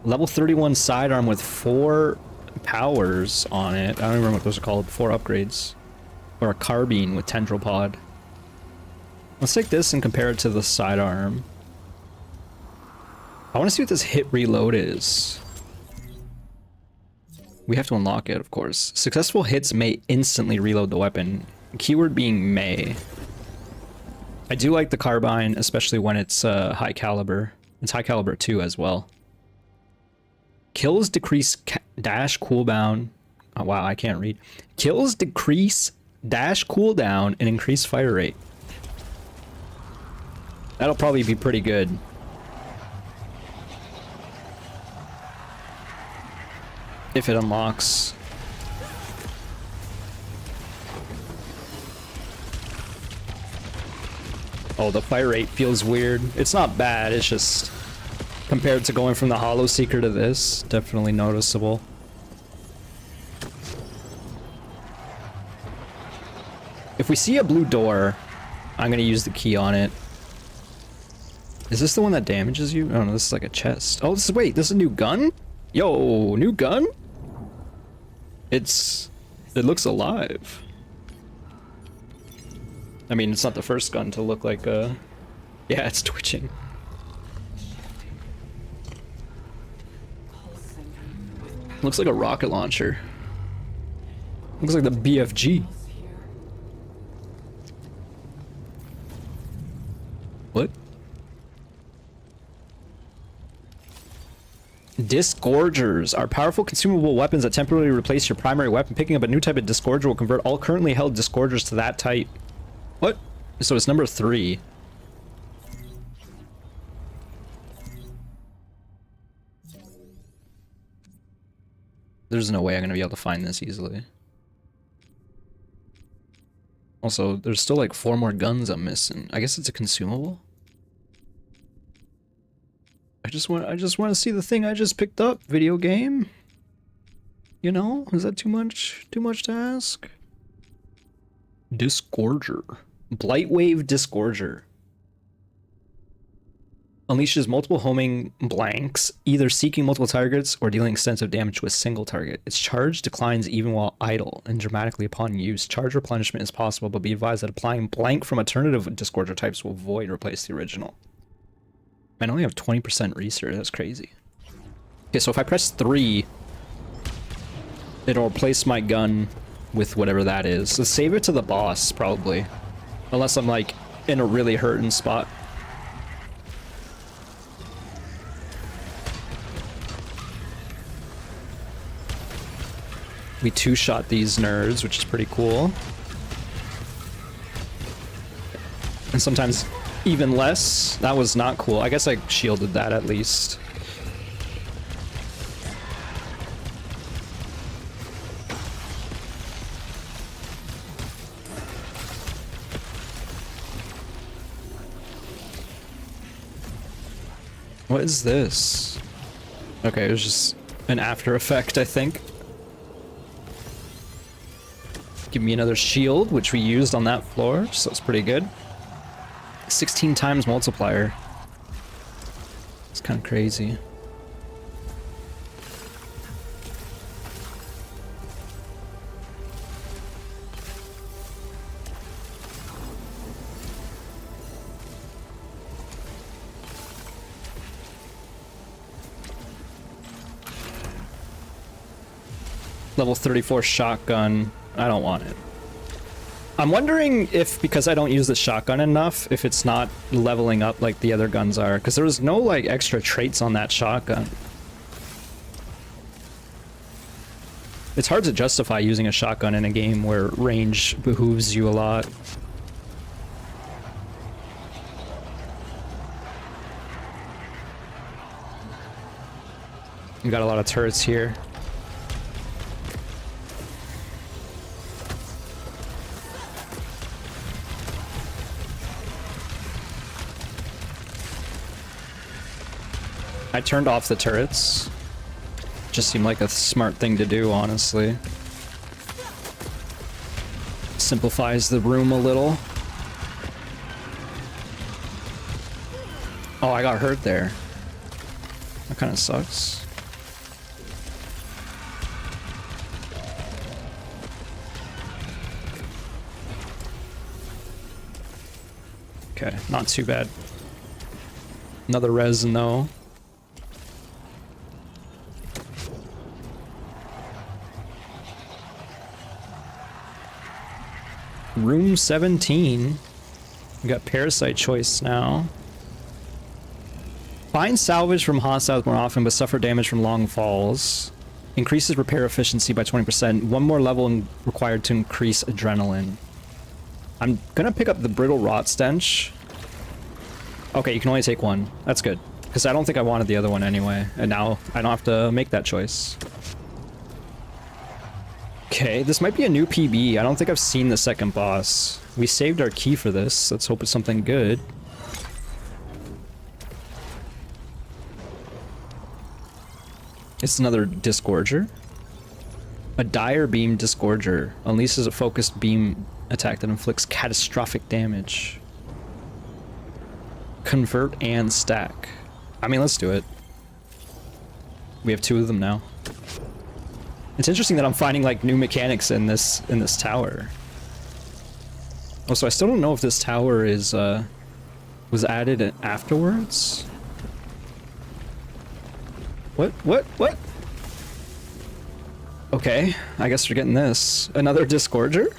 Level 31 sidearm with 4 powers on it. I don't remember what those are called. 4 upgrades. Or a carbine with tendril pod. Let's take this and compare it to the sidearm. I want to see what this hit reload is. We have to unlock it, of course. Successful hits may instantly reload the weapon. Keyword being may. I do like the carbine, especially when it's high caliber. It's high caliber 2 as well. Kills decrease dash cooldown. Oh, wow, I can't read. Kills decrease dash cooldown and increase fire rate. That'll probably be pretty good. If it unlocks. Oh, the fire rate feels weird. It's not bad, it's just compared to going from the Hollow Seeker to this, definitely noticeable. If we see a blue door, I'm gonna use the key on it. Is this the one that damages you? Oh no, this is like a chest. Oh, wait, this is a new gun? Yo, new gun? It looks alive. I mean, it's not the first gun to look like yeah, it's twitching. Looks like a rocket launcher. Looks like the BFG. What? Disgorgers are powerful consumable weapons that temporarily replace your primary weapon. Picking up a new type of disgorger will convert all currently held disgorgers to that type. What? So it's number 3. There's no way I'm gonna be able to find this easily. Also, there's still like 4 more guns I'm missing. I guess it's a consumable. I just want to see the thing I just picked up. Video game. You know, is that too much to ask? Disgorger. Blightwave Disgorger. Unleashes multiple homing blanks, either seeking multiple targets or dealing extensive damage to a single target. Its charge declines even while idle and dramatically upon use. Charge replenishment is possible, but be advised that applying blank from alternative Disgorger types will void replace the original. I only have 20% research, that's crazy. Okay, so if I press 3, it'll replace my gun with whatever that is. So save it to the boss, probably. Unless I'm like in a really hurting spot. We 2-shot these nerds, which is pretty cool. And sometimes even less. That was not cool. I guess I shielded that at least. What is this? Okay, it was just an after effect, I think. Give me another shield, which we used on that floor, so it's pretty good. 16 times multiplier. It's kind of crazy. Level 34 shotgun. I don't want it. I'm wondering if, because I don't use the shotgun enough, if it's not leveling up like the other guns are. Because there was no, like, extra traits on that shotgun. It's hard to justify using a shotgun in a game where range behooves you a lot. We got a lot of turrets here. I turned off the turrets. Just seemed like a smart thing to do, honestly. Simplifies the room a little. Oh, I got hurt there. That kind of sucks. Okay, not too bad. Another resin though. Room 17. We got parasite choice now. Find salvage from hostiles more often, but suffer damage from long falls. Increases repair efficiency by 20%. One more level required to increase adrenaline. I'm gonna pick up the brittle rot stench. Okay, you can only take one. That's good. Because I don't think I wanted the other one anyway. And now I don't have to make that choice. Okay, this might be a new PB. I don't think I've seen the second boss. We saved our key for this. Let's hope it's something good. It's another Disgorger. A dire beam Disgorger. Unleashes a focused beam attack that inflicts catastrophic damage. Convert and stack. I mean, let's do it. We have 2 of them now. It's interesting that I'm finding like new mechanics in this tower. Oh, so I still don't know if this tower is was added afterwards. What? Okay, I guess we're getting this. Another Disgorger?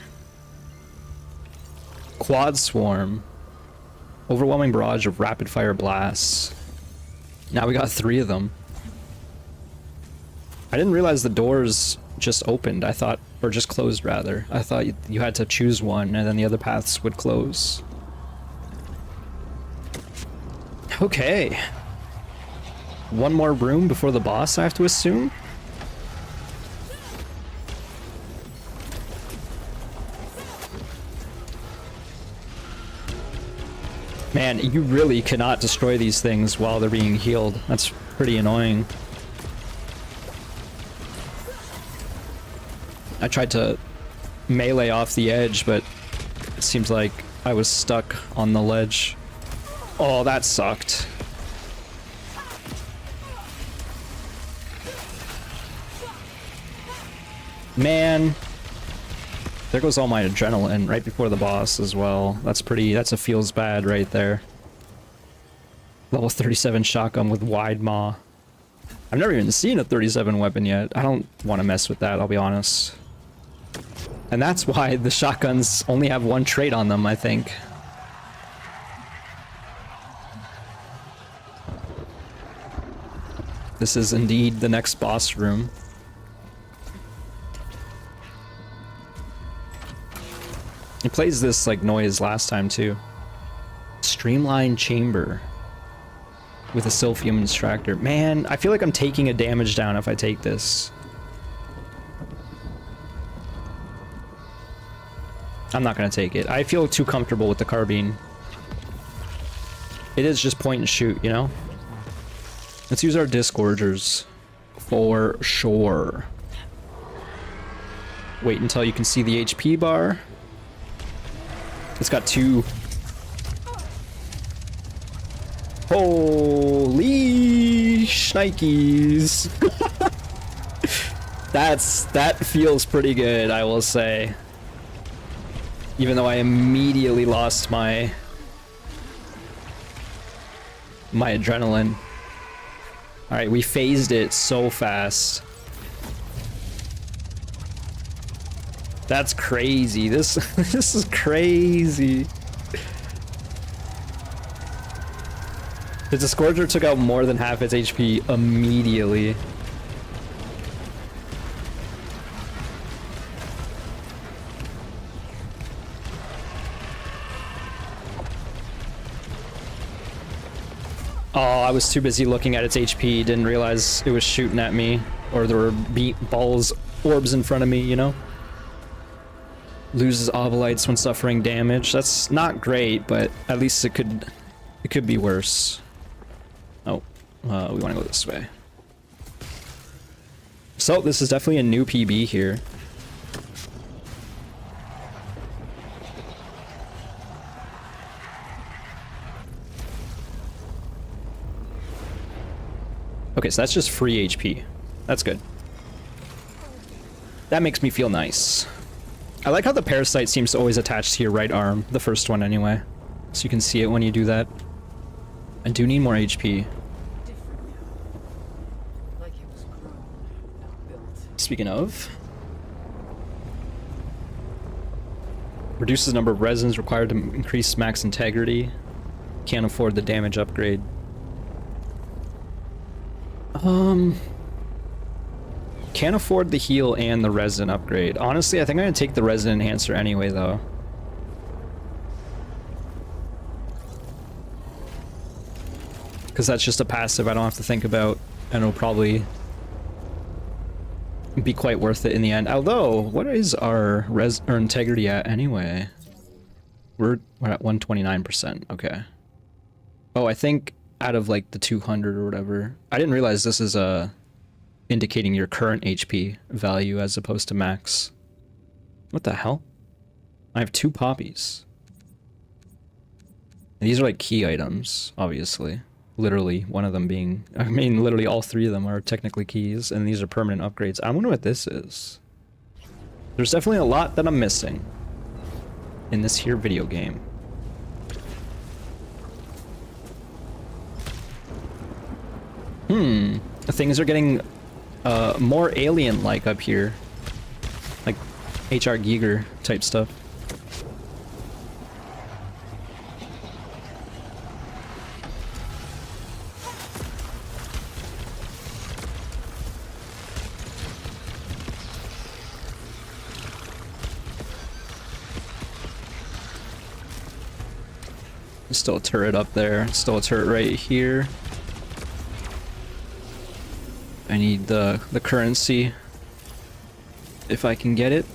Quad Swarm. Overwhelming barrage of rapid fire blasts. Now we got 3 of them. I didn't realize the doors just opened. I thought, or just closed rather. I thought you had to choose one and then the other paths would close. Okay. One more room before the boss, I have to assume? Man, you really cannot destroy these things while they're being healed. That's pretty annoying. I tried to melee off the edge, but it seems like I was stuck on the ledge. Oh, that sucked. Man. There goes all my adrenaline right before the boss as well. That's a feels bad right there. Level 37 shotgun with wide maw. I've never even seen a 37 weapon yet. I don't want to mess with that, I'll be honest. And that's why the shotguns only have one trait on them, I think. This is indeed the next boss room. It plays this like noise last time too. Streamlined chamber with a Sylphium extractor. Man, I feel like I'm taking a damage down if I take this. I'm not gonna take it. I feel too comfortable with the carbine. It is just point and shoot, you know? Let's use our Disgorgers for sure. Wait until you can see the HP bar. It's got 2. Holy shnikes. That feels pretty good, I will say. Even though I immediately lost my adrenaline. Alright, we phased it so fast. That's crazy. This is crazy. The Disgorger took out more than half its HP immediately. Oh, I was too busy looking at its HP, didn't realize it was shooting at me, or there were orbs in front of me, you know? Loses obolites when suffering damage. That's not great, but at least it could be worse. Oh, we want to go this way. So this is definitely a new PB here. Okay, so that's just free HP. That's good. That makes me feel nice. I like how the parasite seems to always attach to your right arm, the first one anyway. So you can see it when you do that. I do need more HP. Speaking of... reduces the number of resins required to increase max integrity. Can't afford the damage upgrade. Can't afford the heal and the resin upgrade. Honestly, I think I'm gonna take the resin enhancer anyway, though. Because that's just a passive I don't have to think about, and it'll probably be quite worth it in the end. Although, what is our integrity at anyway? We're at 129%. Okay. Oh, I think out of like the 200 or whatever. I didn't realize this is indicating your current HP value as opposed to max. What the hell? I have 2 poppies. And these are like key items, obviously. Literally, one of them being... I mean, literally all 3 of them are technically keys, and these are permanent upgrades. I wonder what this is. There's definitely a lot that I'm missing in this here video game. Things are getting more alien-like up here. HR Giger type stuff. Still a turret up there. Still a turret right here. I need the currency if I can get it.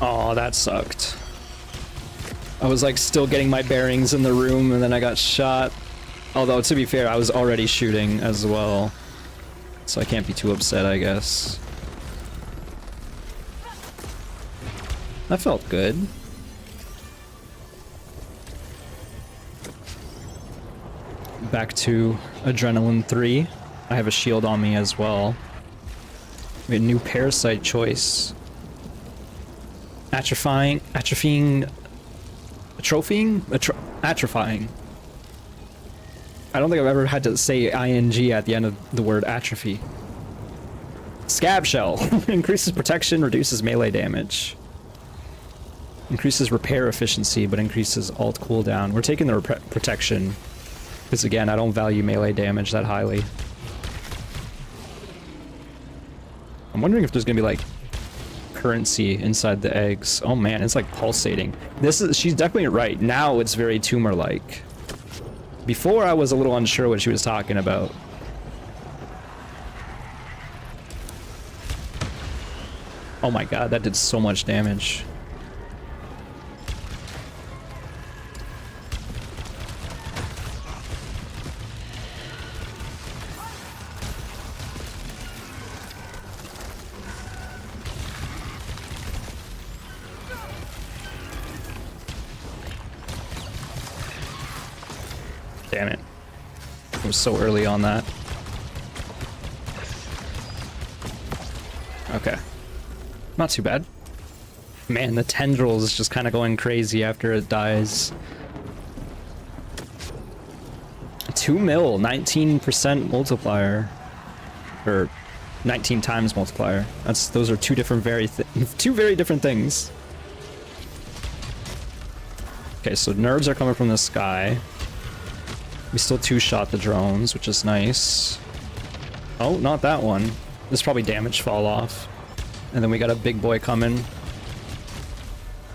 Oh, that sucked. I was like still getting my bearings in the room and then I got shot. Although to be fair, I was already shooting as well. So I can't be too upset, I guess. That felt good. Back to Adrenaline 3. I have a shield on me as well. We have a new parasite choice. Atrophying. Atrophying. I don't think I've ever had to say ing at the end of the word atrophy. Scab shell. Increases protection, reduces melee damage. Increases repair efficiency, but increases alt cooldown. We're taking the protection. Because again, I don't value melee damage that highly. I'm wondering if there's gonna be like currency inside the eggs. Oh man, it's like pulsating. She's definitely right. Now it's very tumor-like. Before I was a little unsure what she was talking about. Oh my god, that did so much damage. Damn it. I was so early on that. Okay. Not too bad. Man, the tendrils is just kind of going crazy after it dies. 2 mil, 19% multiplier. Or 19 times multiplier. Those are two very different things. Okay, so nerves are coming from the sky. We still two-shot the drones, which is nice. Oh, not that one. This probably damage fall off. And then we got a big boy coming.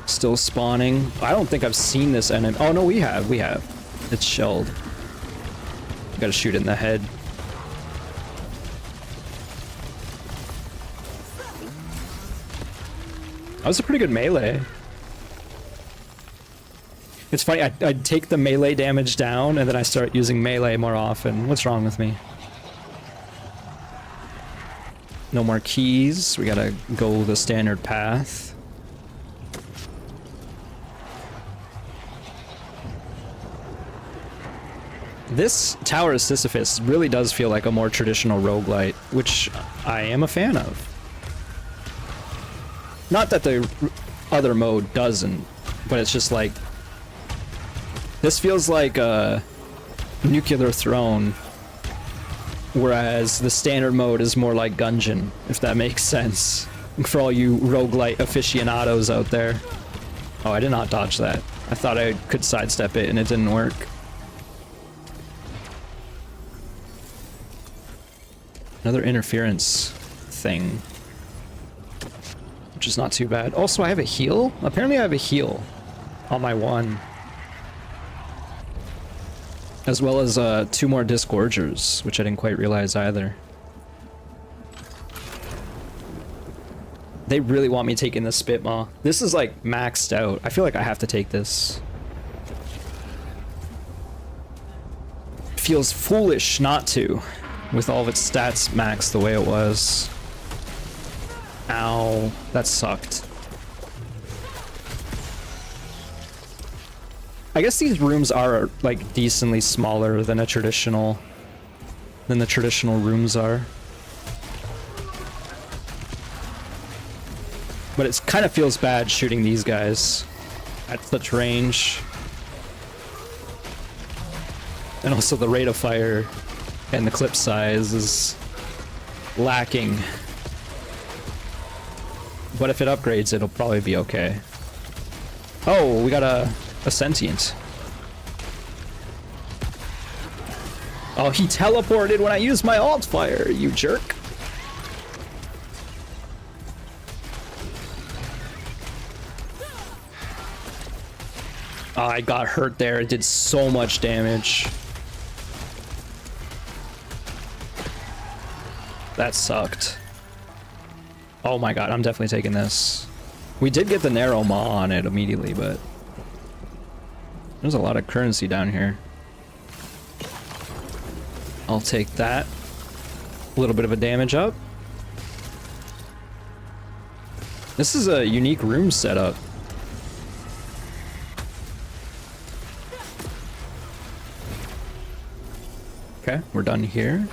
Still spawning. I don't think I've seen this enemy. Oh, no, we have. It's shelled. Gotta shoot it in the head. That was a pretty good melee. It's funny, I'd take the melee damage down, and then I start using melee more often. What's wrong with me? No more keys. We gotta go the standard path. This Tower of Sisyphus really does feel like a more traditional roguelite, which I am a fan of. Not that the other mode doesn't, but it's just like... This feels like a Nuclear Throne, whereas the standard mode is more like Gungeon, if that makes sense. For all you roguelite aficionados out there. Oh, I did not dodge that. I thought I could sidestep it and it didn't work. Another interference thing. Which is not too bad. Also, I have a heal? Apparently I have a heal on my one. As well as 2 more Disgorgers, which I didn't quite realize either. They really want me taking the Spitmaw. This is like maxed out. I feel like I have to take this. Feels foolish not to, with all of its stats maxed the way it was. Ow, that sucked. I guess these rooms are like decently smaller than the traditional rooms are. But it kind of feels bad shooting these guys at such range. And also the rate of fire and the clip size is lacking. But if it upgrades, it'll probably be okay. Oh, we got a sentient. Oh, he teleported when I used my alt fire, you jerk. Oh, I got hurt there. It did so much damage. That sucked. Oh my god, I'm definitely taking this. We did get the narrow maw on it immediately, but there's a lot of currency down here. I'll take that. A little bit of a damage up. This is a unique room setup. Okay, we're done here.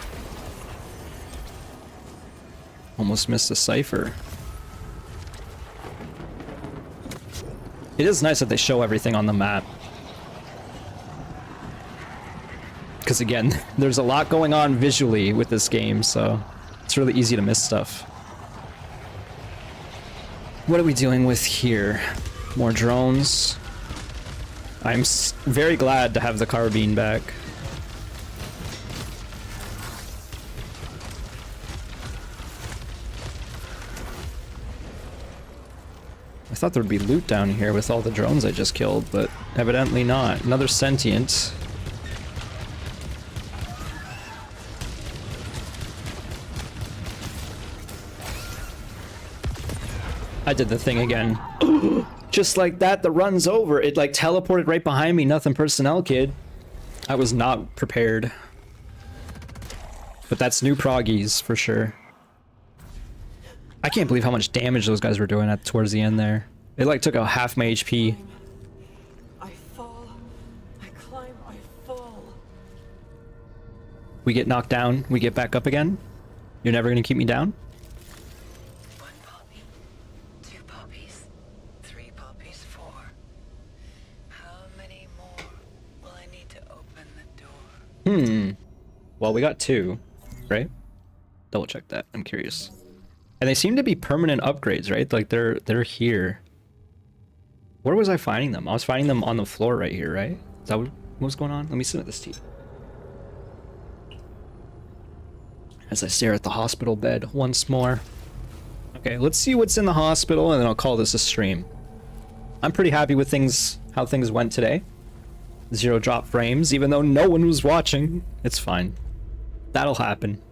Almost missed a cipher. It is nice that they show everything on the map. Because again, there's a lot going on visually with this game, so it's really easy to miss stuff. What are we dealing with here? More drones. I'm very glad to have the carbine back. I thought there would be loot down here with all the drones I just killed, but evidently not. Another sentient. I did the thing again. Just like that, the run's over. It like teleported right behind me. Nothing personnel, kid. I was not prepared. But that's new proggies for sure. I can't believe how much damage those guys were doing at towards the end there. It like took out half my HP.
I fall. I climb. I fall.
We get knocked down. We get back up again. You're never gonna keep me down?
One poppy, two poppies, three poppies, four. How many more will I need to open the door?
Well, we got two, right? Double check that. I'm curious. And they seem to be permanent upgrades, right? Like they're here. Where was I finding them? I was finding them on the floor right here, right? Is that what was going on? Let me sit at this tea. As I stare at the hospital bed once more. Okay, let's see what's in the hospital and then I'll call this a stream. I'm pretty happy with how things went today. 0 drop frames, even though no one was watching. It's fine. That'll happen.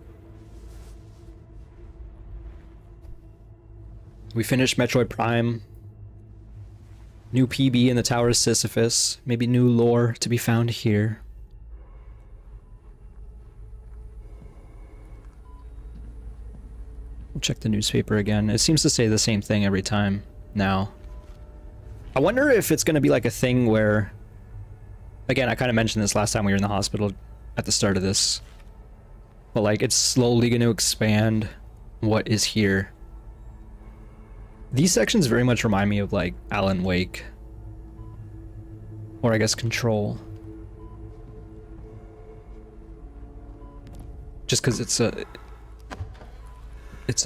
We finished Metroid Prime. New PB in the Tower of Sisyphus. Maybe new lore to be found here. We'll check the newspaper again. It seems to say the same thing every time now. I wonder if it's going to be like a thing where... Again, I kind of mentioned this last time we were in the hospital at the start of this. But like, it's slowly going to expand what is here. These sections very much remind me of like Alan Wake. Or I guess Control. Just because it's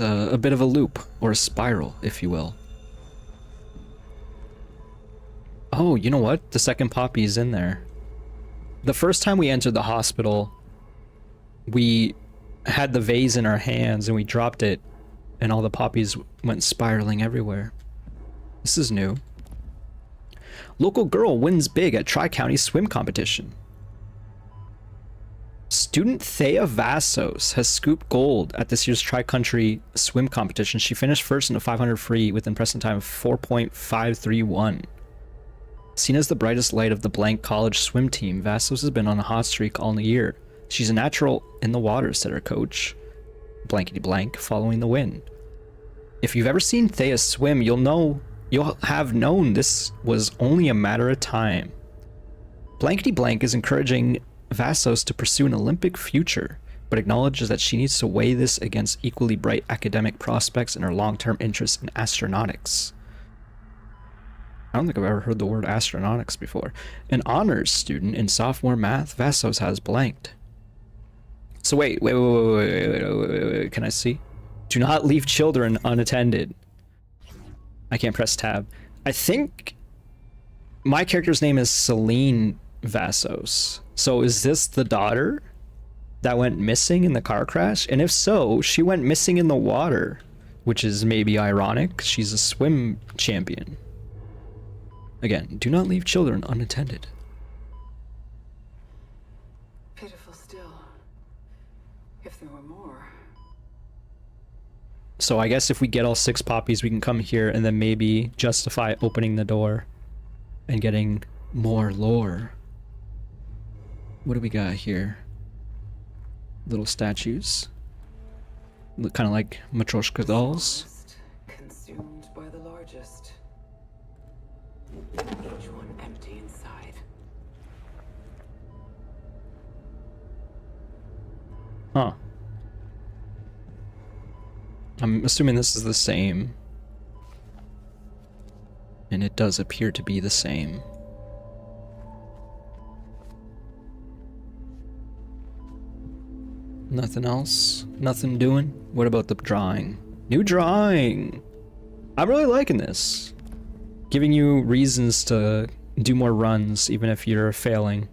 a bit of a loop or a spiral, if you will. Oh, you know what? The second poppy is in there. The first time we entered the hospital, we had the vase in our hands and we dropped it and all the poppies went spiraling everywhere. This is new. Local girl wins big at Tri-County swim competition. Student Thea Vassos has scooped gold at this year's Tri-Country swim competition. She finished first in a 500 free with an impressive time of 4.531. Seen as the brightest light of the blank college swim team, Vassos has been on a hot streak all year. She's a natural in the water, said her coach, blankety blank, following the win. If you've ever seen Thea swim, you'll have known this was only a matter of time. Blankety blank is encouraging Vassos to pursue an Olympic future. but acknowledges that she needs to weigh this against equally bright academic prospects and her long-term interest in astronautics. I don't think I've ever heard the word astronautics before. An honors student in sophomore math, Vassos has blanked. So wait, can I see? Do not leave children unattended. I can't press tab. I think my character's name is Celine Vassos. So is this the daughter that went missing in the car crash? And if so, she went missing in the water, which is maybe ironic. She's a swim champion. Again, do not leave children unattended.
Pitiful still. If there were more.
So I guess if we get all 6 poppies, we can come here and then maybe justify opening the door and getting more lore. What do we got here? Little statues. Look kind of like Matryoshka dolls.
Smallest consumed by the largest. Each one empty inside.
Huh. I'm assuming this is the same. And it does appear to be the same. Nothing else? Nothing doing? What about the drawing? New drawing! I'm really liking this. Giving you reasons to do more runs, even if you're failing.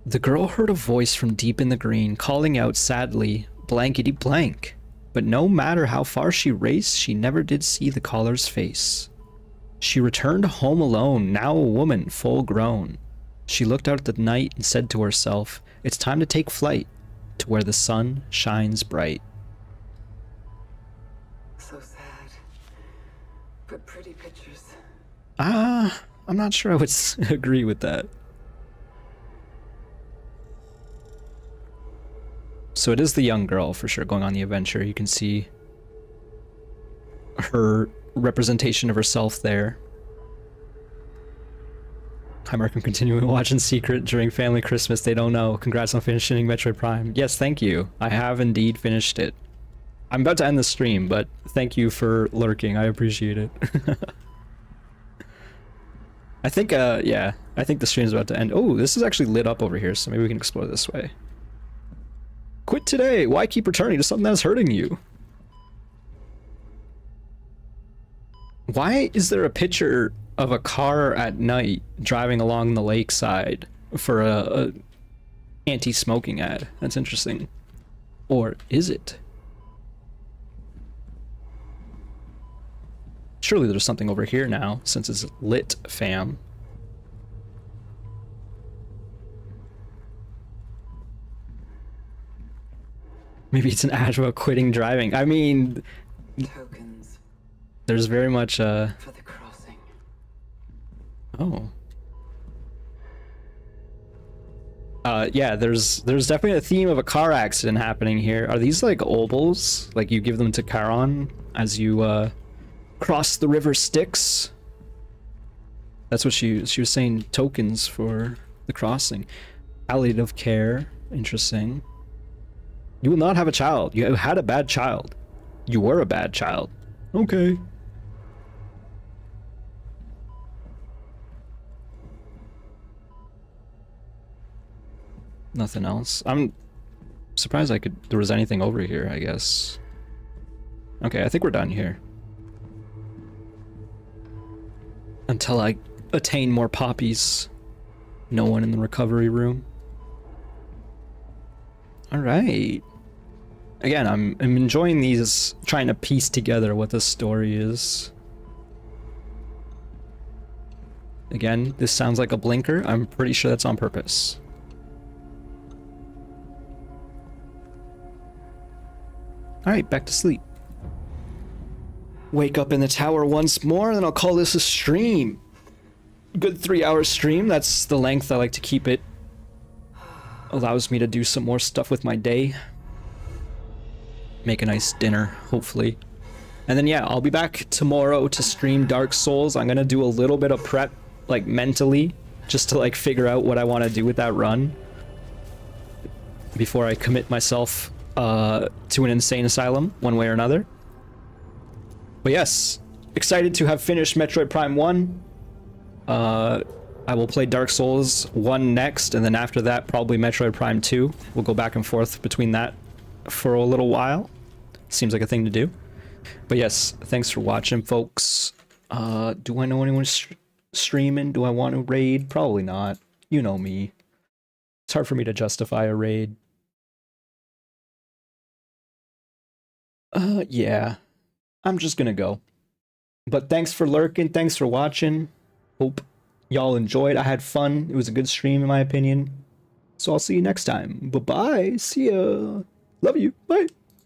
The girl heard a voice from deep in the green, calling out sadly, blankety blank. But no matter how far she raced, she never did see the caller's face. She returned home alone, now a woman, full grown. She looked out at the night and said to herself, it's time to take flight, to where the sun shines bright.
So sad. But pretty pictures.
I'm not sure I would agree with that. So it is the young girl, for sure, going on the adventure. You can see her representation of herself there. Hi, Mark. I'm continuing watching Secret during family Christmas. They don't know. Congrats on finishing Metroid Prime. Yes, thank you. I have indeed finished it. I'm about to end the stream, but thank you for lurking. I appreciate it. I think, yeah. I think the stream's about to end. Oh, this is actually lit up over here, so maybe we can explore this way. Quit today! Why keep returning to something that's hurting you? Why is there a picture of a car at night driving along the lakeside for a anti-smoking ad? That's interesting. Or is it? Surely there's something over here now, since it's lit, fam. Maybe it's an ad about quitting driving. I mean,
Tokens
there's very much
for the crossing.
Oh. Yeah, there's definitely a theme of a car accident happening here. Are these like obols? Like you give them to Charon as you cross the river Styx? That's what she was saying, tokens for the crossing. Palliative care, interesting. You will not have a child. You had a bad child. You were a bad child. Okay. Nothing else. I'm surprised there was anything over here, I guess. Okay, I think we're done here. Until I attain more poppies. No one in the recovery room. Alright. Again, I'm enjoying these, trying to piece together what the story is. Again, this sounds like a blinker. I'm pretty sure that's on purpose. Alright, back to sleep. Wake up in the tower once more, and then I'll call this a stream. Good 3-hour stream. That's the length I like to keep it. Allows me to do some more stuff with my day. Make a nice dinner, hopefully. And then yeah, I'll be back tomorrow to stream Dark Souls. I'm gonna do a little bit of prep, like mentally, just to like figure out what I want to do with that run. before I commit myself to an insane asylum one way or another. But yes, excited to have finished Metroid Prime 1. I will play Dark Souls 1 next, and then after that, probably Metroid Prime 2. We'll go back and forth between that for a little while. Seems like a thing to do. But yes, thanks for watching, folks. Do I know anyone streaming? Do I want to raid? Probably not. You know me. It's hard for me to justify a raid. Yeah. I'm just gonna go. But thanks for lurking. Thanks for watching. Hope y'all enjoyed. I had fun. It was a good stream, in my opinion. So I'll see you next time. Bye-bye. See ya. Love you. Bye.